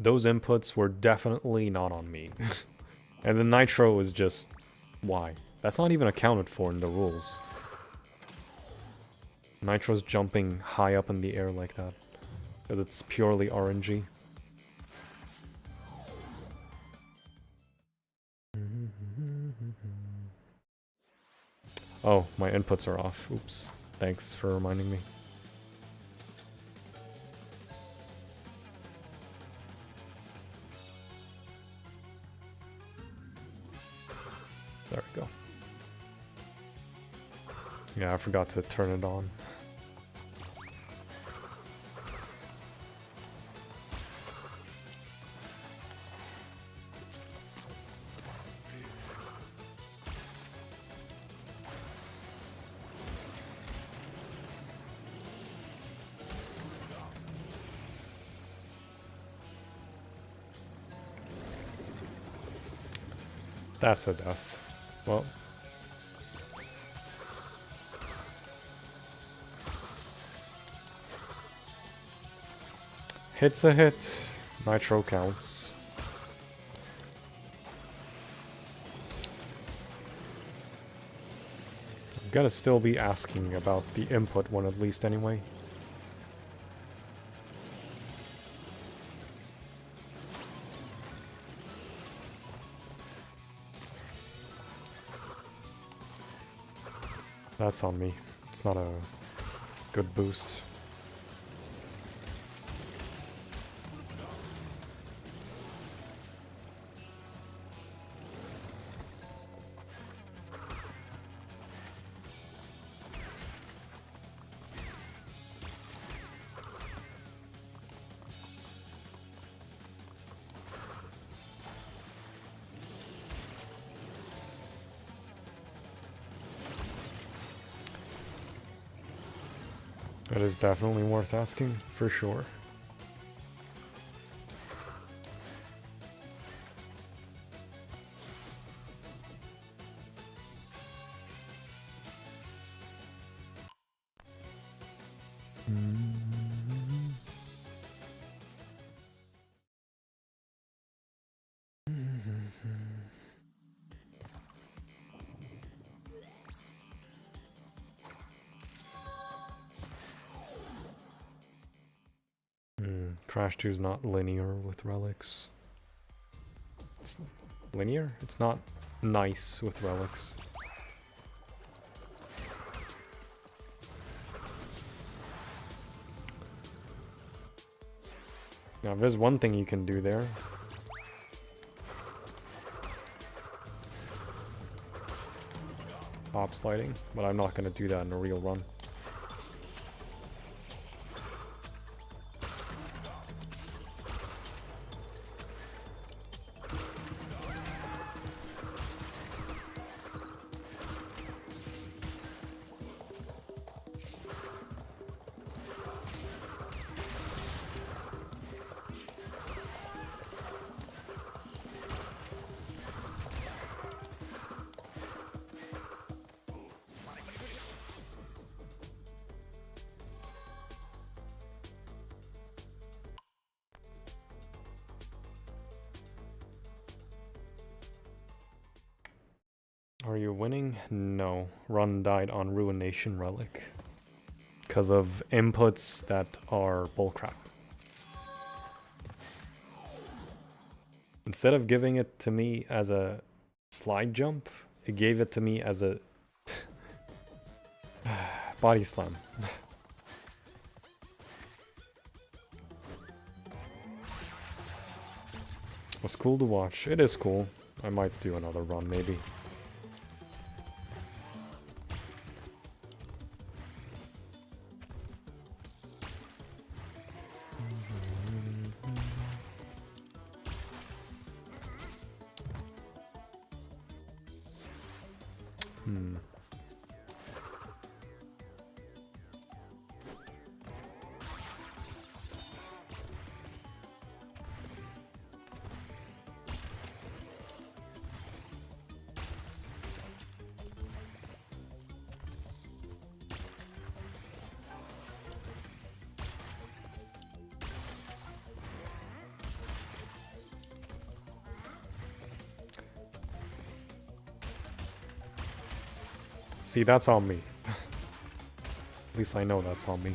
those inputs were definitely not on me. And the nitro is just... why? That's not even accounted for in the rules. Nitro's jumping high up in the air like that. Because it's purely RNG. Oh, my inputs are off. Oops. Thanks for reminding me. There we go. Yeah, I forgot to turn it on. That's a death. Well. Hit's a hit. Nitro counts. I'm gonna still be asking about the input one at least anyway. That's on me. It's not a good boost. It is definitely worth asking, for sure. Crash 2 is not linear with relics. It's linear? It's not nice with relics. Now, there's one thing you can do there. Hop sliding, but I'm not going to do that in a real run. Are you winning? No. Run died on Ruination Relic. Because of inputs that are bullcrap. Instead of giving it to me as a slide jump, it gave it to me as a body slam. Was cool to watch. It is cool. I might do another run, maybe. See, that's on me. At least I know that's on me.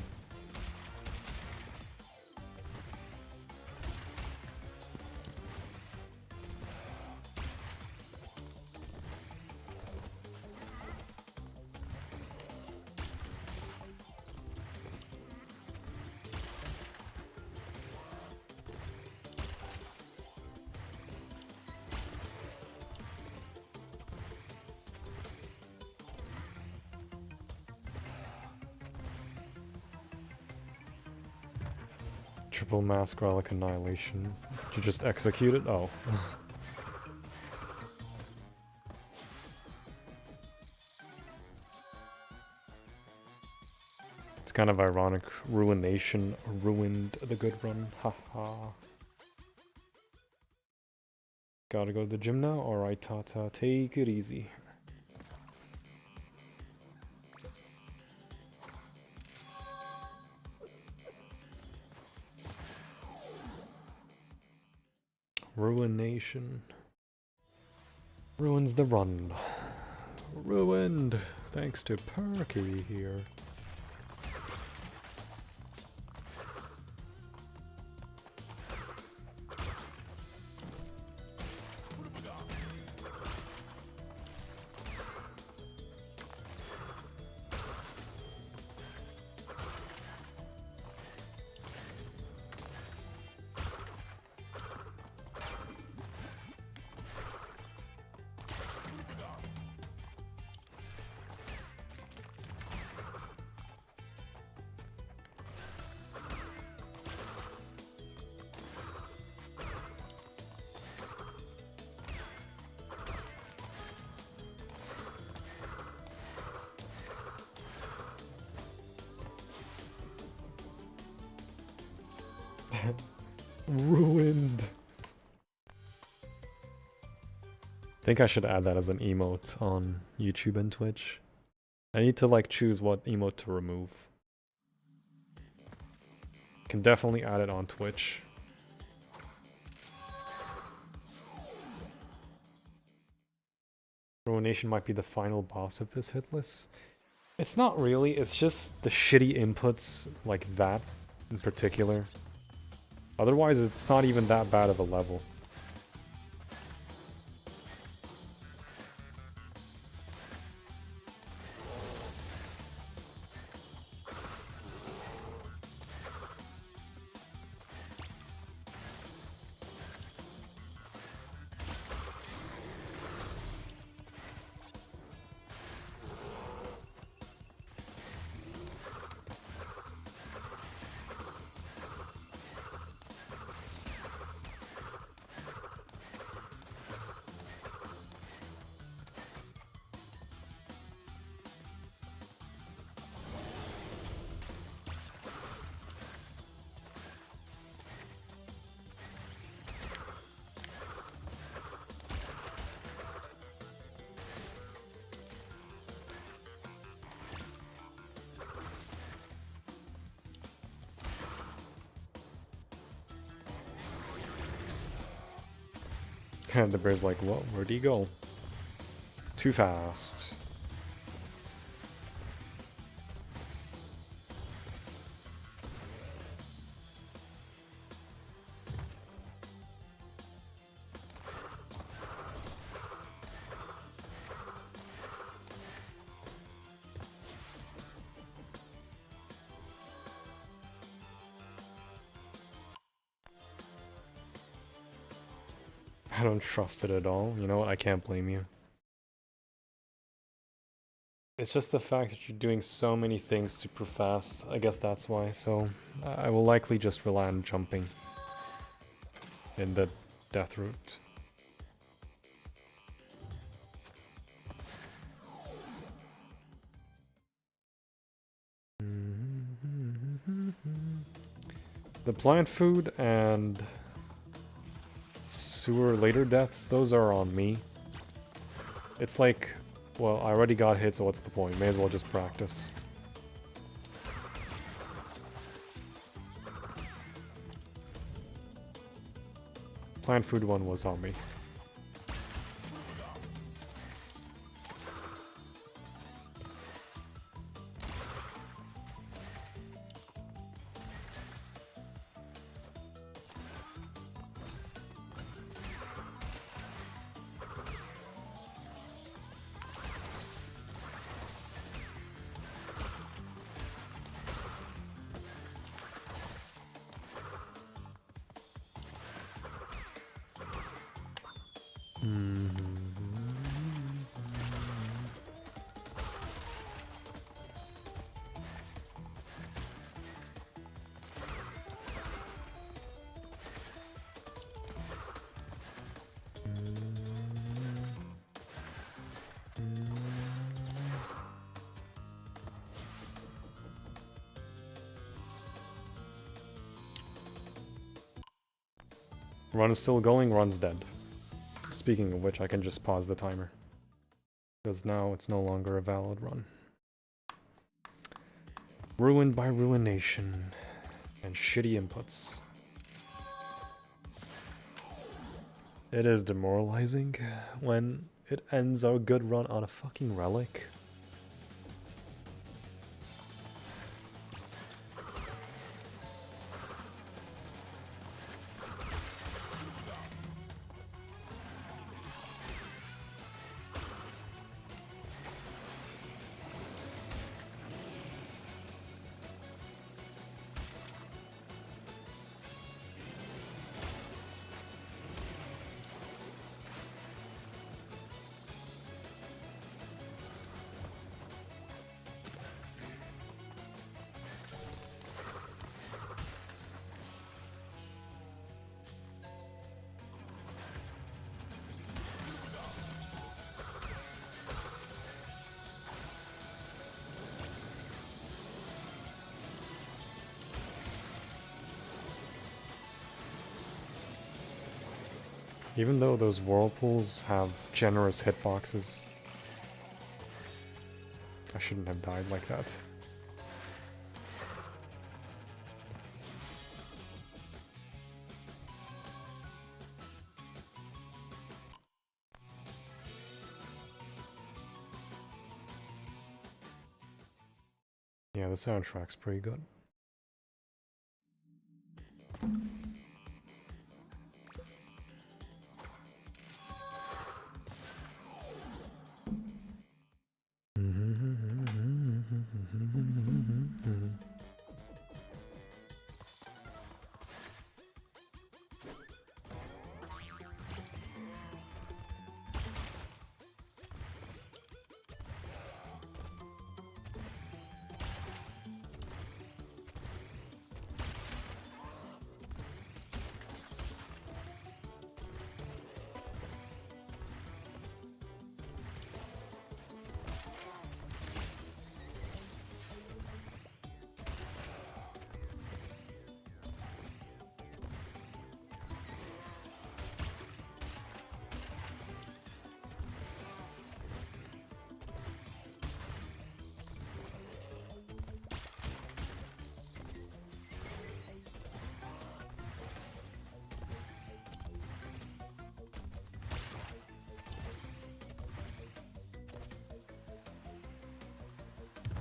Triple Mask Relic Annihilation. Did you just execute it? Oh. It's kind of ironic. Ruination ruined the good run. Haha. Gotta go to the gym now? Alright, Tata. Take it easy. Ruination. Ruins the run. Ruined. Thanks to Perky here. Ruined. I think I should add that as an emote on YouTube and Twitch. I need to like choose what emote to remove. Can definitely add it on Twitch. Ruination might be the final boss of this hitless. It's not really, it's just the shitty inputs like that in particular. Otherwise, it's not even that bad of a level. And the bear's like, what? Where'd he go? Too fast. I don't trust it at all. You know what? I can't blame you. It's just the fact that you're doing so many things super fast. I guess that's why. So I will likely just rely on jumping in the death route. The plant food and sewer later deaths, those are on me. It's like, well, I already got hit, so what's the point? May as well just practice. Plant food one was on me. Run is still going, run's dead. Speaking of which, I can just pause the timer. Because now it's no longer a valid run. Ruined by ruination and shitty inputs. It is demoralizing when it ends our good run on a fucking relic. Even though those whirlpools have generous hitboxes, I shouldn't have died like that. Yeah, the soundtrack's pretty good.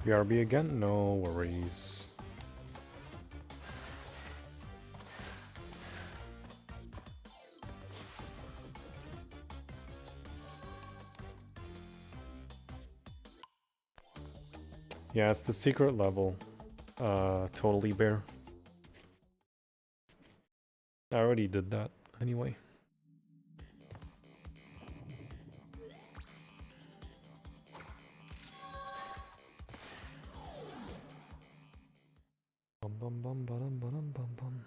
BRB again? No worries. Yeah, it's the secret level. Totally bear. I already did that anyway. Bum bum bum bum bum bum bum.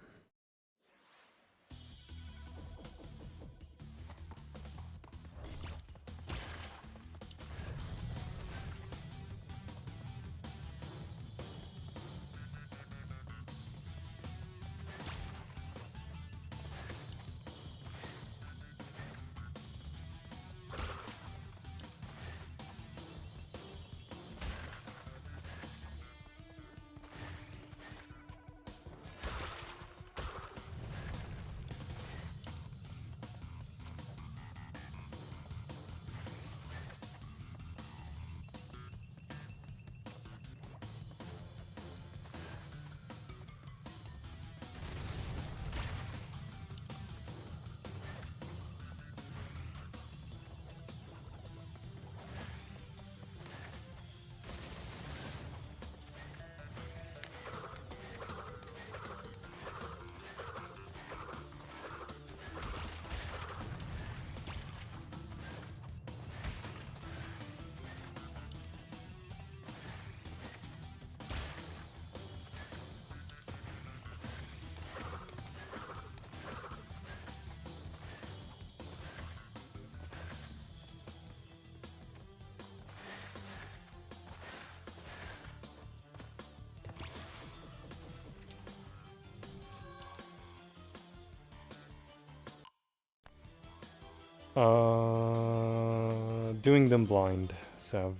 Doing them blind, Sev.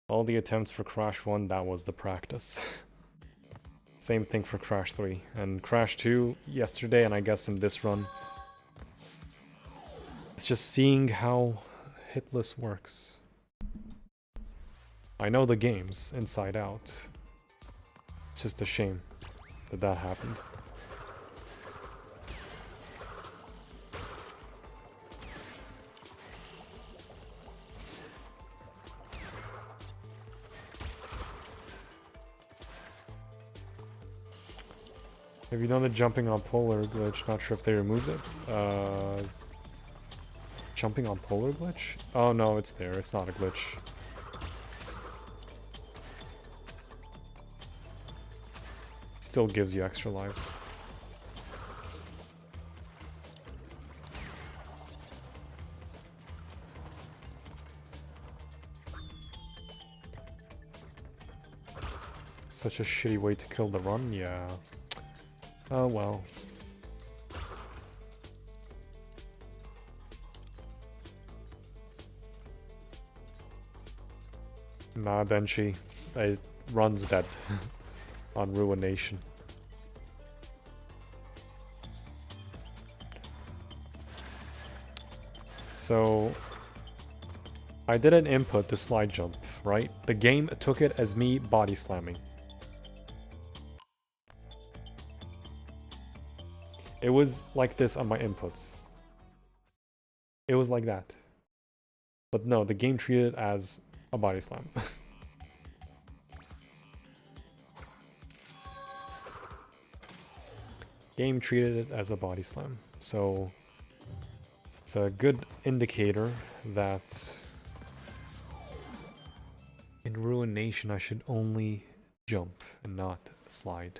All the attempts for Crash 1, that was the practice. Same thing for Crash 3. And Crash 2 yesterday, and I guess in this run. It's just seeing how Hitless works. I know the games inside out. It's just a shame that that happened. Have you done the jumping on polar glitch? Not sure if they removed it. Jumping on polar glitch? Oh no, it's there. It's not a glitch. Still gives you extra lives. Such a shitty way to kill the run, yeah. Oh well. Nah, Denshi. It runs dead on Ruination. So I did an input to slide jump, right? The game took it as me body slamming. It was like this on my inputs. It was like that. But no, the game treated it as a body slam. Game treated it as a body slam. So it's a good indicator that in Ruination I should only jump and not slide.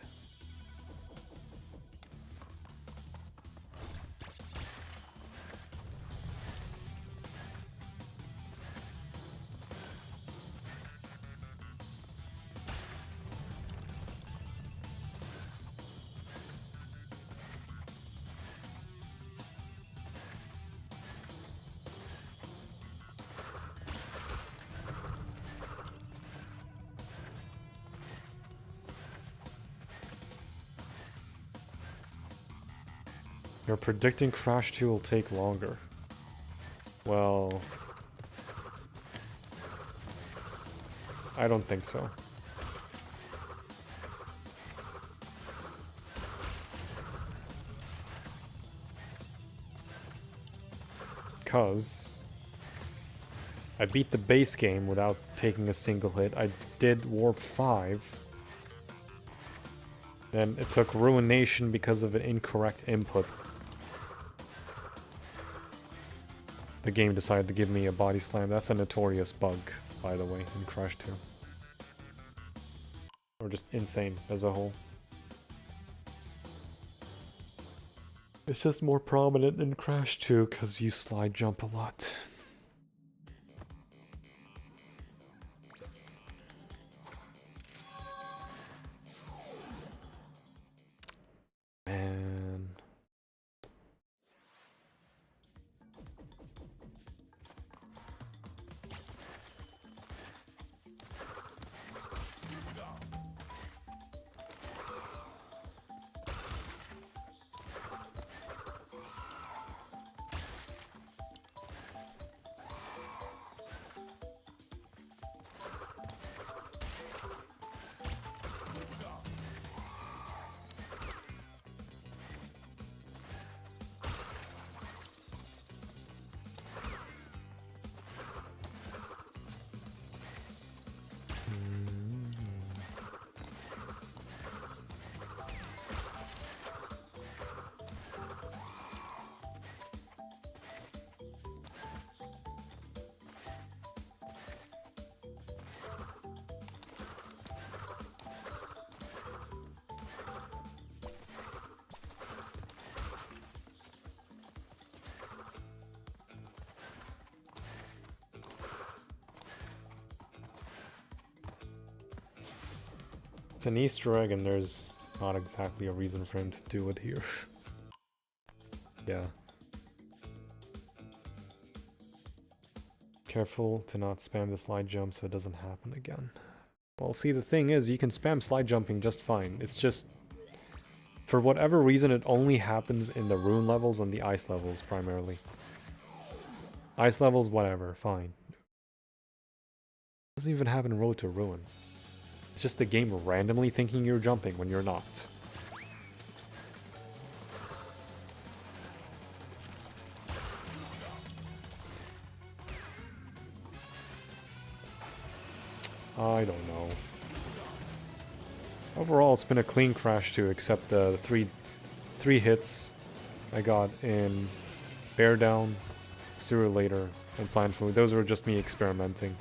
You're predicting Crash 2 will take longer. Well, I don't think so. Because I beat the base game without taking a single hit. I did Warp 5. Then it took Ruination because of an incorrect input. The game decided to give me a body slam. That's a notorious bug, by the way, in Crash 2. Or just N.Sane as a whole. It's just more prominent in Crash 2 because you slide jump a lot. Man. It's an Easter egg and there's not exactly a reason for him to do it here. Yeah. Careful to not spam the slide jump so it doesn't happen again. Well, see, the thing is, you can spam slide jumping just fine. It's just, for whatever reason, it only happens in the rune levels and the ice levels, primarily. Ice levels, whatever, fine. Doesn't even happen in Road to Ruin. It's just the game randomly thinking you're jumping when you're not. I don't know. Overall, it's been a clean crash too, except the three hits I got in Bear Down, Sewer Later, and Plant Food. Those were just me experimenting.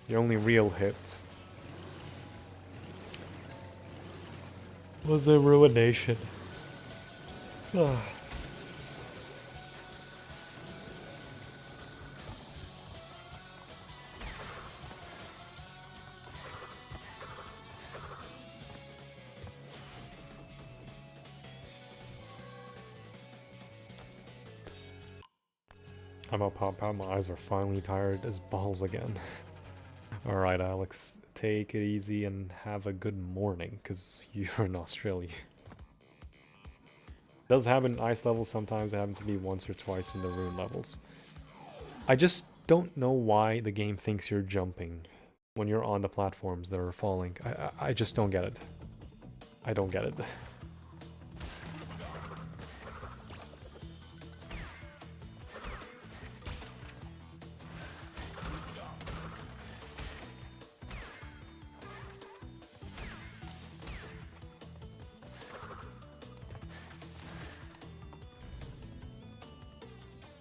The only real hit was a ruination. I'm about pop out. My eyes are finally tired as balls again. Alright, Alex. Take it easy and have a good morning, because you're in Australia. Does happen in ice levels sometimes. It happens to be once or twice in the rune levels. I just don't know why the game thinks you're jumping when you're on the platforms that are falling. I just don't get it. I don't get it.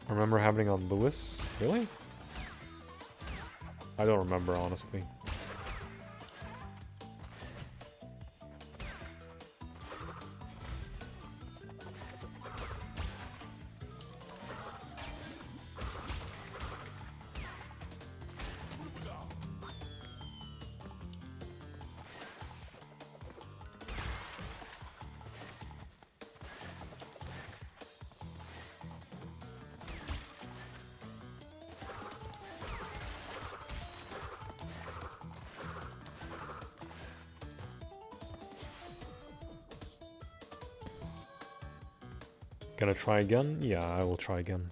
I remember happening on Lewis. Really? I don't remember, honestly. Gonna try again? Yeah, I will try again.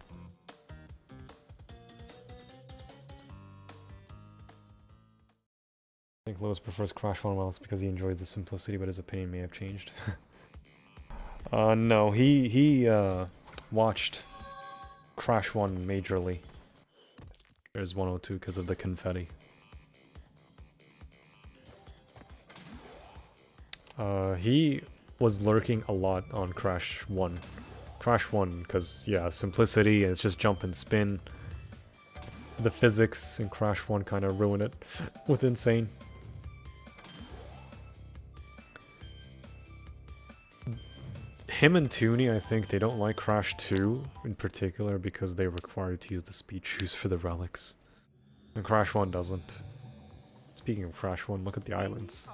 I think Lewis prefers Crash 1 well, it's because he enjoys the simplicity, but his opinion may have changed. No, he watched Crash 1 majorly. There's 102 because of the confetti. He was lurking a lot on Crash 1. Crash 1, because, yeah, simplicity, and it's just jump and spin. The physics in Crash 1 kind of ruin it with N.Sane. Him and Tooney, I think, they don't like Crash 2 in particular because they require you to use the speed shoes for the relics. And Crash 1 doesn't. Speaking of Crash 1, look at the islands.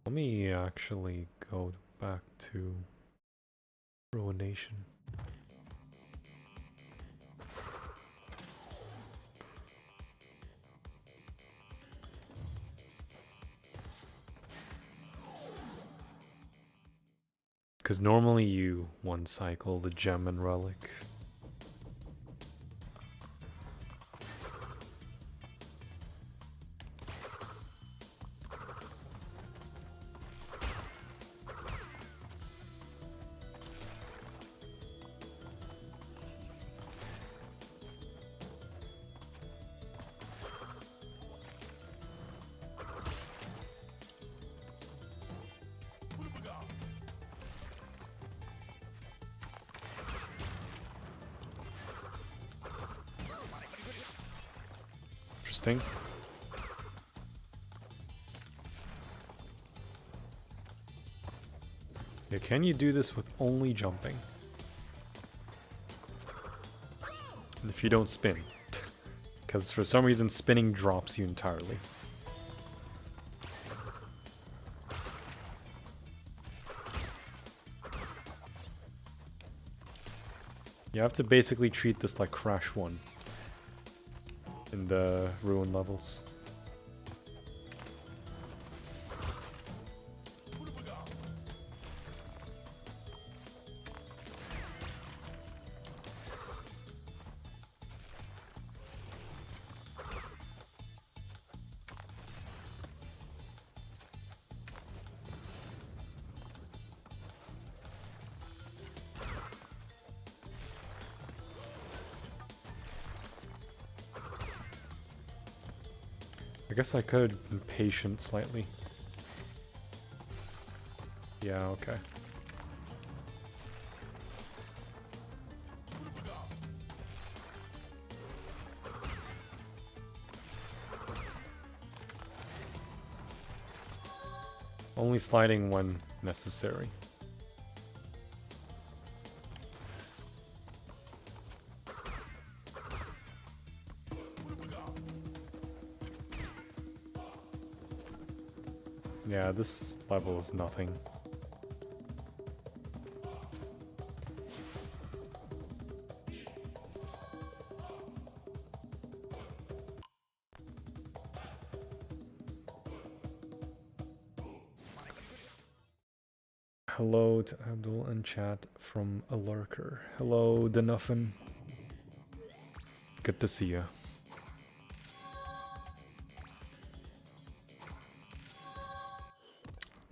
Let me actually go back to Ruination. Because normally you one cycle the gem and relic. Interesting. Yeah, can you do this with only jumping? And if you don't spin. Because for some reason spinning drops you entirely. You have to basically treat this like Crash 1 in the ruin levels. I guess I could have been patient slightly. Yeah, okay. Only sliding when necessary. Yeah, this level is nothing. Hello to Abdul and chat from a lurker. Hello, Denuffin. Good to see you.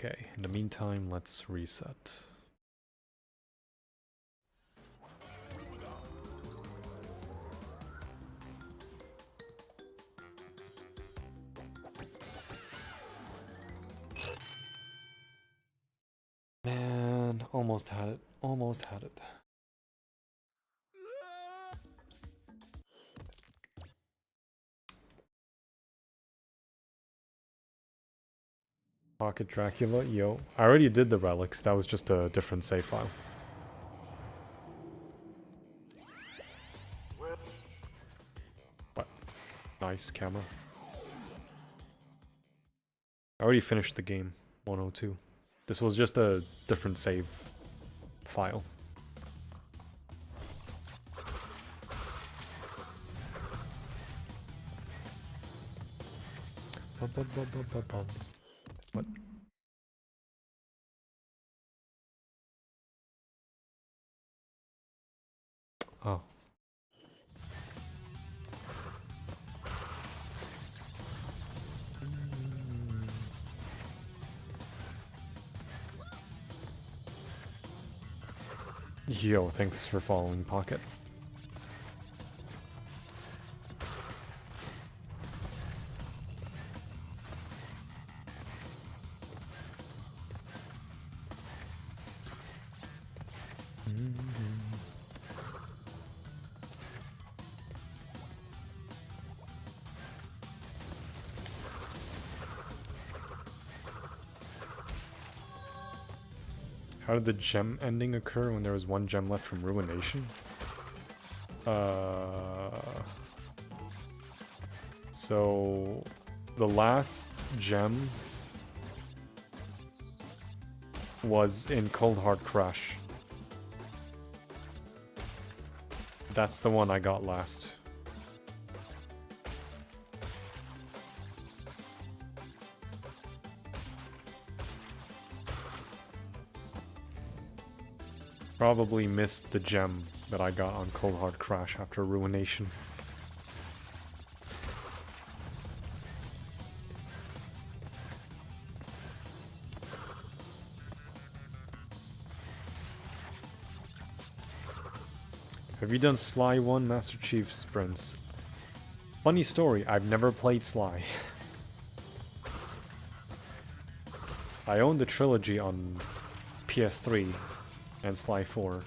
Okay, in the meantime, let's reset. Man, almost had it. Almost had it. Pocket Dracula, yo. I already did the relics, that was just a different save file. What? Nice camera. I already finished the game, 102. This was just a different save file. What? Oh. Yo, thanks for following, Pocket. How did the gem ending occur when there was one gem left from Ruination? So the last gem was in Cold Hard Crash. That's the one I got last. Probably missed the gem that I got on Cold Hard Crash after Ruination. Have you done Sly 1 Master Chief Sprints? Funny story, I've never played Sly. I own the trilogy on PS3 and Sly 4.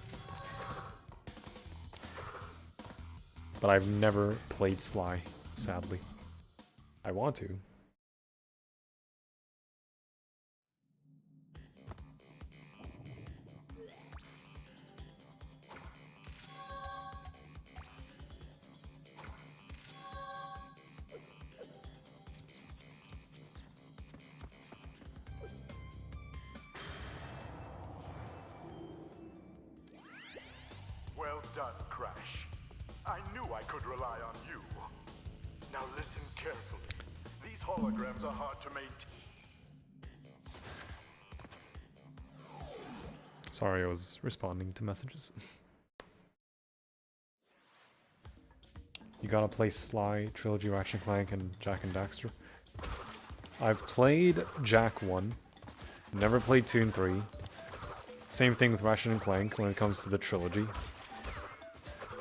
But I've never played Sly, sadly. I want to. Well done, Crash. I knew I could rely on you. Now listen carefully. These holograms are hard to maintain. Sorry, I was responding to messages. You gotta play Sly, Trilogy, Ratchet and Clank, and Jack and Daxter. I've played Jack 1, never played 2 and 3. Same thing with Ratchet and Clank when it comes to the trilogy.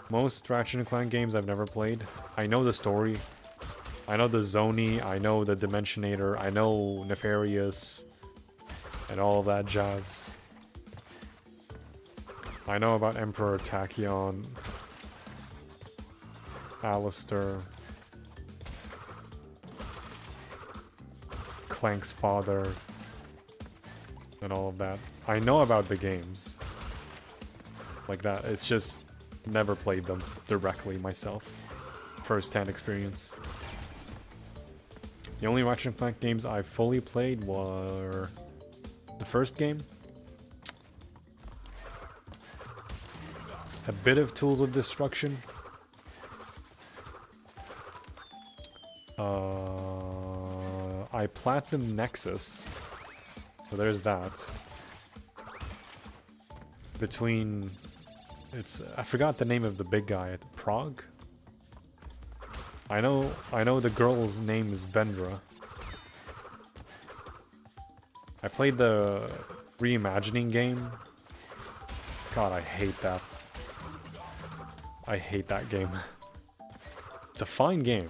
Most Ratchet and Clank games I've never played. I know the story. I know the Zony, I know the Dimensionator, I know Nefarious, and all of that jazz. I know about Emperor Tachyon, Alistair, Clank's father, and all of that. I know about the games. Like that, it's just never played them directly myself. First-hand experience. The only Ratchet and Clank games I fully played were the first game, a bit of Tools of Destruction, I Platinum Nexus, so there's that. Between, I forgot the name of the big guy at Prague. I know the girl's name is Vendra. I played the reimagining game. God, I hate that. I hate that game. It's a fine game.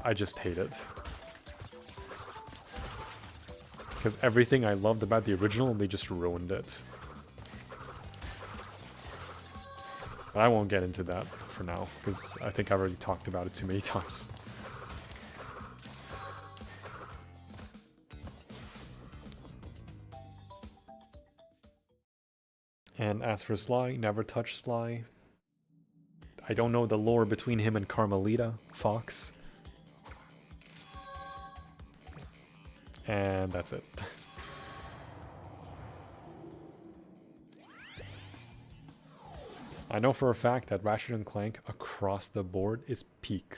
I just hate it. Because everything I loved about the original, they just ruined it. But I won't get into that for now, because I think I've already talked about it too many times. And as for Sly, never touched Sly. I don't know the lore between him and Carmelita Fox. And that's it. I know for a fact that Ratchet and Clank across the board is peak.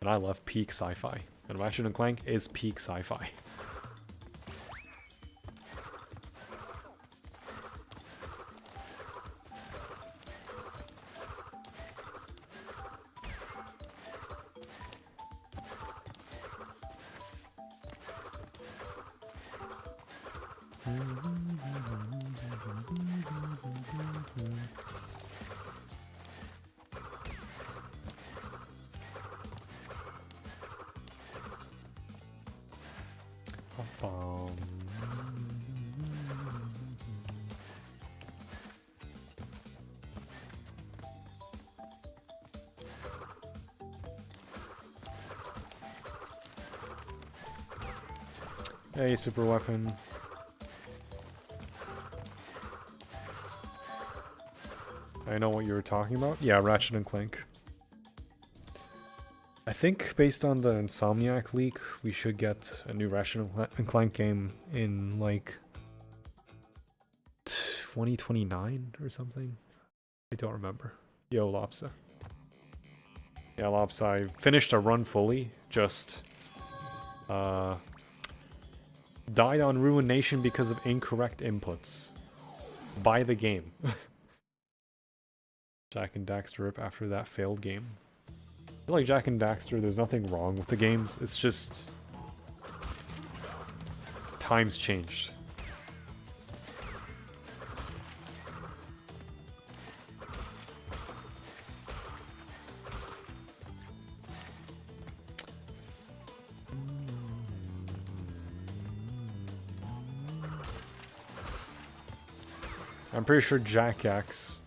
And I love peak sci-fi. And Ratchet and Clank is peak sci-fi. Hey, super weapon. I know what you were talking about. Yeah, Ratchet and Clank. I think based on the Insomniac leak, we should get a new Ratchet and Clank game in like 2029 or something. I don't remember. Yo, Lopsa. Yeah, Lopsa, I finished a run fully, just died on Ruination because of incorrect inputs. Buy the game. Jak and Daxter rip after that failed game. I feel like Jak and Daxter, there's nothing wrong with the games. It's just times changed. I'm pretty sure Jak X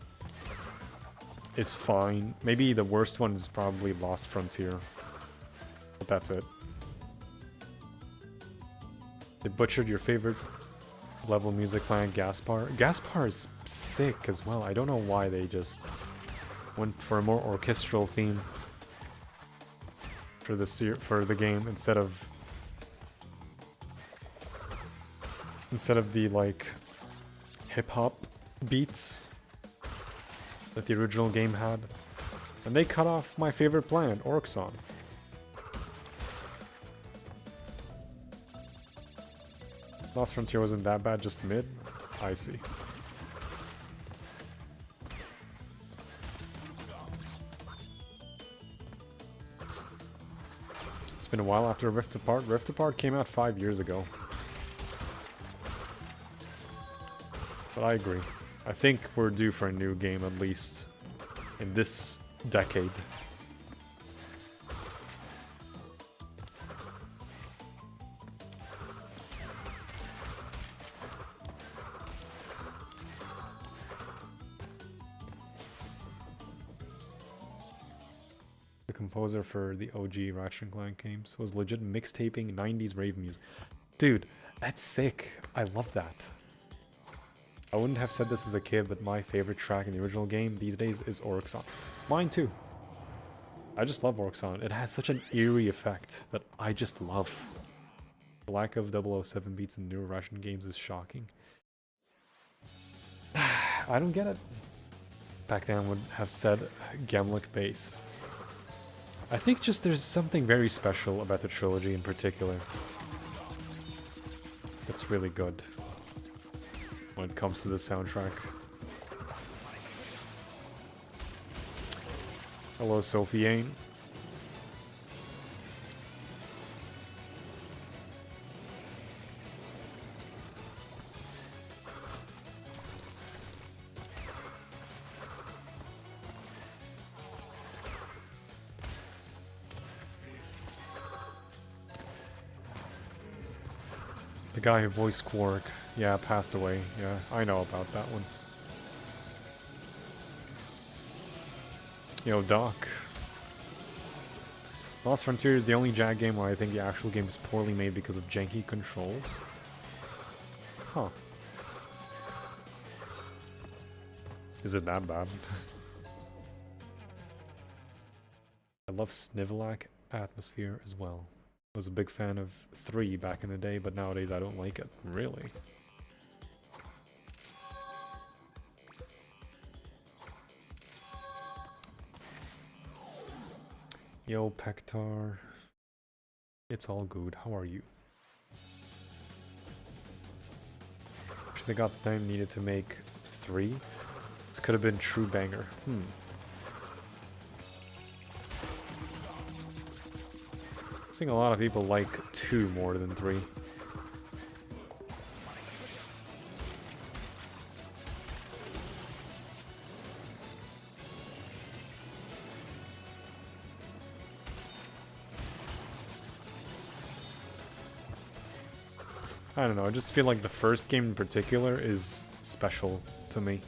is fine. Maybe the worst one is probably Lost Frontier. But that's it. They butchered your favorite level music planet, Gaspar. Gaspar is sick as well. I don't know why they just went for a more orchestral theme for the game instead of the like hip hop beats that the original game had. And they cut off my favorite planet, Orxon. Lost Frontier wasn't that bad, just mid? I see. It's been a while after Rift Apart. Rift Apart came out 5 years ago. But I agree. I think we're due for a new game, at least in this decade. The composer for the OG Ratchet and Clank games was legit mixtaping 90s rave music. Dude, that's sick. I love that. I wouldn't have said this as a kid, but my favorite track in the original game these days is Orxon. Mine too. I just love Orxon. It has such an eerie effect that I just love. The lack of 007 beats in newer Russian games is shocking. I don't get it. Back then I would have said Gemlik bass. I think just there's something very special about the trilogy in particular that's really good when it comes to the soundtrack. Hello, Sophie. The guy who voiced Quark, yeah, passed away. Yeah, I know about that one. Yo, Doc. Lost Frontier is the only Jag game where I think the actual game is poorly made because of janky controls. Huh. Is it that bad? I love Snivelac atmosphere as well. I was a big fan of 3 back in the day, but nowadays I don't like it. Really? Yo, Pectar. It's all good. How are you? They got the time needed to make 3. This could have been true banger. I think a lot of people like 2 more than 3. I don't know, I just feel like the first game in particular is special to me.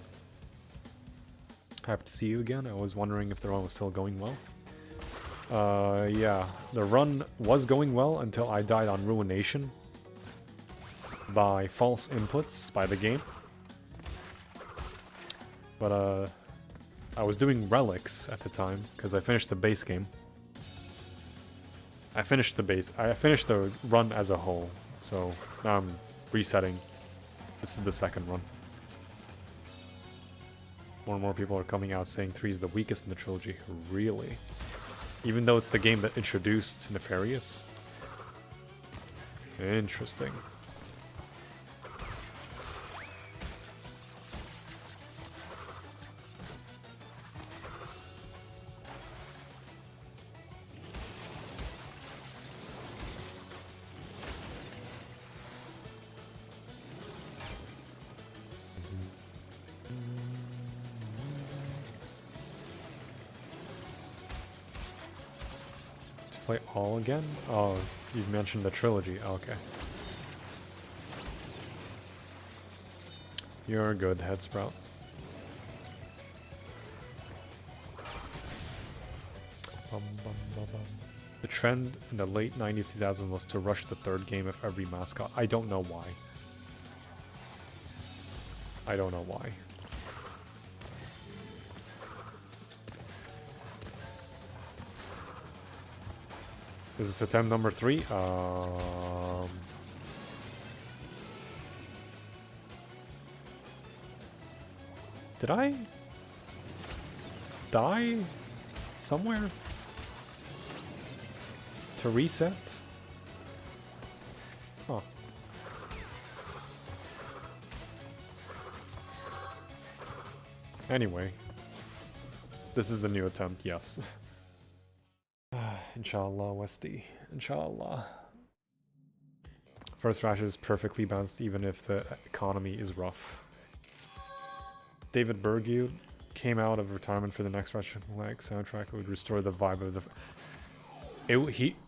Happy to see you again. I was wondering if the run was still going well. Yeah, the run was going well until I died on Ruination by false inputs by the game. But I was doing relics at the time because I finished the base game. I finished the run as a whole, so now I'm resetting. This is the second run. More and more people are coming out saying 3 is the weakest in the trilogy. Really? Even though it's the game that introduced Nefarious? Interesting. play all again? Oh, you mentioned the trilogy. Okay. You're good, Head Sprout. The trend in the late 90s, 2000s was to rush the third game of every mascot. I don't know why. I don't know why. Is this attempt number 3? Did I die somewhere to reset? Huh. Anyway, this is a new attempt, yes. Inshallah, Westy. Inshallah. First Rash is perfectly balanced even if the economy is rough. David Bergue came out of retirement for the next Ratchet & Clank soundtrack. It would restore the vibe of the...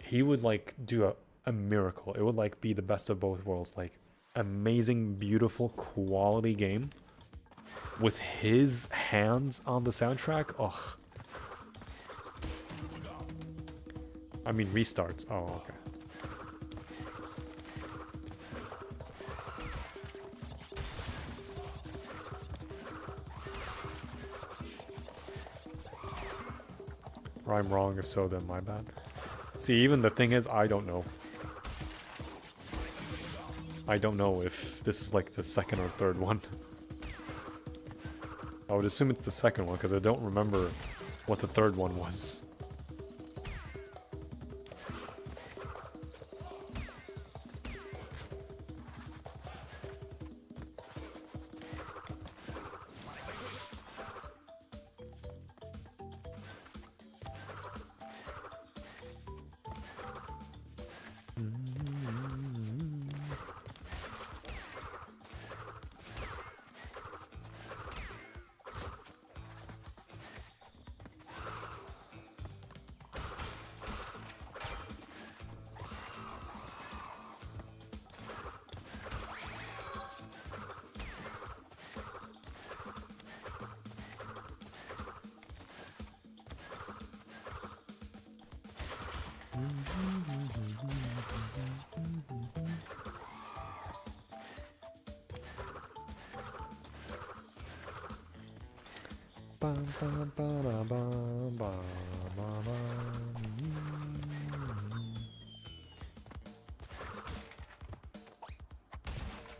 He would like do a miracle. It would like be the best of both worlds. Like amazing, beautiful, quality game with his hands on the soundtrack. Ugh. I mean restarts. Oh, okay. Or I'm wrong, if so, then my bad. See, even the thing is, I don't know. I don't know if this is like the second or third one. I would assume it's the second one, because I don't remember what the third one was.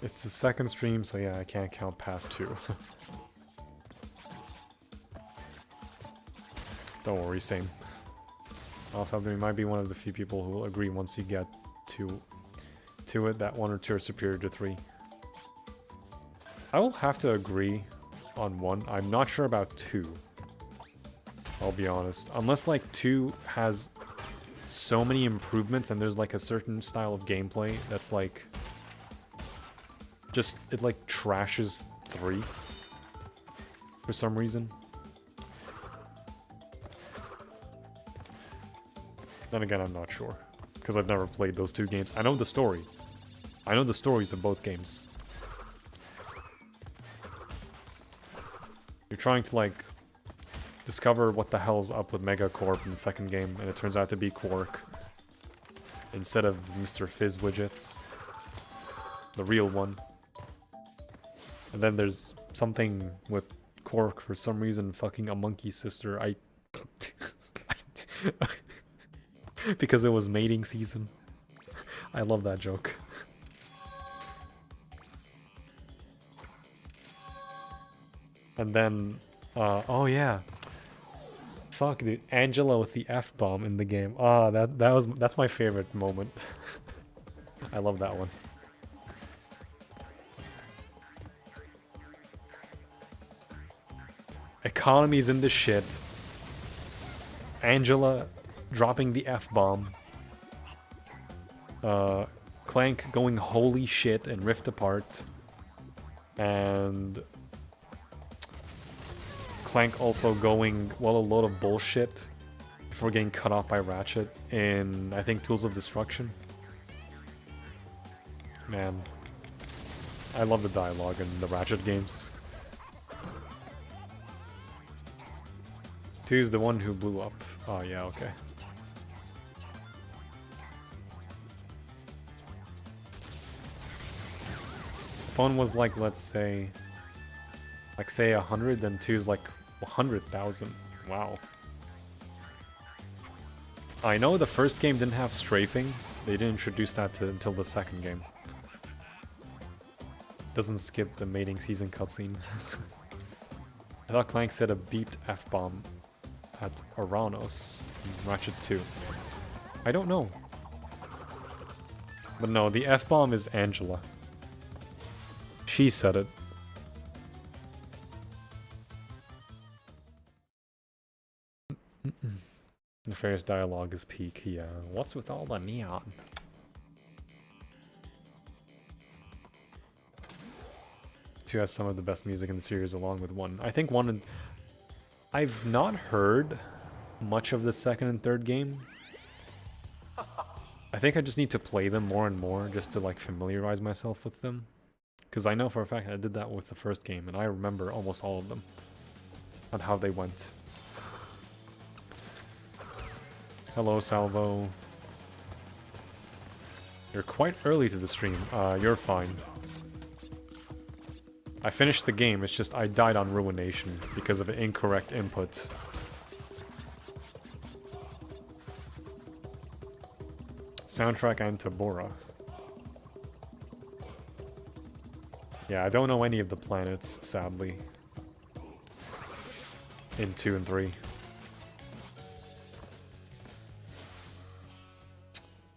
It's the second stream, so yeah, I can't count past 2. Don't worry, same. Also, I might be one of the few people who will agree once you get to it that 1 or 2 are superior to 3. I will have to agree on 1. I'm not sure about 2. I'll be honest. Unless like 2 has so many improvements and there's like a certain style of gameplay that's like just it like trashes 3 for some reason. Then again, I'm not sure because I've never played those 2 games. I know the story. I know the stories of both games. You're trying to like discover what the hell's up with Megacorp in the second game, and it turns out to be Quark instead of Mr. Fizz Widgets, the real one. And then there's something with Quark for some reason fucking a monkey sister. Because it was mating season. I love that joke. And then, oh yeah. Fuck, dude. Angela with the F-bomb in the game. Ah, that's my favorite moment. I love that one. Economy's in the shit. Angela dropping the F-bomb. Clank going holy shit and Rift Apart. And Clank also going, well, a load of bullshit before getting cut off by Ratchet in, I think, Tools of Destruction. Man, I love the dialogue in the Ratchet games. 2 is the one who blew up. Oh yeah, okay. If 1 was like, let's say, say 100, then 2 is like 100,000. Wow. I know the first game didn't have strafing. They didn't introduce that until the second game. Doesn't skip the mating season cutscene. I thought Clank said a beeped F-bomb at Aranos in Ratchet 2. I don't know. But no, the F-bomb is Angela. She said it. Nefarious dialogue is peak, yeah. What's with all the neon? Two has some of the best music in the series along with 1. I think 1 and... I've not heard much of the second and third game. I think I just need to play them more and more just to like familiarize myself with them. Because I know for a fact I did that with the first game and I remember almost all of them. And how they went. Hello, Salvo. You're quite early to the stream. You're fine. I finished the game, it's just I died on Ruination because of an incorrect input. Soundtrack and Tabora. Yeah, I don't know any of the planets, sadly. In 2 and 3.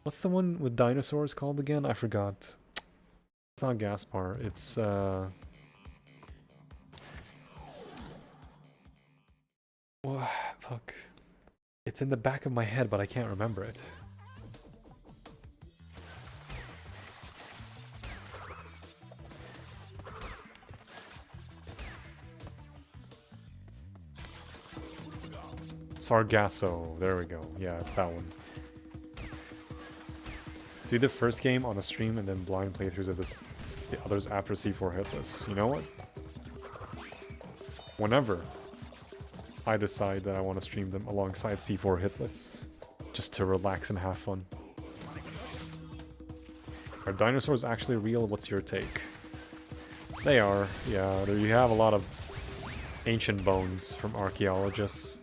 What's the one with dinosaurs called again? I forgot. It's not Gaspar, it's oh, fuck. It's in the back of my head, but I can't remember it. Sargasso, there we go. Yeah, it's that one. Do the first game on a stream and then blind playthroughs of the others after C4 Hitless. You know what? Whenever I decide that I want to stream them alongside C4 Hitless, just to relax and have fun. Are dinosaurs actually real? What's your take? They are, yeah. You have a lot of ancient bones from archaeologists.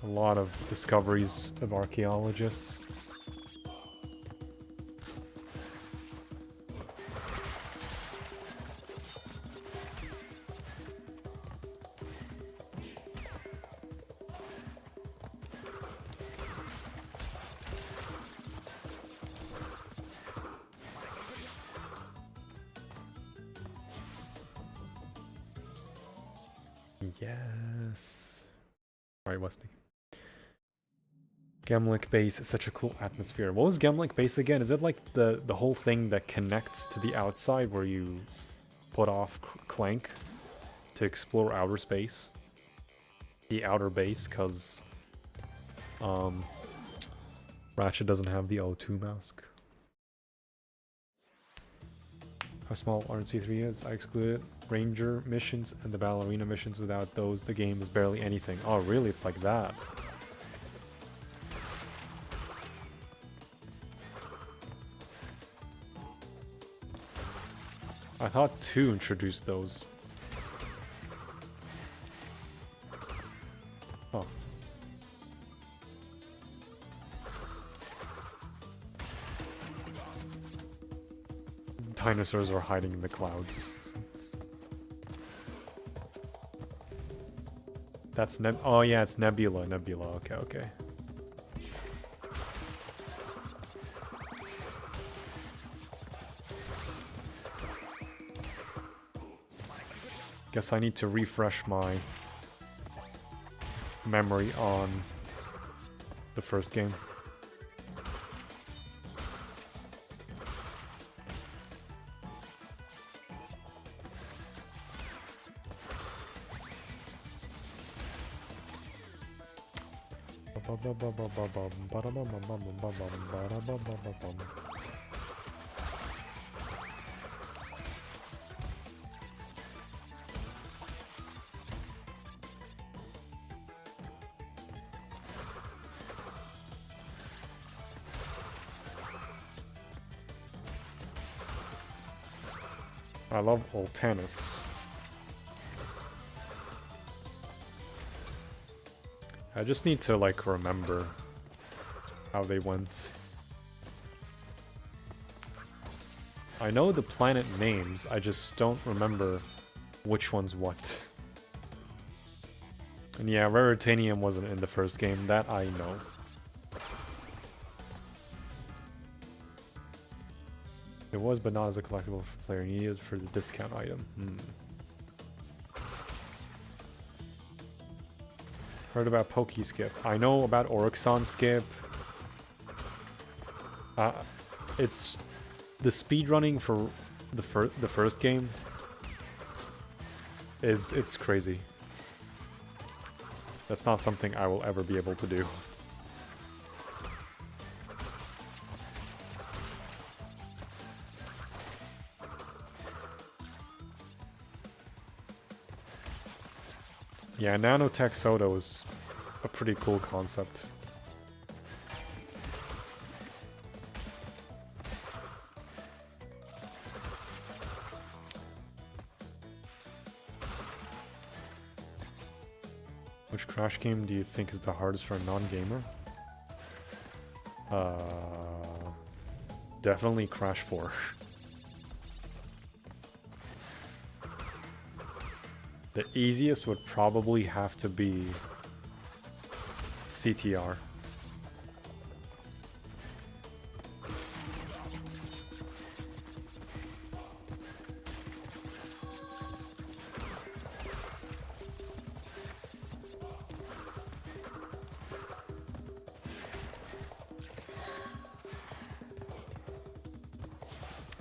A lot of discoveries of archaeologists. Yes. Alright, Wesley. Gemlik Base is such a cool atmosphere. What was Gemlik Base again? Is it like the whole thing that connects to the outside where you put off Clank to explore outer space? The outer base, because Ratchet doesn't have the O2 mask. How small RNC3 is? I excluded Ranger missions and the Ballerina missions. Without those, the game is barely anything. Oh, really? It's like that. I thought 2 introduced those. Oh. Dinosaurs are hiding in the clouds. That's oh yeah, it's Nebula. Okay, okay. Guess I need to refresh my memory on the first game. I love Ultanis. I just need to, like, remember how they went. I know the planet names, I just don't remember which one's what. And yeah, Raritanium wasn't in the first game, that I know. It was, but not as a collectible for player needed for the discount item. Heard about Skip. I know about Oryxon Skip. It's the speedrunning for the first game it's crazy. That's not something I will ever be able to do. Yeah, nanotech soda was a pretty cool concept. Which Crash game do you think is the hardest for a non-gamer? Definitely Crash 4. The easiest would probably have to be CTR.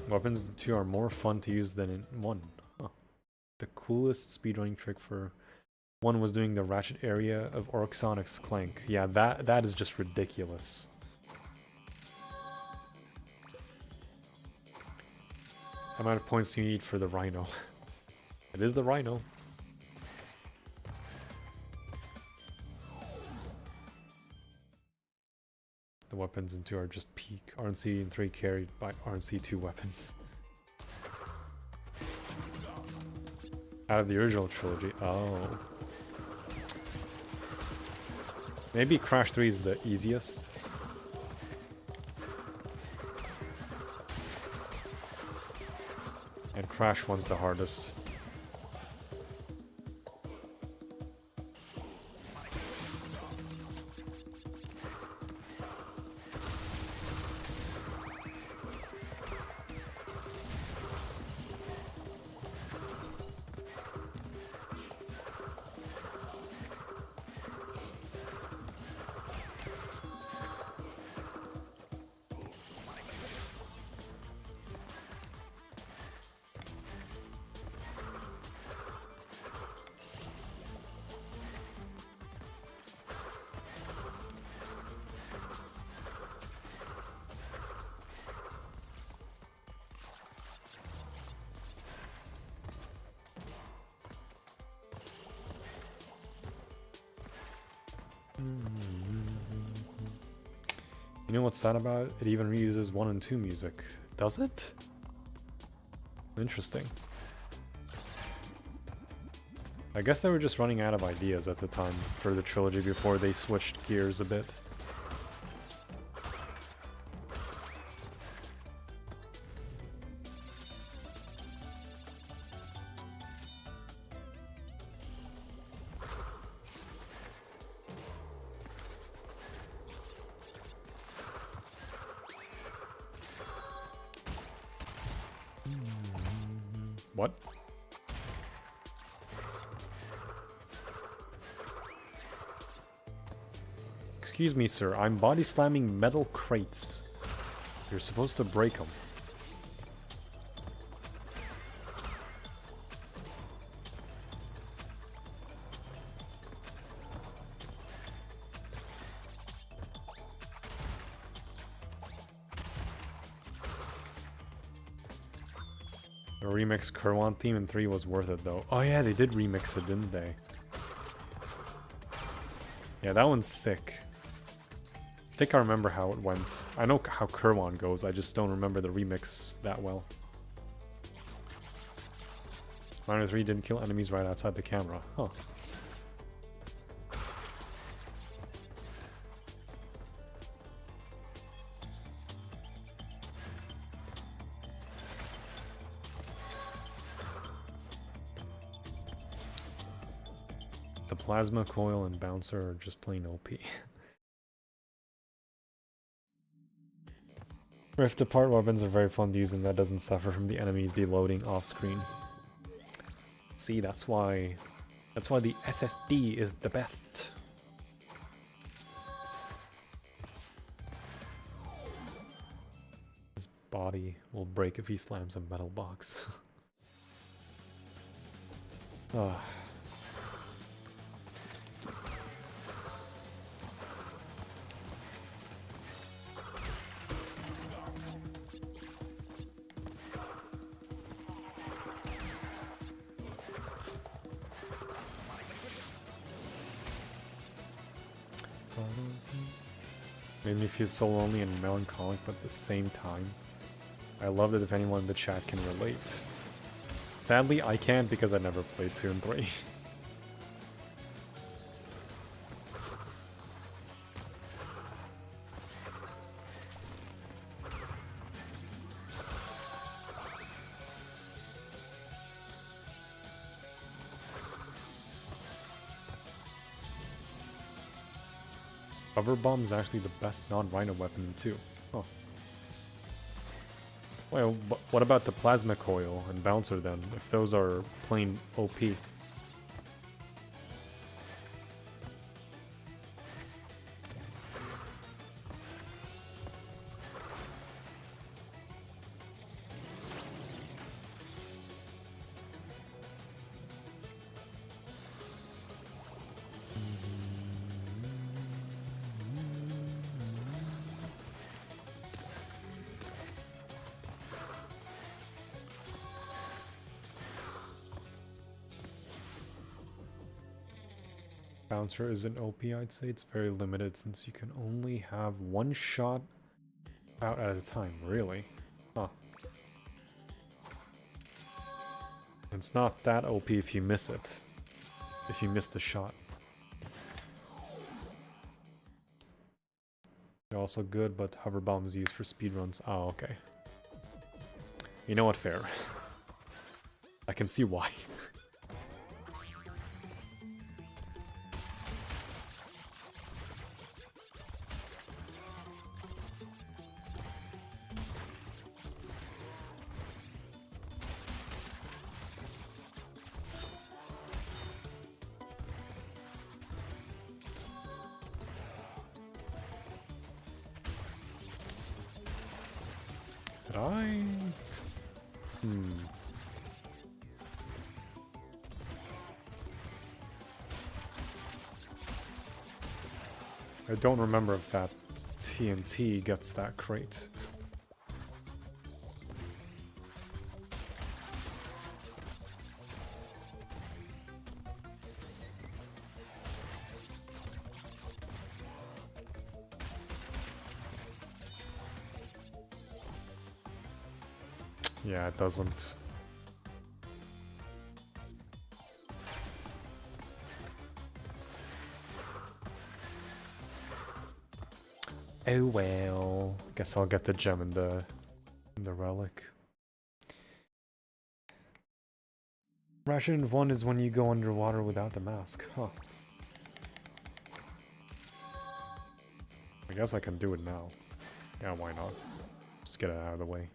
Weapons in 2 are more fun to use than in 1. Huh. The coolest speedrunning trick for 1 was doing the ratchet area of Oryxonic's Clank. Yeah, that is just ridiculous. How amount of points do you need for the Rhino? It is the Rhino. The weapons in 2 are just peak. RNC in 3 carried by RNC 2 weapons. Out of the original trilogy. Oh. Maybe Crash 3 is the easiest. And Crash 1's the hardest. You know what's sad about it? It even reuses 1 and 2 music. Does it? Interesting. I guess they were just running out of ideas at the time for the trilogy before they switched gears a bit. What? Excuse me, sir. I'm body slamming metal crates. You're supposed to break them. The remix Kerwan theme in 3 was worth it though. Oh yeah, they did remix it, didn't they? Yeah, that one's sick. I think I remember how it went. I know how Kerwan goes, I just don't remember the remix that well. Miner 3 didn't kill enemies right outside the camera. Huh. The plasma coil and bouncer are just plain OP. Rift apart weapons are very fun to use and that doesn't suffer from the enemies deloading off screen. See, that's why the FFD is the best. His body will break if he slams a metal box. Ah. Made me feel so lonely and melancholic, but at the same time, I loved it if anyone in the chat can relate. Sadly, I can't because I never played 2 and 3. Hover bomb is actually the best non-rhino weapon in 2. Huh. Well, what about the plasma coil and bouncer then, if those are plain OP? Bouncer isn't OP, I'd say it's very limited since you can only have one shot out at a time, really? Huh. It's not that OP if you miss it. If you miss the shot. They're also good, but hover bomb is used for speedruns. Oh, okay. You know what, fair. I can see why. Did I? I don't remember if that TNT gets that crate. Yeah, it doesn't. Oh well. Guess I'll get the gem in the relic. Ration 1 is when you go underwater without the mask. Huh. I guess I can do it now. Yeah, why not? Just get it out of the way.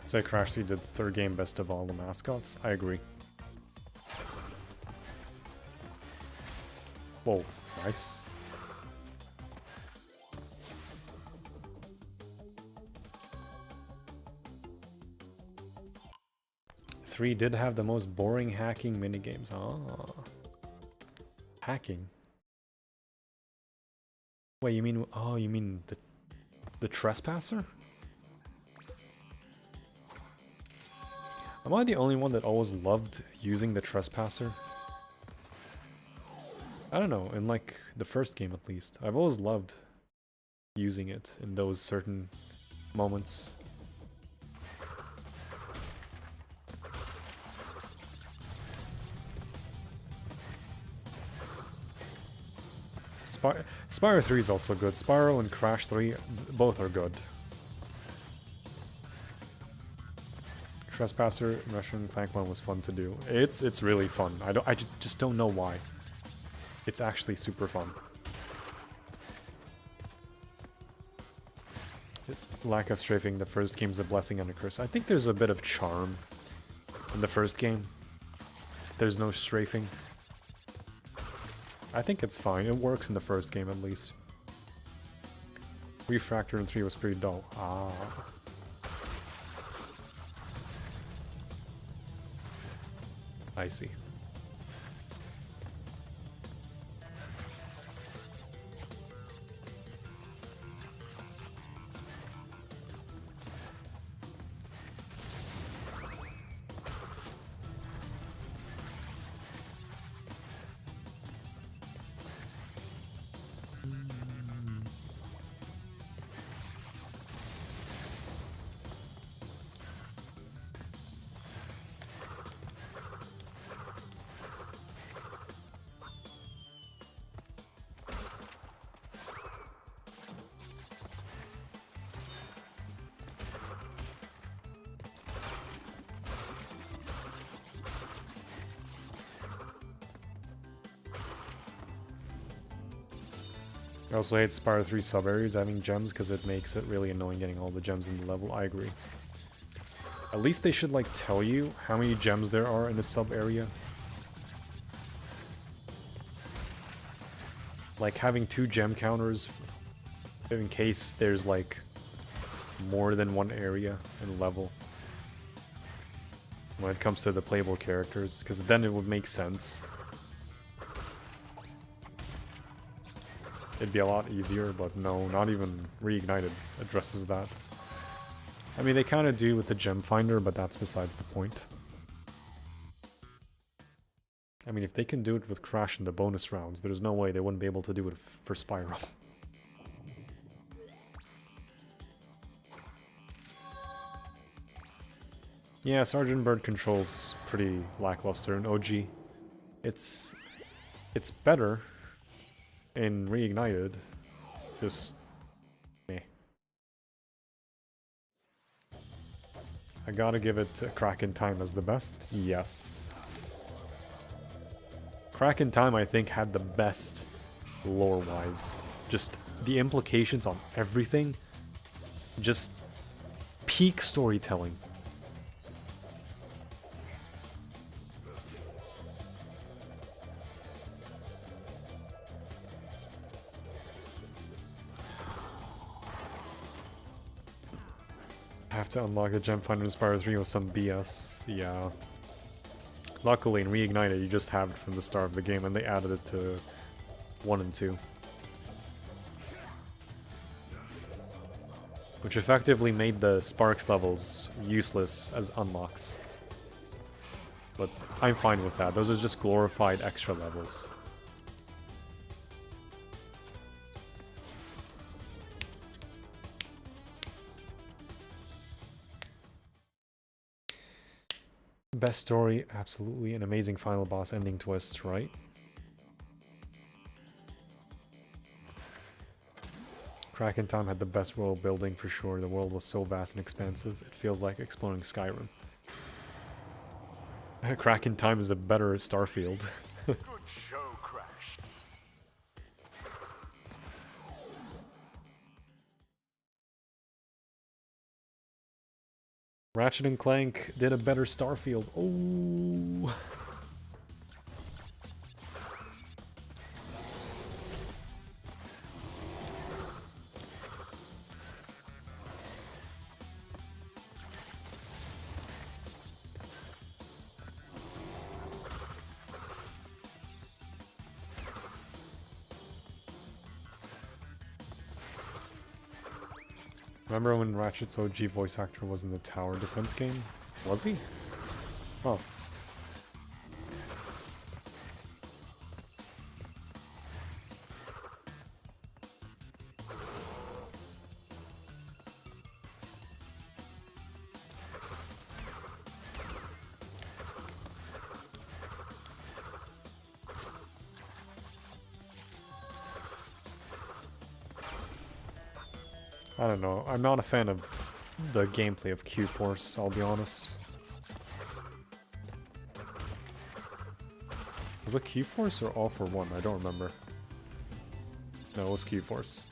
Say Crash 3 did the third game best of all the mascots. I agree. Whoa, nice. Three did have the most boring hacking minigames. Ah. Hacking. Wait, you mean, oh, you mean the trespasser? Am I the only one that always loved using the trespasser? I don't know, in like the first game at least. I've always loved using it in those certain moments. Spyro 3 is also good. Spyro and Crash 3, both are good. Trespasser, Russian Flank 1 was fun to do. It's really fun. I just don't know why. It's actually super fun. Lack of strafing, the first game's a blessing and a curse. I think there's a bit of charm in the first game. There's no strafing. I think it's fine. It works in the first game at least. Refractor in 3 was pretty dull. Ah. I see. I also hate Spyro 3 sub-areas having gems because it makes it really annoying getting all the gems in the level. I agree. At least they should like tell you how many gems there are in a sub-area. Like having 2 gem counters in case there's like more than one area in level. When it comes to the playable characters, because then it would make sense. It'd be a lot easier, but no, not even Reignited addresses that. I mean, they kind of do with the gem finder, but that's besides the point. I mean, if they can do it with Crash in the bonus rounds, there's no way they wouldn't be able to do it for Spyro. Yeah, Sergeant Bird controls pretty lackluster in OG. It's better in Reignited, just meh. I gotta give it Crack in Time as the best. Yes. Crack in Time, I think, had the best lore-wise. Just the implications on everything. Just peak storytelling. Have to unlock the gem finder in Spyro 3 with some BS. Yeah. Luckily in Reignited you just have it from the start of the game and they added it to 1 and 2. which effectively made the Sparks levels useless as unlocks. But I'm fine with that. Those are just glorified extra levels. Best story, absolutely. An amazing final boss ending twist, right? Crack in Time had the best world building for sure. The world was so vast and expansive, it feels like exploring Skyrim. Crack in Time is a better Starfield. Good show, Crash. Ratchet and Clank did a better Starfield. Oh. Remember when Ratchet's OG voice actor was in the tower defense game? Was he? Oh. I don't know. I'm not a fan of the gameplay of Q-Force, I'll be honest. Was it Q-Force or All for One? I don't remember. No, it was Q-Force.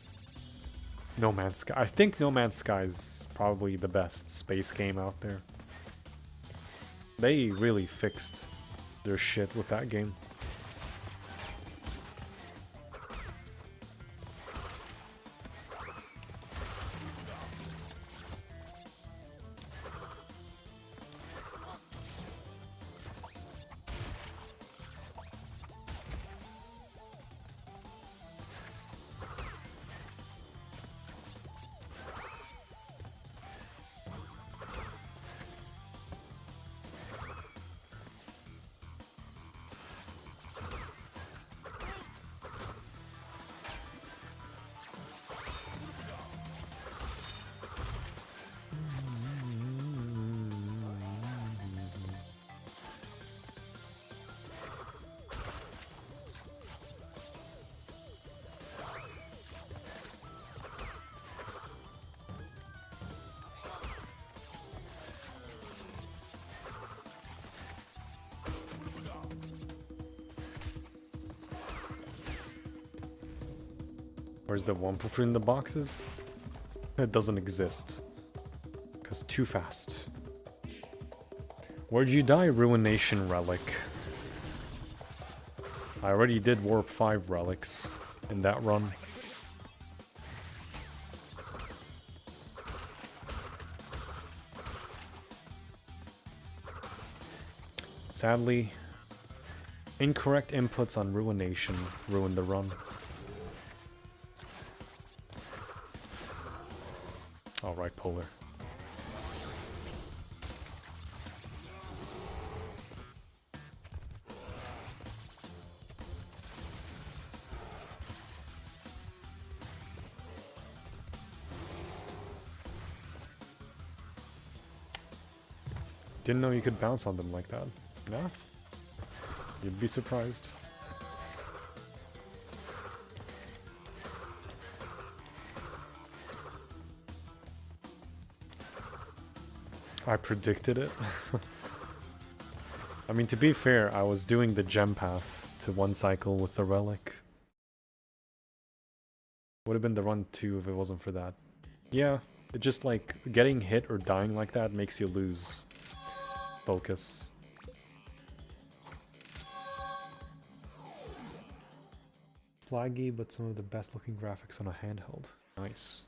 No Man's Sky. I think No Man's Sky is probably the best space game out there. They really fixed their shit with that game. Where's the one fruit in the boxes? It doesn't exist. Because too fast. Where'd you die, Ruination Relic? I already did Warp 5 relics in that run. Sadly, incorrect inputs on Ruination ruined the run. Alright, Polar. Didn't know you could bounce on them like that. No? You'd be surprised. I predicted it. I mean, to be fair, I was doing the gem path to one cycle with the relic. Would have been the run 2 if it wasn't for that. Yeah, it just like getting hit or dying like that makes you lose focus. It's laggy, but some of the best looking graphics on a handheld. Nice.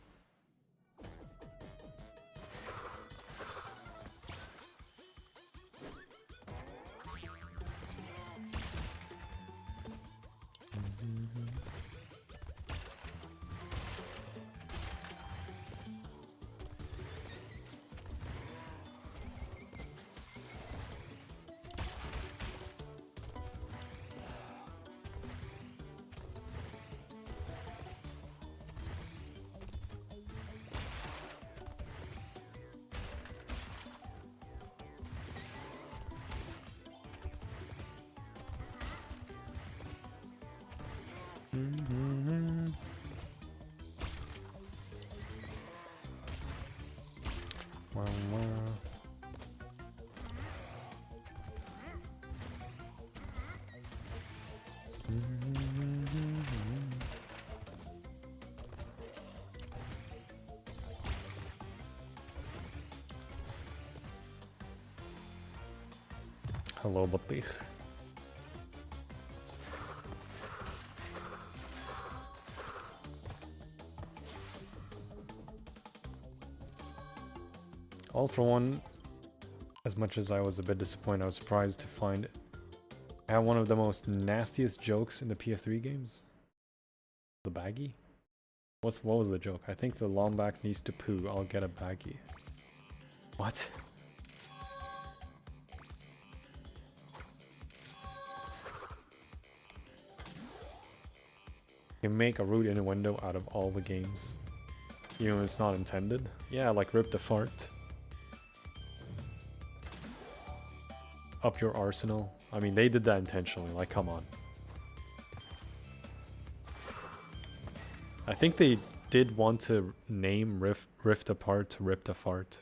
Wow, wow. Hello, Batik. All for one, as much as I was a bit disappointed, I was surprised to find I had one of the most nastiest jokes in the PS3 games. The baggie? What was the joke? I think the Lombax needs to poo, I'll get a baggie. What? You make a rude innuendo out of all the games. Even when it's not intended. Yeah, like rip the fart. Up your arsenal. I mean, they did that intentionally, like, come on. I think they did want to name Rift Apart to Ripped a Fart.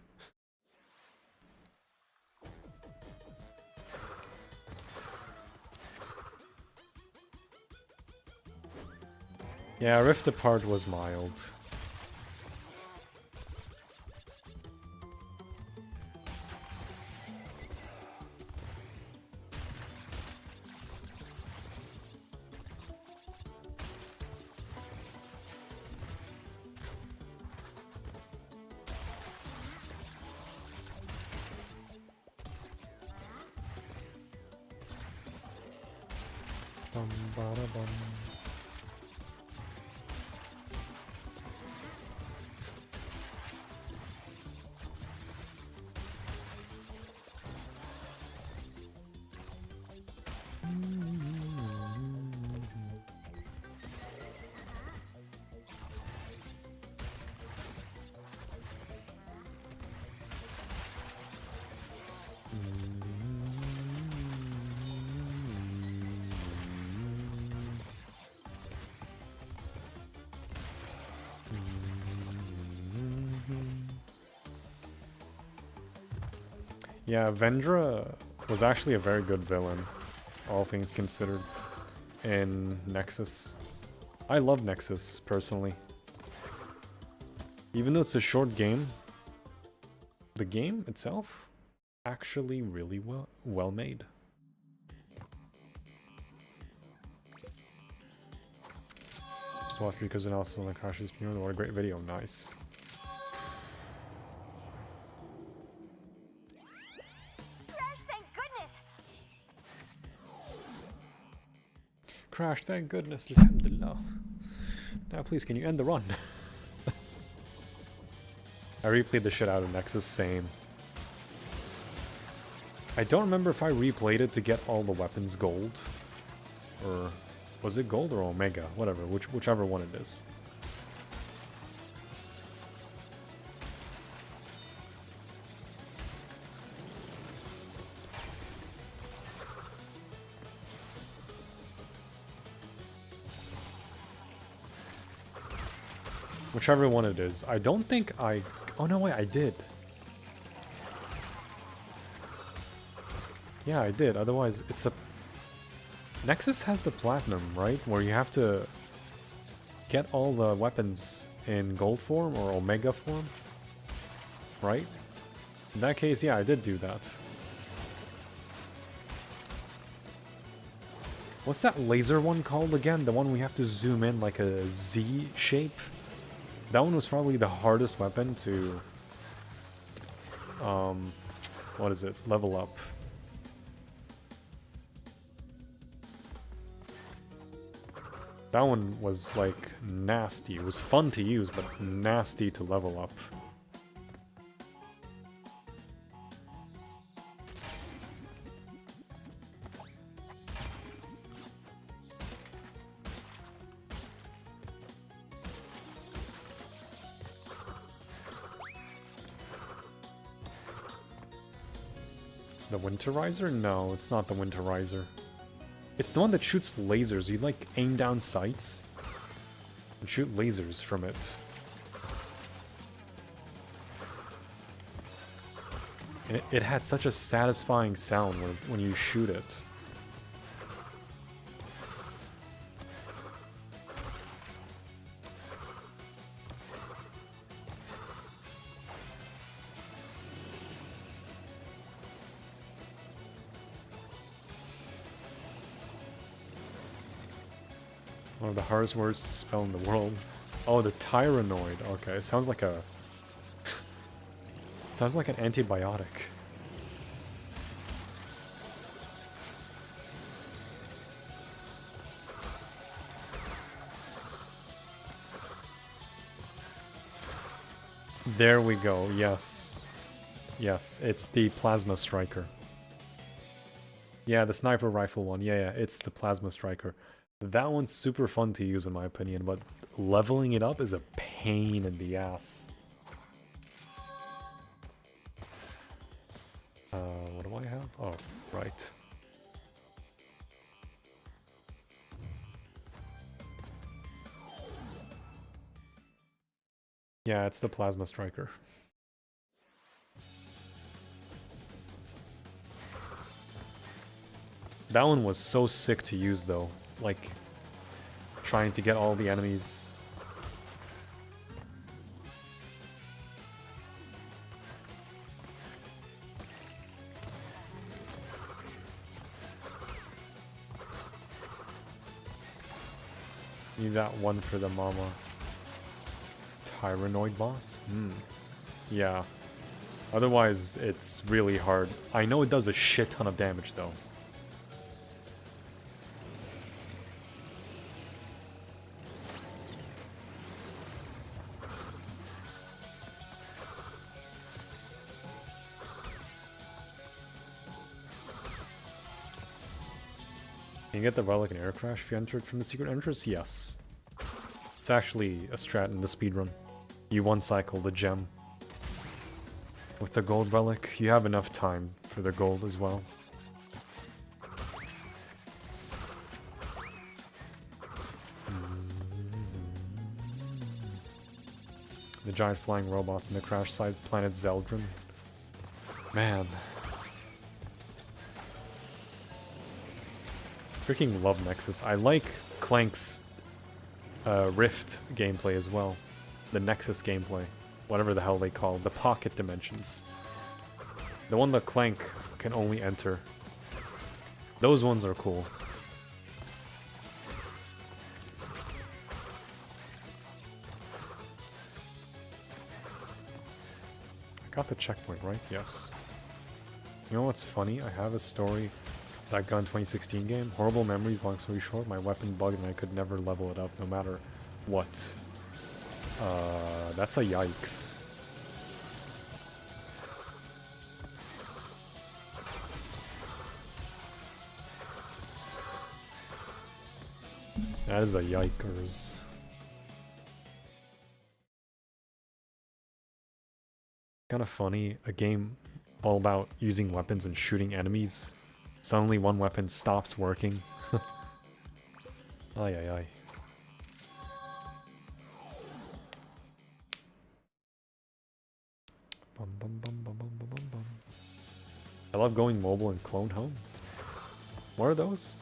Yeah, Rift Apart was mild. Bum, bada, bum. Yeah, Vendra was actually a very good villain, all things considered, in Nexus. I love Nexus, personally. Even though it's a short game, the game itself, actually really well made. Just watch because analysis on the crashes. What a great video, nice. Crash, thank goodness, alhamdulillah. Now please, can you end the run? I replayed the shit out of Nexus, same. I don't remember if I replayed it to get all the weapons gold. Or was it gold or Omega? Whatever, whichever one it is. Whichever one it is. I don't think I... Oh, no, wait, I did. Yeah, I did. Otherwise, it's the... Nexus has the platinum, right? Where you have to get all the weapons in gold form or omega form. Right? In that case, yeah, I did do that. What's that laser one called again? The one we have to zoom in like a Z shape? That one was probably the hardest weapon to, what is it, level up. That one was, like, nasty. It was fun to use, but nasty to level up. The Winterizer? No, it's not the Winterizer. It's the one that shoots lasers. You like aim down sights and shoot lasers from it. And it had such a satisfying sound when you shoot it. One of the hardest words to spell in the world. Oh, the tyrannoid. Okay, it sounds like a... sounds like an antibiotic. There we go, yes. Yes, it's the plasma striker. Yeah, the sniper rifle one. Yeah, it's the plasma striker. That one's super fun to use in my opinion, but leveling it up is a pain in the ass. What do I have? Oh, right. Yeah, it's the plasma striker. That one was so sick to use though. Like, trying to get all the enemies. Need that one for the mama. Tyrannoid boss? Yeah. Otherwise, it's really hard. I know it does a shit ton of damage though. Can you get the relic in air crash if you entered from the secret entrance? Yes. It's actually a strat in the speedrun. You one cycle the gem. With the gold relic, you have enough time for the gold as well. The giant flying robots in the crash site planet Zeldrin. Man. Freaking love Nexus. I like Clank's Rift gameplay as well. The Nexus gameplay. Whatever the hell they call it. The pocket dimensions. The one that Clank can only enter. Those ones are cool. I got the checkpoint, right? Yes. You know what's funny? I have a story that gun 2016 game. Horrible memories, long story short. My weapon bugged and I could never level it up no matter what. That's a yikes. That is a yikers. Kind of funny, a game all about using weapons and shooting enemies. Suddenly one weapon stops working. Ay ay ay. Bum, bum, bum, bum, bum, bum, bum, bum. I love going mobile and clone home. What are those?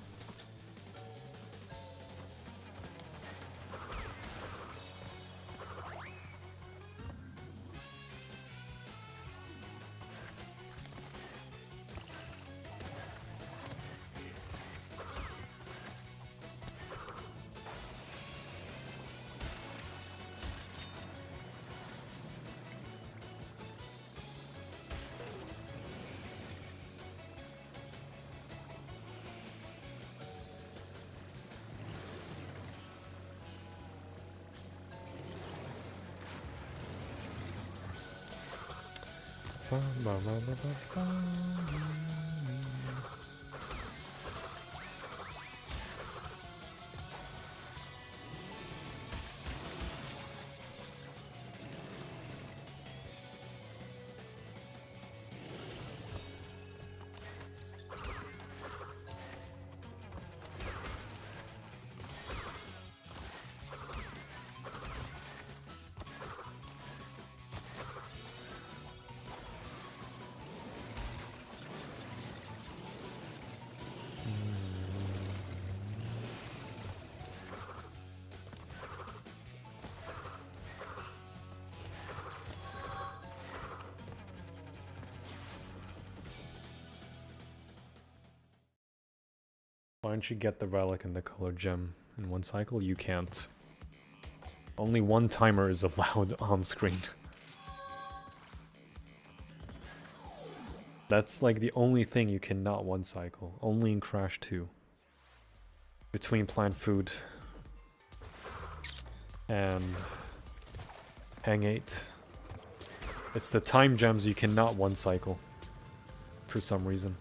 Can't you get the relic and the color gem in one cycle? You can't. Only one timer is allowed on screen. That's like the only thing you cannot one cycle. Only in Crash 2. Between plant food and Hang 8. It's the time gems you cannot one cycle. For some reason.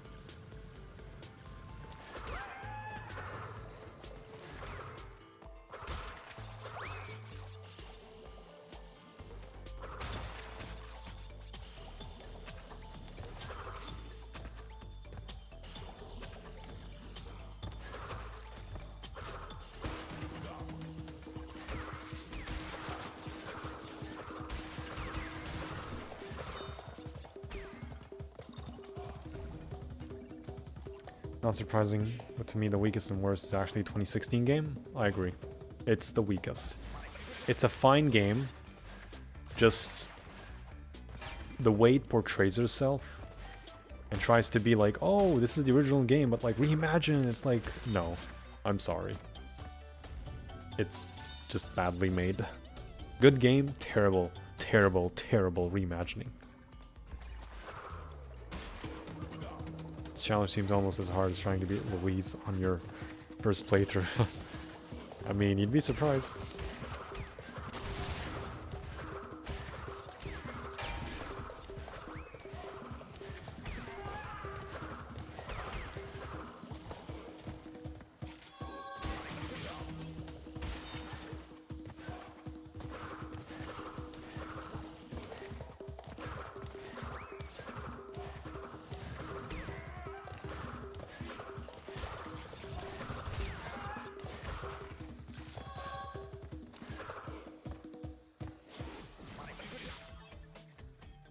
Not surprising, but to me the weakest and worst is actually 2016 game. I agree. It's the weakest. It's a fine game, just the way it portrays itself and tries to be like, oh, this is the original game, but like reimagine, it's like, no, I'm sorry. It's just badly made. Good game, terrible, terrible, terrible reimagining. Challenge seems almost as hard as trying to beat Louise on your first playthrough. I mean, you'd be surprised.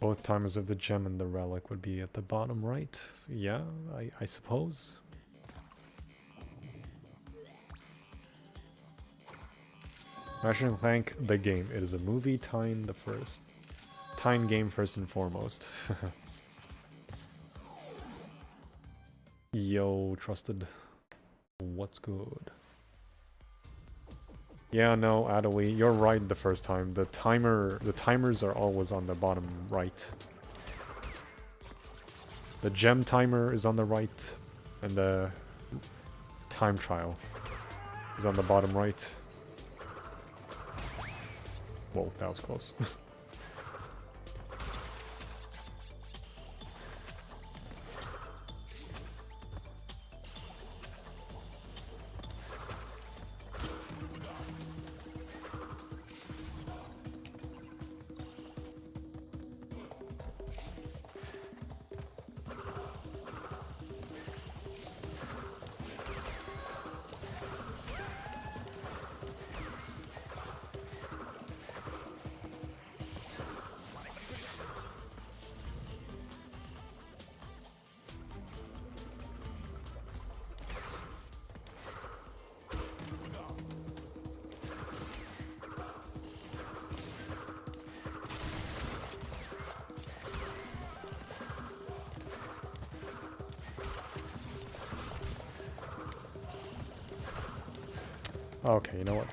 Both timers of the gem and the relic would be at the bottom right. Yeah, I suppose. Ratchet and Clank, the game. It is a movie, Tyne the first. Tyne game first and foremost. Yo, trusted. What's good? Yeah, no, Adawi, you're right the first time. The timers are always on the bottom right. The gem timer is on the right, and the time trial is on the bottom right. Whoa, that was close. Okay, you know what?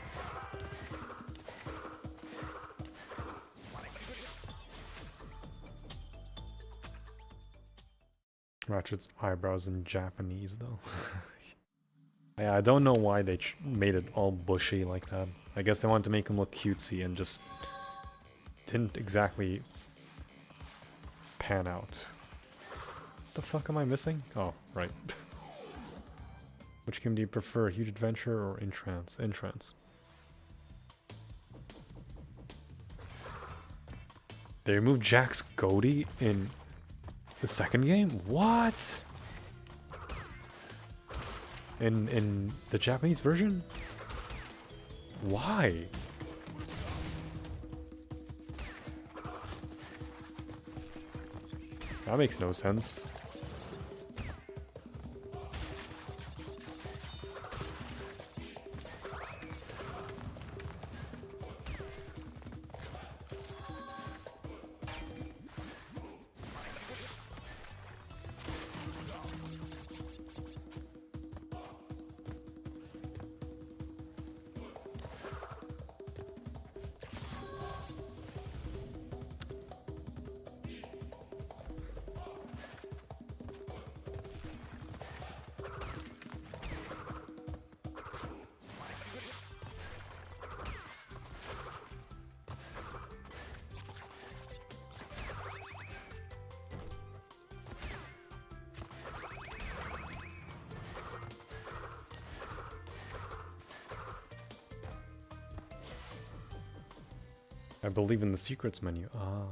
Ratchet's eyebrows in Japanese, though. Yeah, I don't know why they made it all bushy like that. I guess they wanted to make him look cutesy and just didn't exactly pan out. What the fuck am I missing? Oh, right. Which game do you prefer, Huge Adventure or N.Trance? N.Trance. They removed Jack's goatee in the second game? What? In the Japanese version? Why? That makes no sense. I believe in the secrets menu. Ah.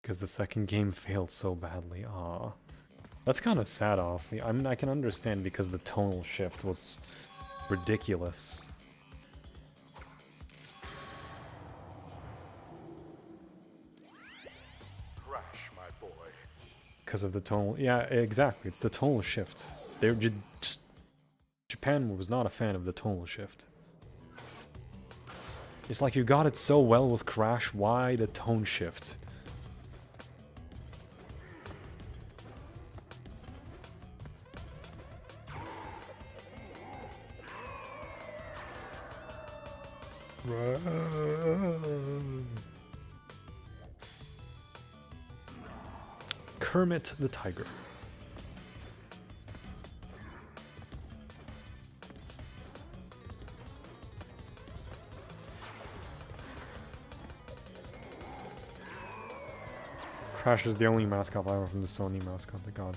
Because the second game failed so badly. Ah. That's kind of sad, honestly. I mean, I can understand because the tonal shift was ridiculous. Crash, my boy. Because of the tonal... Yeah, exactly. It's the tonal shift. They're just... Japan was not a fan of the tonal shift. It's like you got it so well with Crash, why the tone shift? Kermit the Tiger. Crash is the only mascot ever from the Sony mascot, thank God.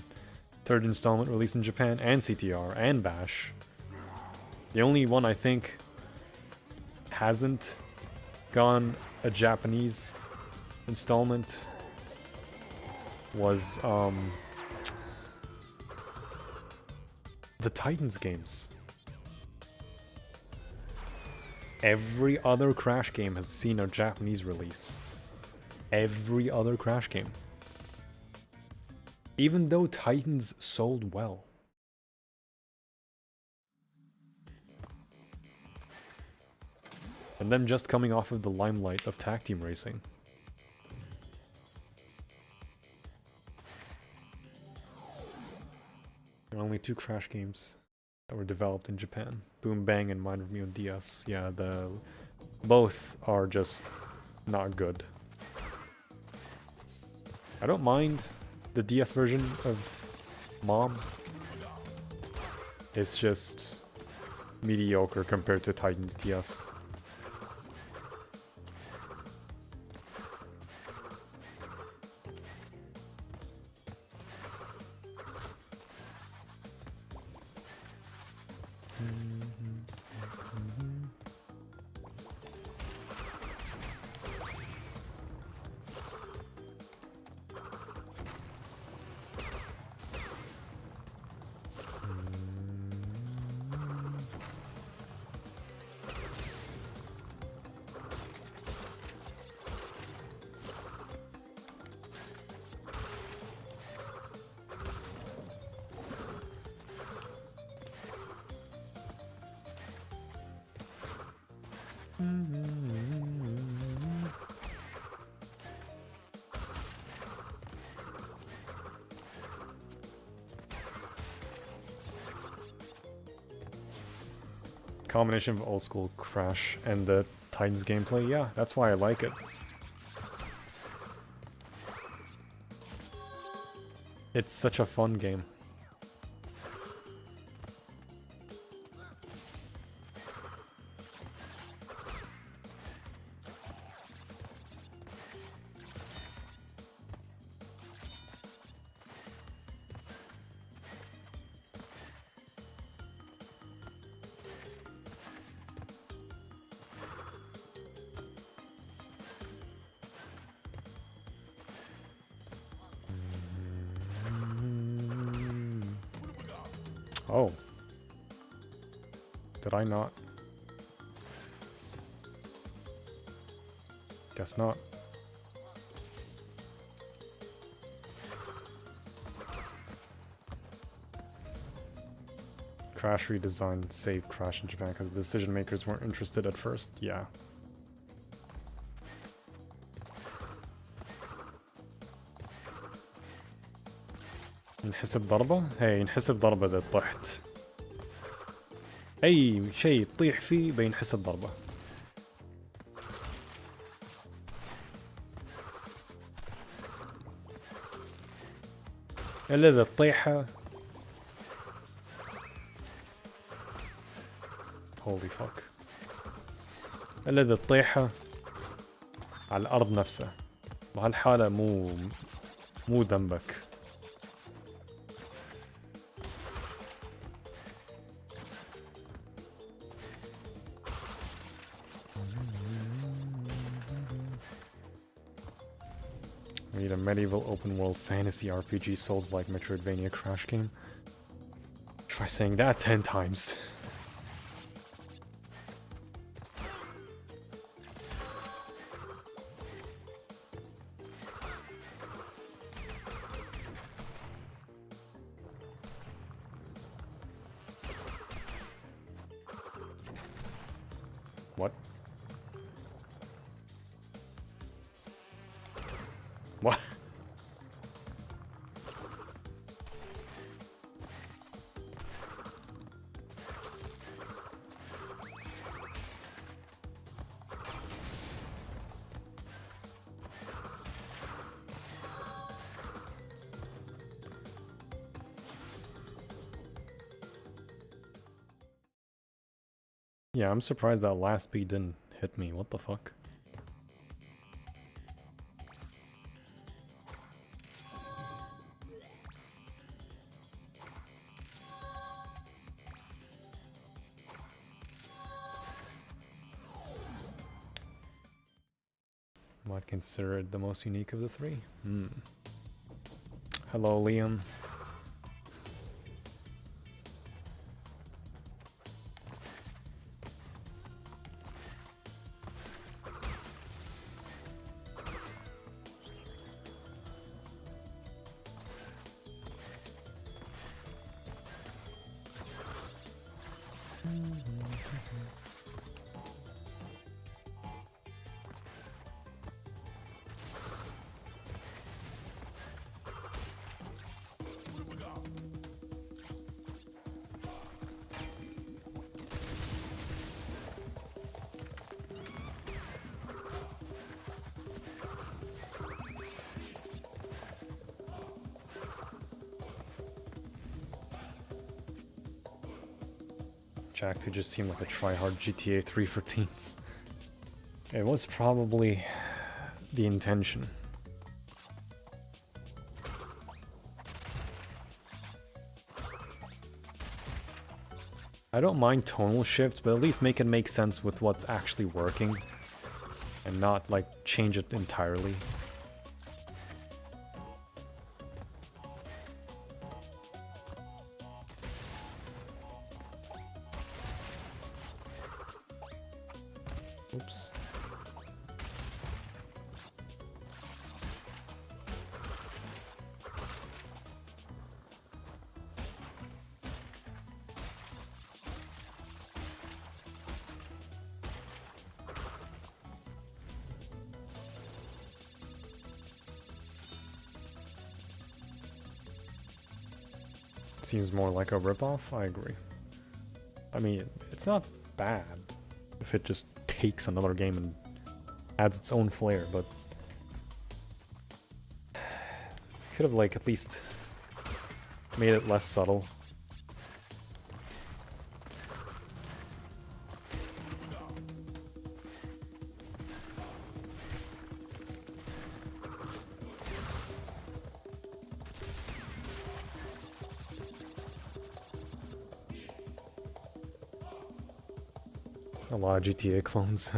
Third installment released in Japan and CTR and Bash. The only one I think hasn't gone a Japanese installment was the Titans games. Every other Crash game has seen a Japanese release. Every other Crash game. Even though Titans sold well. And them just coming off of the limelight of tag team racing. There are only 2 Crash games that were developed in Japan. Boom Bang and Mind of Me on DS. Yeah, both are just not good. I don't mind the DS version of Mom. It's just mediocre compared to Titans DS. Combination of old school Crash and the Titans gameplay, yeah, that's why I like it. It's such a fun game. Oh. Did I not? Guess not. Crash redesign saved Crash in Japan because the decision makers weren't interested at first. Yeah. نحسب ضربة؟ هي نحسب ضربة إذا طحت. أي شيء تطيح فيه بينحسب ضربة. إلا إذا تطيحها. Holy fuck. إلا إذا تطيحها على الأرض نفسها. بهالحالة مو ذنبك. We need a medieval open-world fantasy RPG Souls-like Metroidvania crash game. Try saying that 10 times. What? What? Yeah, I'm surprised that last beat didn't hit me. What the fuck? Might consider it the most unique of the three. Hello, Liam. Jack 2 just seemed like a try-hard GTA 3 for teens. It was probably the intention. I don't mind tonal shifts, but at least make it make sense with what's actually working. And not, like, change it entirely. Oops. Seems more like a ripoff, I agree. I mean, it's not bad if it just takes another game and adds its own flair, but could have, like, at least made it less subtle. A lot of GTA clones.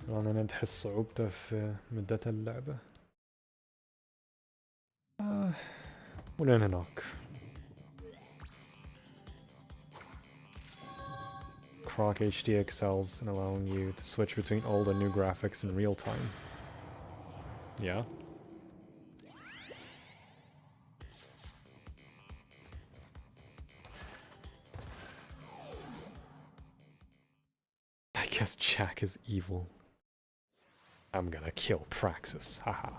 أنا تحس صعوبته في مدة اللعبة. ولين هناك. Croc HD excels in allowing you to switch between old and new graphics in real time. Yeah. I guess Jack is evil. I'm gonna kill Praxis, haha.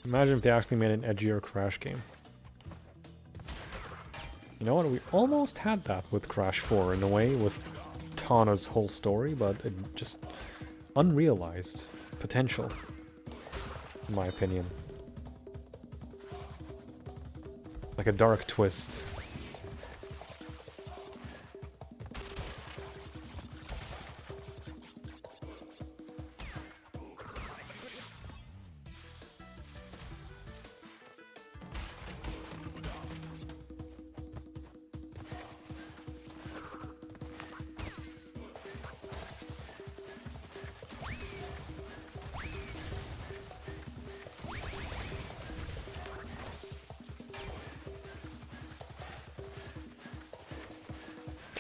Imagine if they actually made an edgier Crash game. You know what? We almost had that with Crash 4 in a way, with Tana's whole story, but it just unrealized potential, in my opinion. Like a dark twist.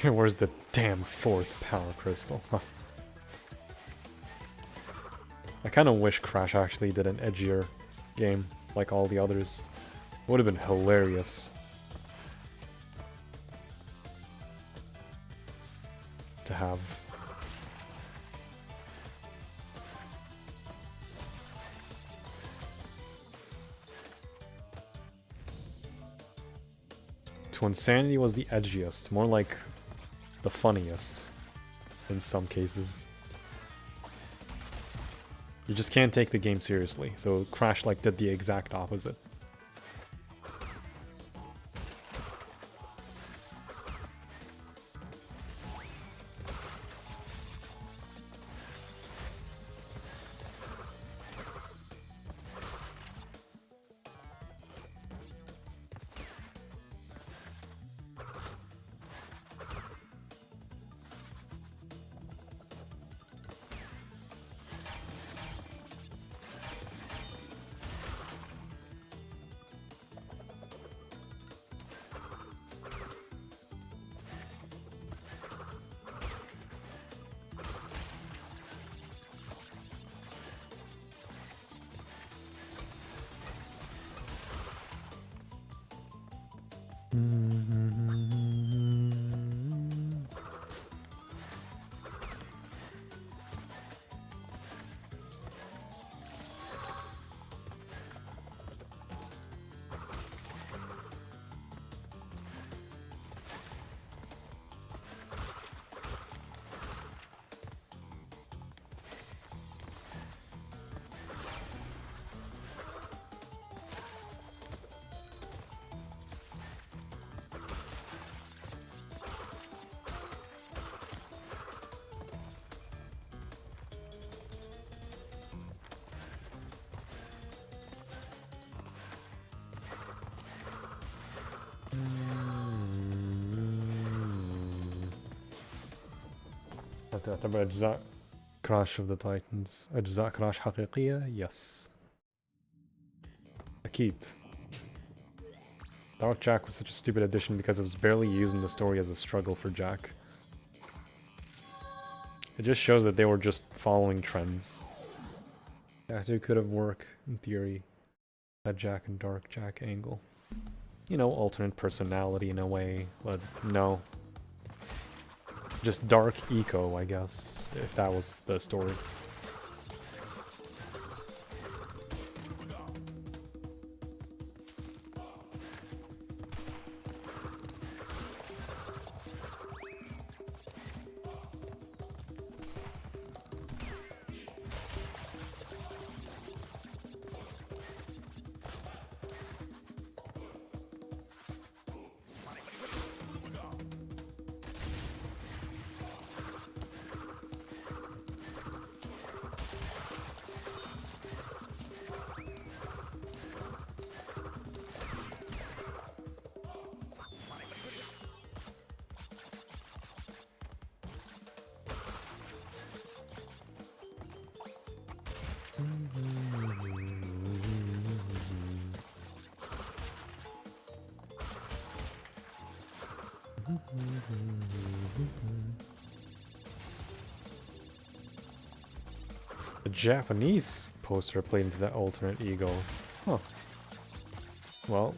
Where's the damn fourth power crystal? I kind of wish Crash actually did an edgier game like all the others. It would have been hilarious to have. To Insanity was the edgiest, more like the funniest in some cases. You just can't take the game seriously, so Crash like did the exact opposite. تعتبر أجزاء كراش of the Titans أجزاء كراش حقيقية؟ Yes. أكيد. Dark Jack was such a stupid addition because it was barely used in the story as a struggle for Jack. It just shows that they were just following trends. Actually could have worked, in theory, that Jack and Dark Jack angle. You know, alternate personality in a way, but no. Just dark eco, I guess, if that was the story. The Japanese poster played into that alternate ego. Huh. Well,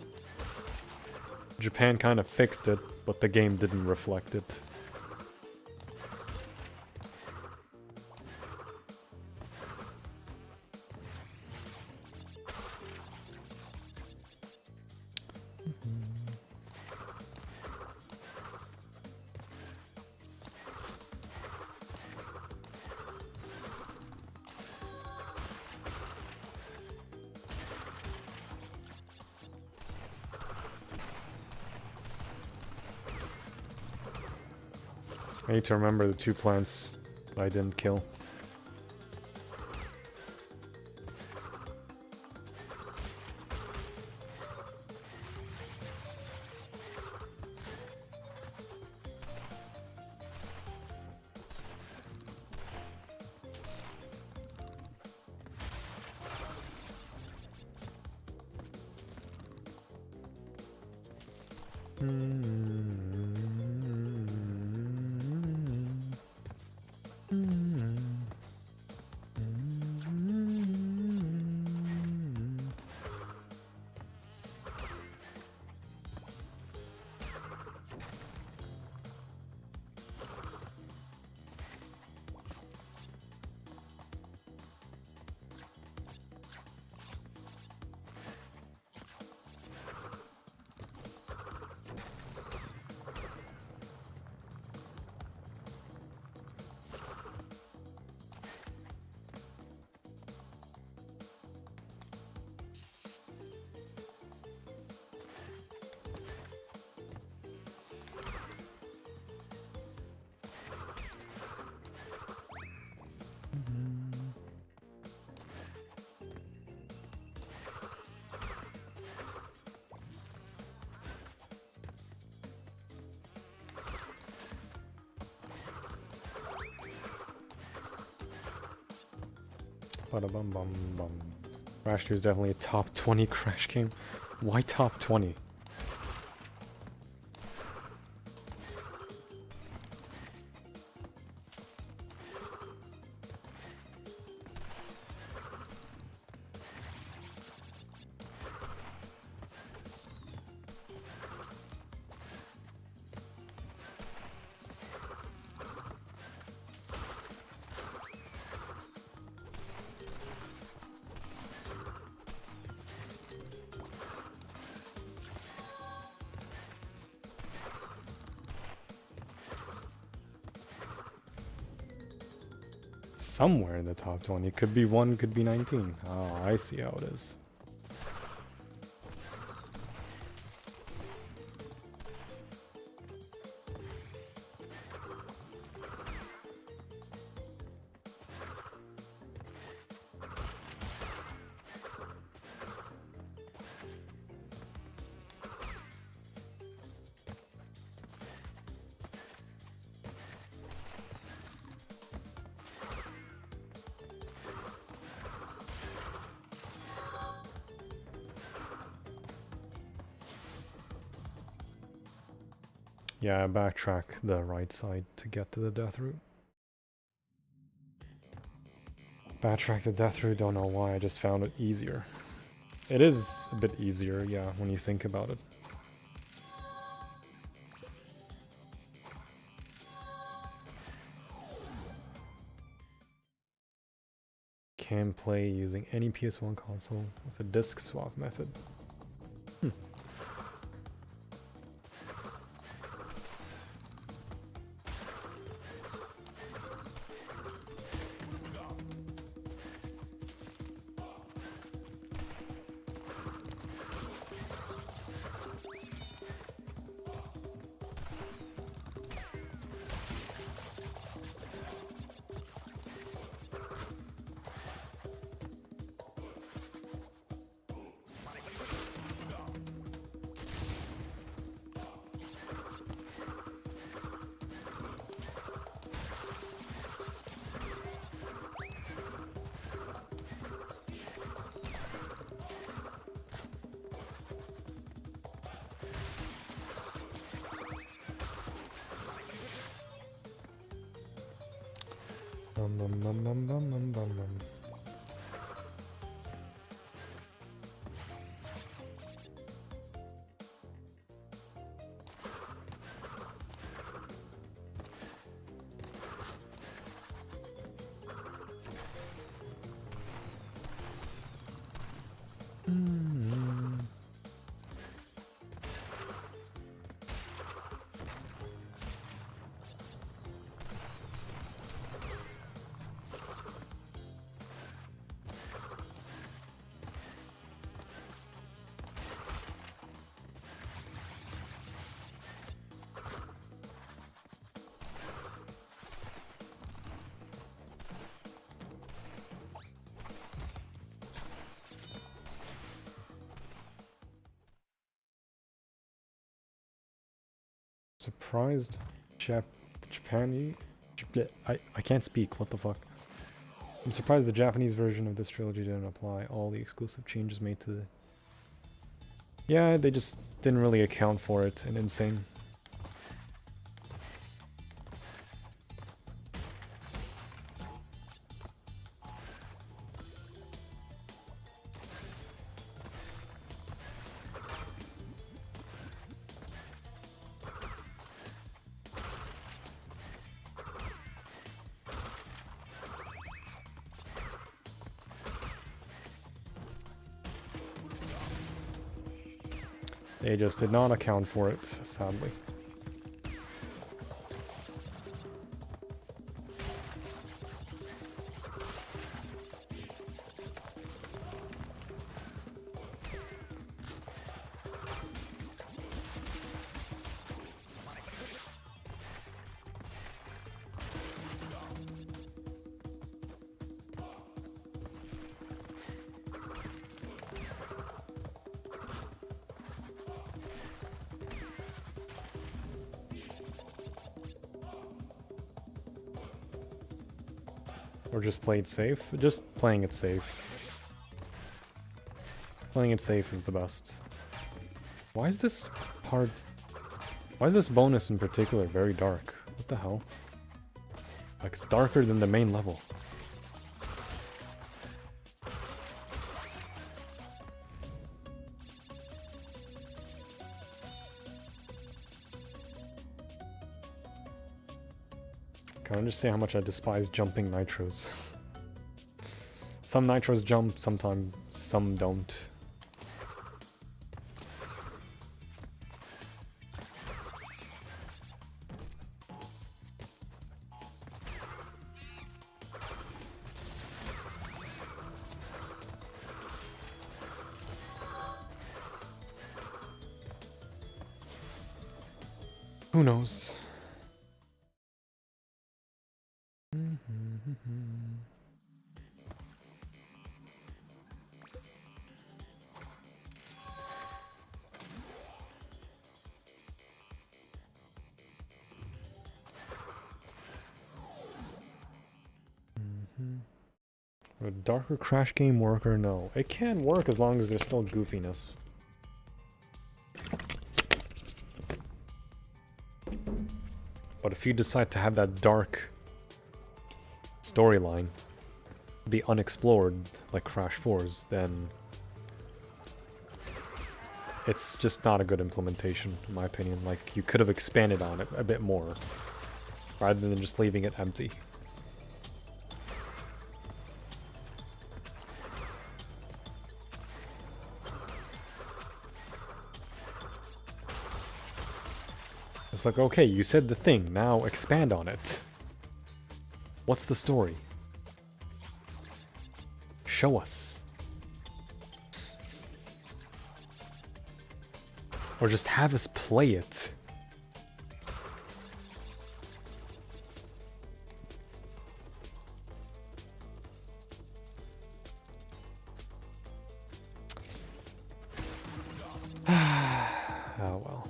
Japan kind of fixed it, but the game didn't reflect it. I need to remember the 2 plants I didn't kill. Bada bum bum bum. Crash 2 is definitely a top 20 Crash game. Why top 20? Somewhere in the top 20. Could be 1, could be 19. Oh, I see how it is. Yeah, I backtrack the right side to get to the death route. Backtrack the death route, don't know why, I just found it easier. It is a bit easier, yeah, when you think about it. Can play using any PS1 console with a disc swap method. Bum, bum, bum, bum, bum, bum, bum, bum. Surprised Japan. I can't speak. What the fuck? I'm surprised the Japanese version of this trilogy didn't apply all the exclusive changes made to the... Yeah, they just didn't really account for it in N.Sane. They just did not account for it, sadly. Or just play it safe? Just playing it safe. Playing it safe is the best. Why is this part... Why is this bonus in particular very dark? What the hell? Like, it's darker than the main level. Can I just say how much I despise jumping nitros? Some nitros jump, sometimes some don't. Who knows? Would a darker Crash game work or no? It can work as long as there's still goofiness. But if you decide to have that dark storyline be unexplored like Crash 4's, then it's just not a good implementation, in my opinion. Like, you could have expanded on it a bit more, rather than just leaving it empty. It's like, okay, you said the thing, now expand on it. What's the story? Show us. Or just have us play it. Oh well.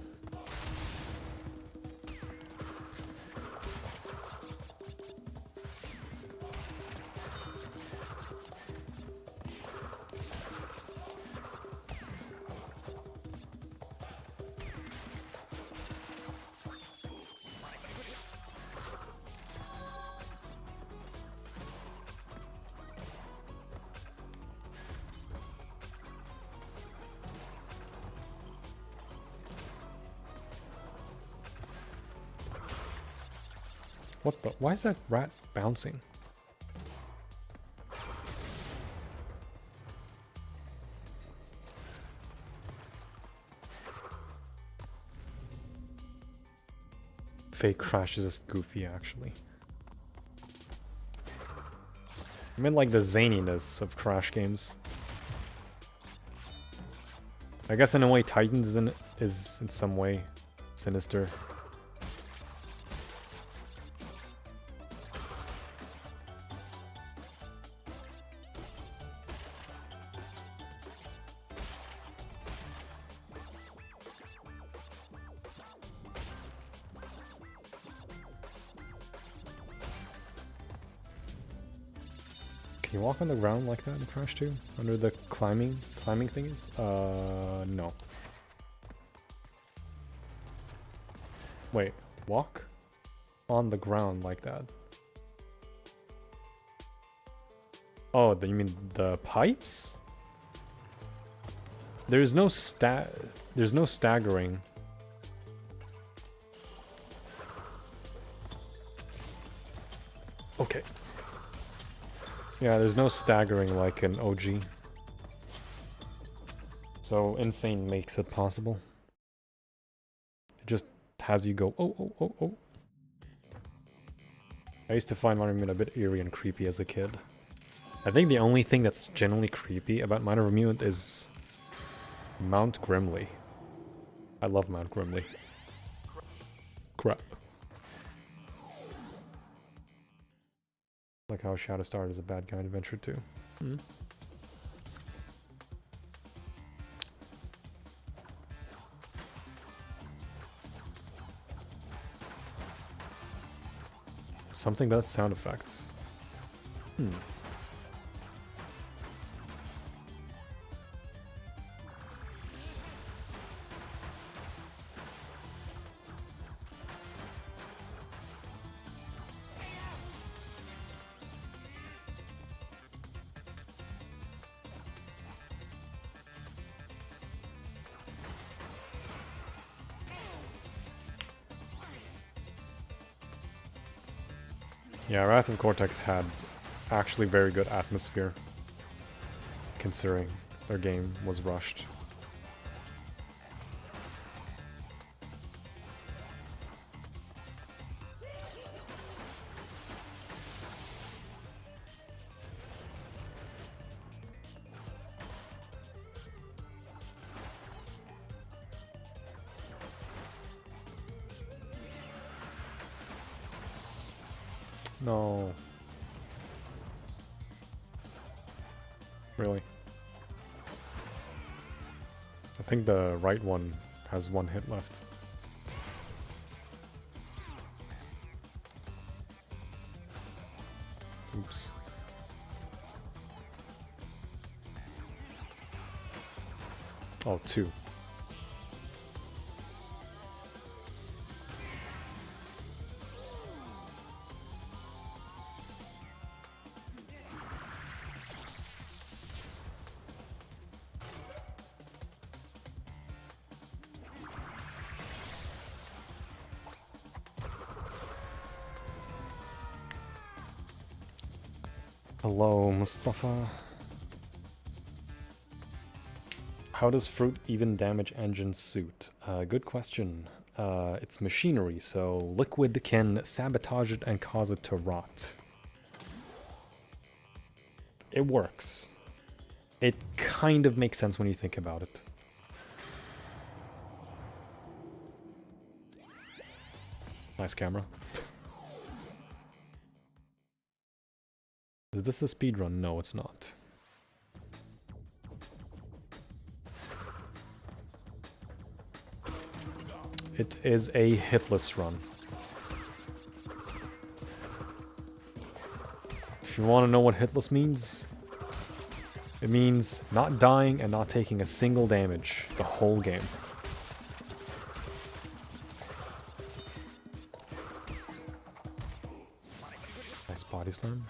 What the? Why is that rat bouncing? fake crashes is goofy, actually. I mean, like the zaniness of crash games. I guess in a way, Titans is in some way sinister. Can you walk on the ground like that in Crash 2? Under the climbing thingies? No. Wait, walk on the ground like that? Oh, you mean the pipes? There's no staggering. Okay. Yeah, there's no staggering like an OG. So N.Sane makes it possible. It just has you go, oh. I used to find Minor Mutant a bit eerie and creepy as a kid. I think the only thing that's genuinely creepy about Minor Mutant is Mount Grimly. I love Mount Grimly. Crap. Like how Shatterstar is a bad guy in Adventure 2. Hmm. Something about sound effects. Hmm. Yeah, Wrath of Cortex had actually very good atmosphere, considering their game was rushed. No. Really? I think the right one has one hit left. Oops. Oh, two. Hello, Mustafa. How does fruit even damage engines suit? Good question. It's machinery, so liquid can sabotage it and cause it to rot. It works. It kind of makes sense when you think about it. Nice camera. Is this a speedrun? No, it's not. It is a hitless run. If you want to know what hitless means, it means not dying and not taking a single damage the whole game. Nice body slam.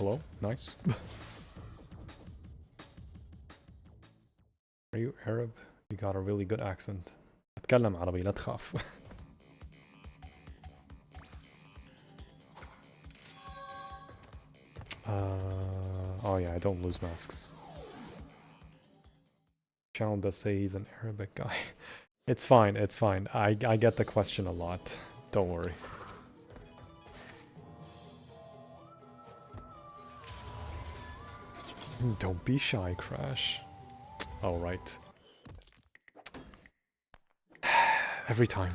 hello? Nice. Are you Arab? You got a really good accent. اتكلم عربي لا تخاف. Oh yeah, I don't lose masks. Channel does say he's an Arabic guy. It's fine, it's fine. I get the question a lot. Don't worry. Don't be shy, Crash. Alright. Every time.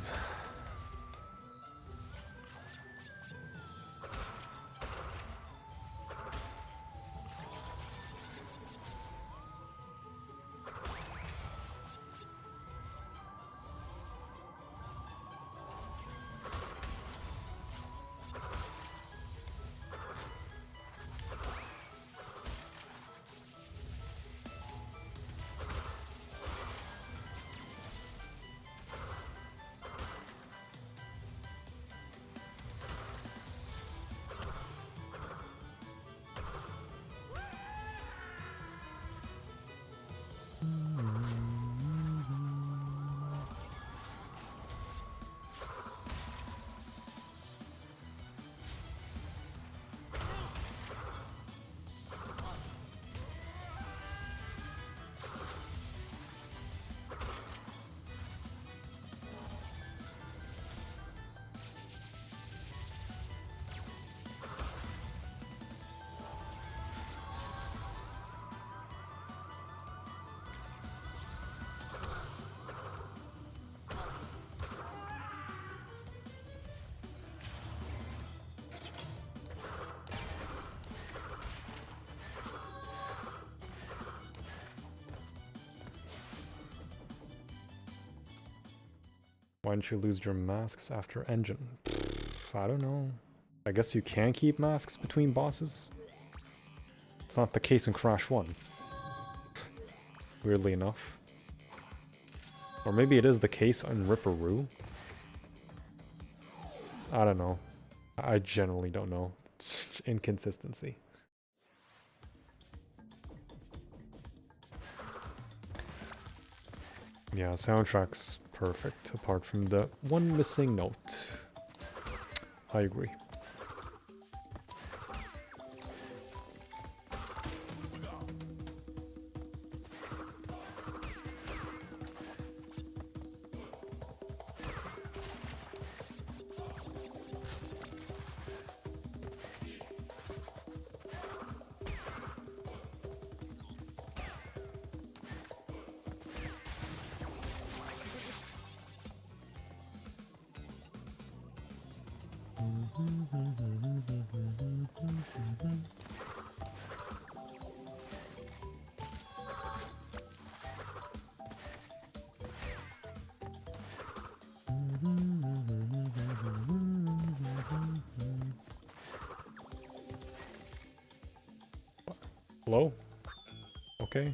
Why didn't you lose your masks after engine? I don't know. I guess you can keep masks between bosses? It's not the case in Crash 1. Weirdly enough. Or maybe it is the case in Ripperoo? I don't know. I generally don't know. It's inconsistency. Yeah, soundtrack's perfect, apart from the one missing note. I agree. Hello? Okay.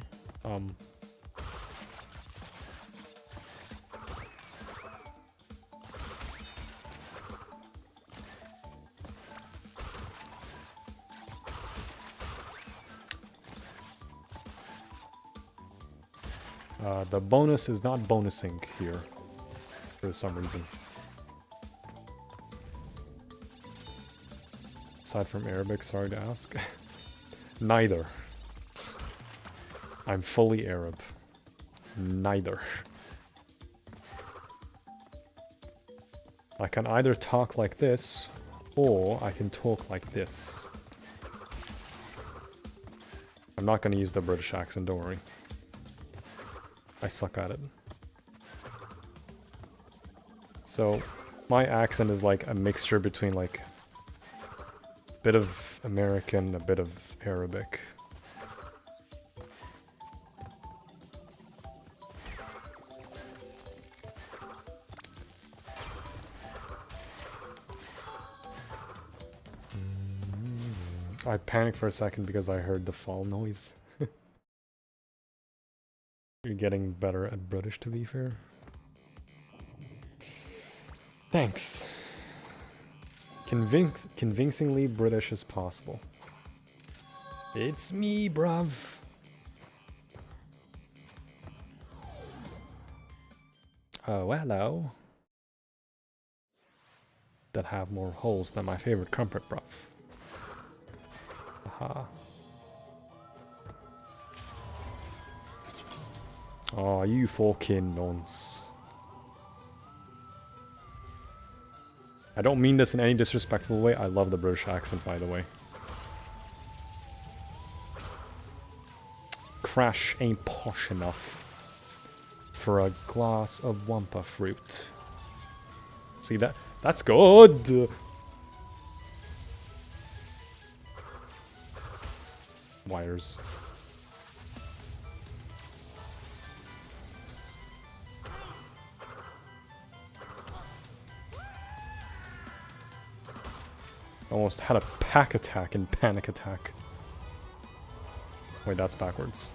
The bonus is not bonusing here for some reason. Aside from Arabic, sorry to ask. Neither. I'm fully Arab. Neither. I can either talk like this, or I can talk like this. I'm not going to use the British accent, don't worry. I suck at it. So, my accent is like a mixture between like a bit of American, a bit of Arabic. I panicked for a second because I heard the fall noise. You're getting better at British, to be fair. Thanks. Convincingly British as possible. It's me, bruv. Oh, hello. That have more holes than my favorite crumpet, bruv. Aha. Oh, you fucking nonce. I don't mean this in any disrespectful way. I love the British accent, by the way. Crash ain't posh enough for a glass of Wampa fruit. See that? That's good! Wires. Almost had a pack attack and panic attack. Wait, that's backwards.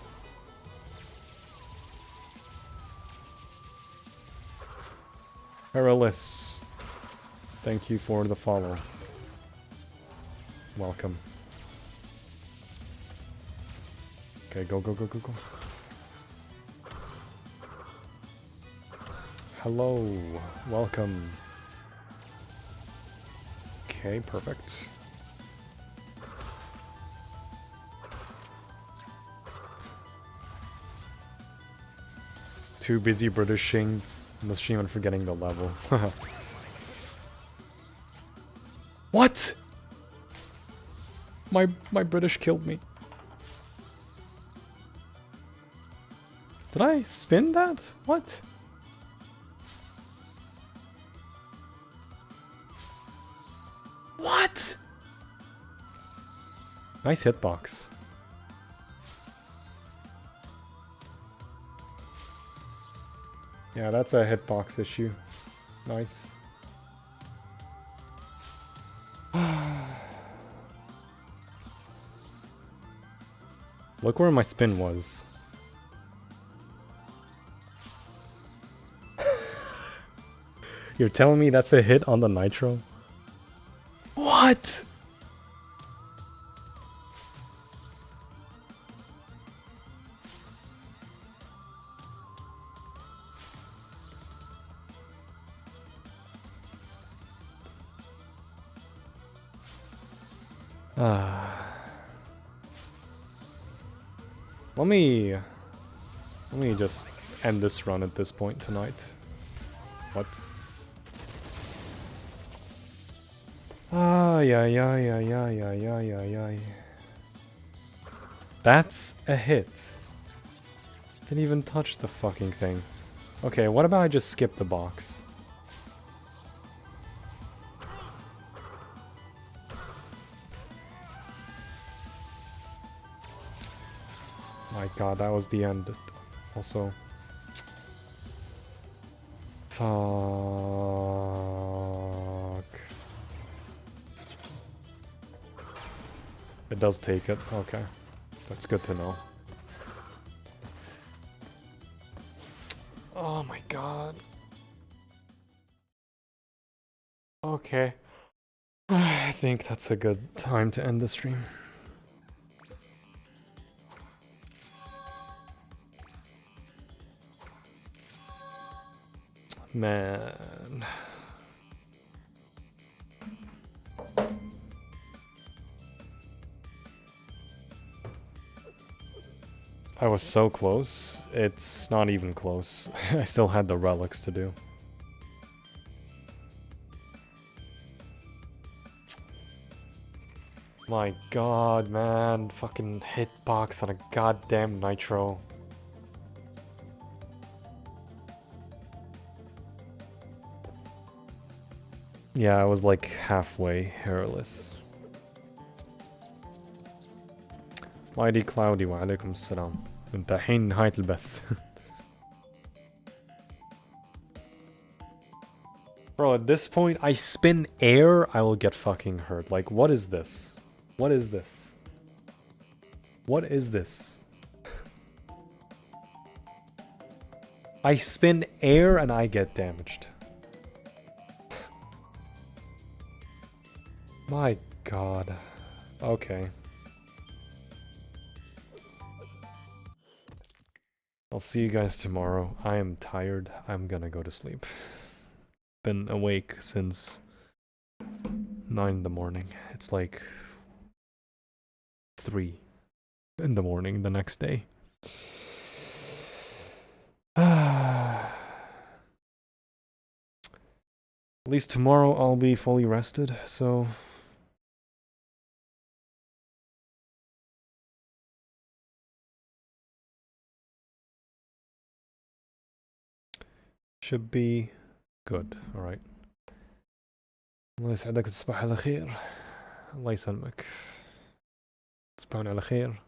Perilous. Thank you for the follow. Welcome. Okay, go, go, go, go, go. Hello. Welcome. Okay, perfect. Too busy Britishing the stream and forgetting the level. What? My British killed me. Did I spin that? What? What? Nice hitbox. Yeah, that's a hitbox issue. Nice. Look where my spin was. You're telling me that's a hit on the nitro? What? Let me just end this run at this point tonight. What? Yeah. That's a hit. Didn't even touch the fucking thing. Okay, what about I just skip the box? My god, that was the end. Also. Fuck. It does take it. Okay. That's good to know. Oh my god. Okay. I think that's a good time to end the stream. Man. I was so close. It's not even close. I still had the relics to do. My god, man. Fucking hitbox on a goddamn nitro. Yeah, I was like halfway hairless. Mighty Cloudy, wa alaikum salam. انت حين نهاية البث. Bro, at this point, I spin air, I will get fucking hurt. Like, what is this? What is this? What is this? I spin air and I get damaged. My god. Okay. I'll see you guys tomorrow. I am tired. I'm gonna go to sleep. Been awake since 9 in the morning. It's like 3 in the morning the next day. At least tomorrow I'll be fully rested, so should be good. Alright. الله يسعدك وتصبح على خير. الله يسلمك. تصبحون على خير.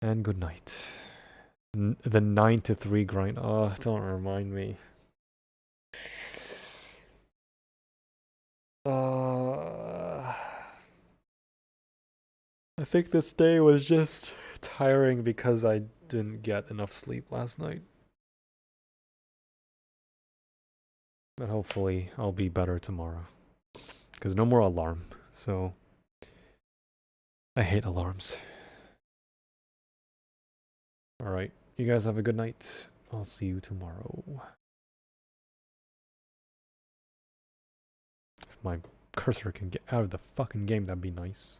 And good night. The 9 to 3 grind. Oh, don't remind me. I think this day was just tiring because I didn't get enough sleep last night. But hopefully I'll be better tomorrow. Because no more alarm. So I hate alarms. Alright, you guys have a good night. I'll see you tomorrow. If my cursor can get out of the fucking game, that'd be nice.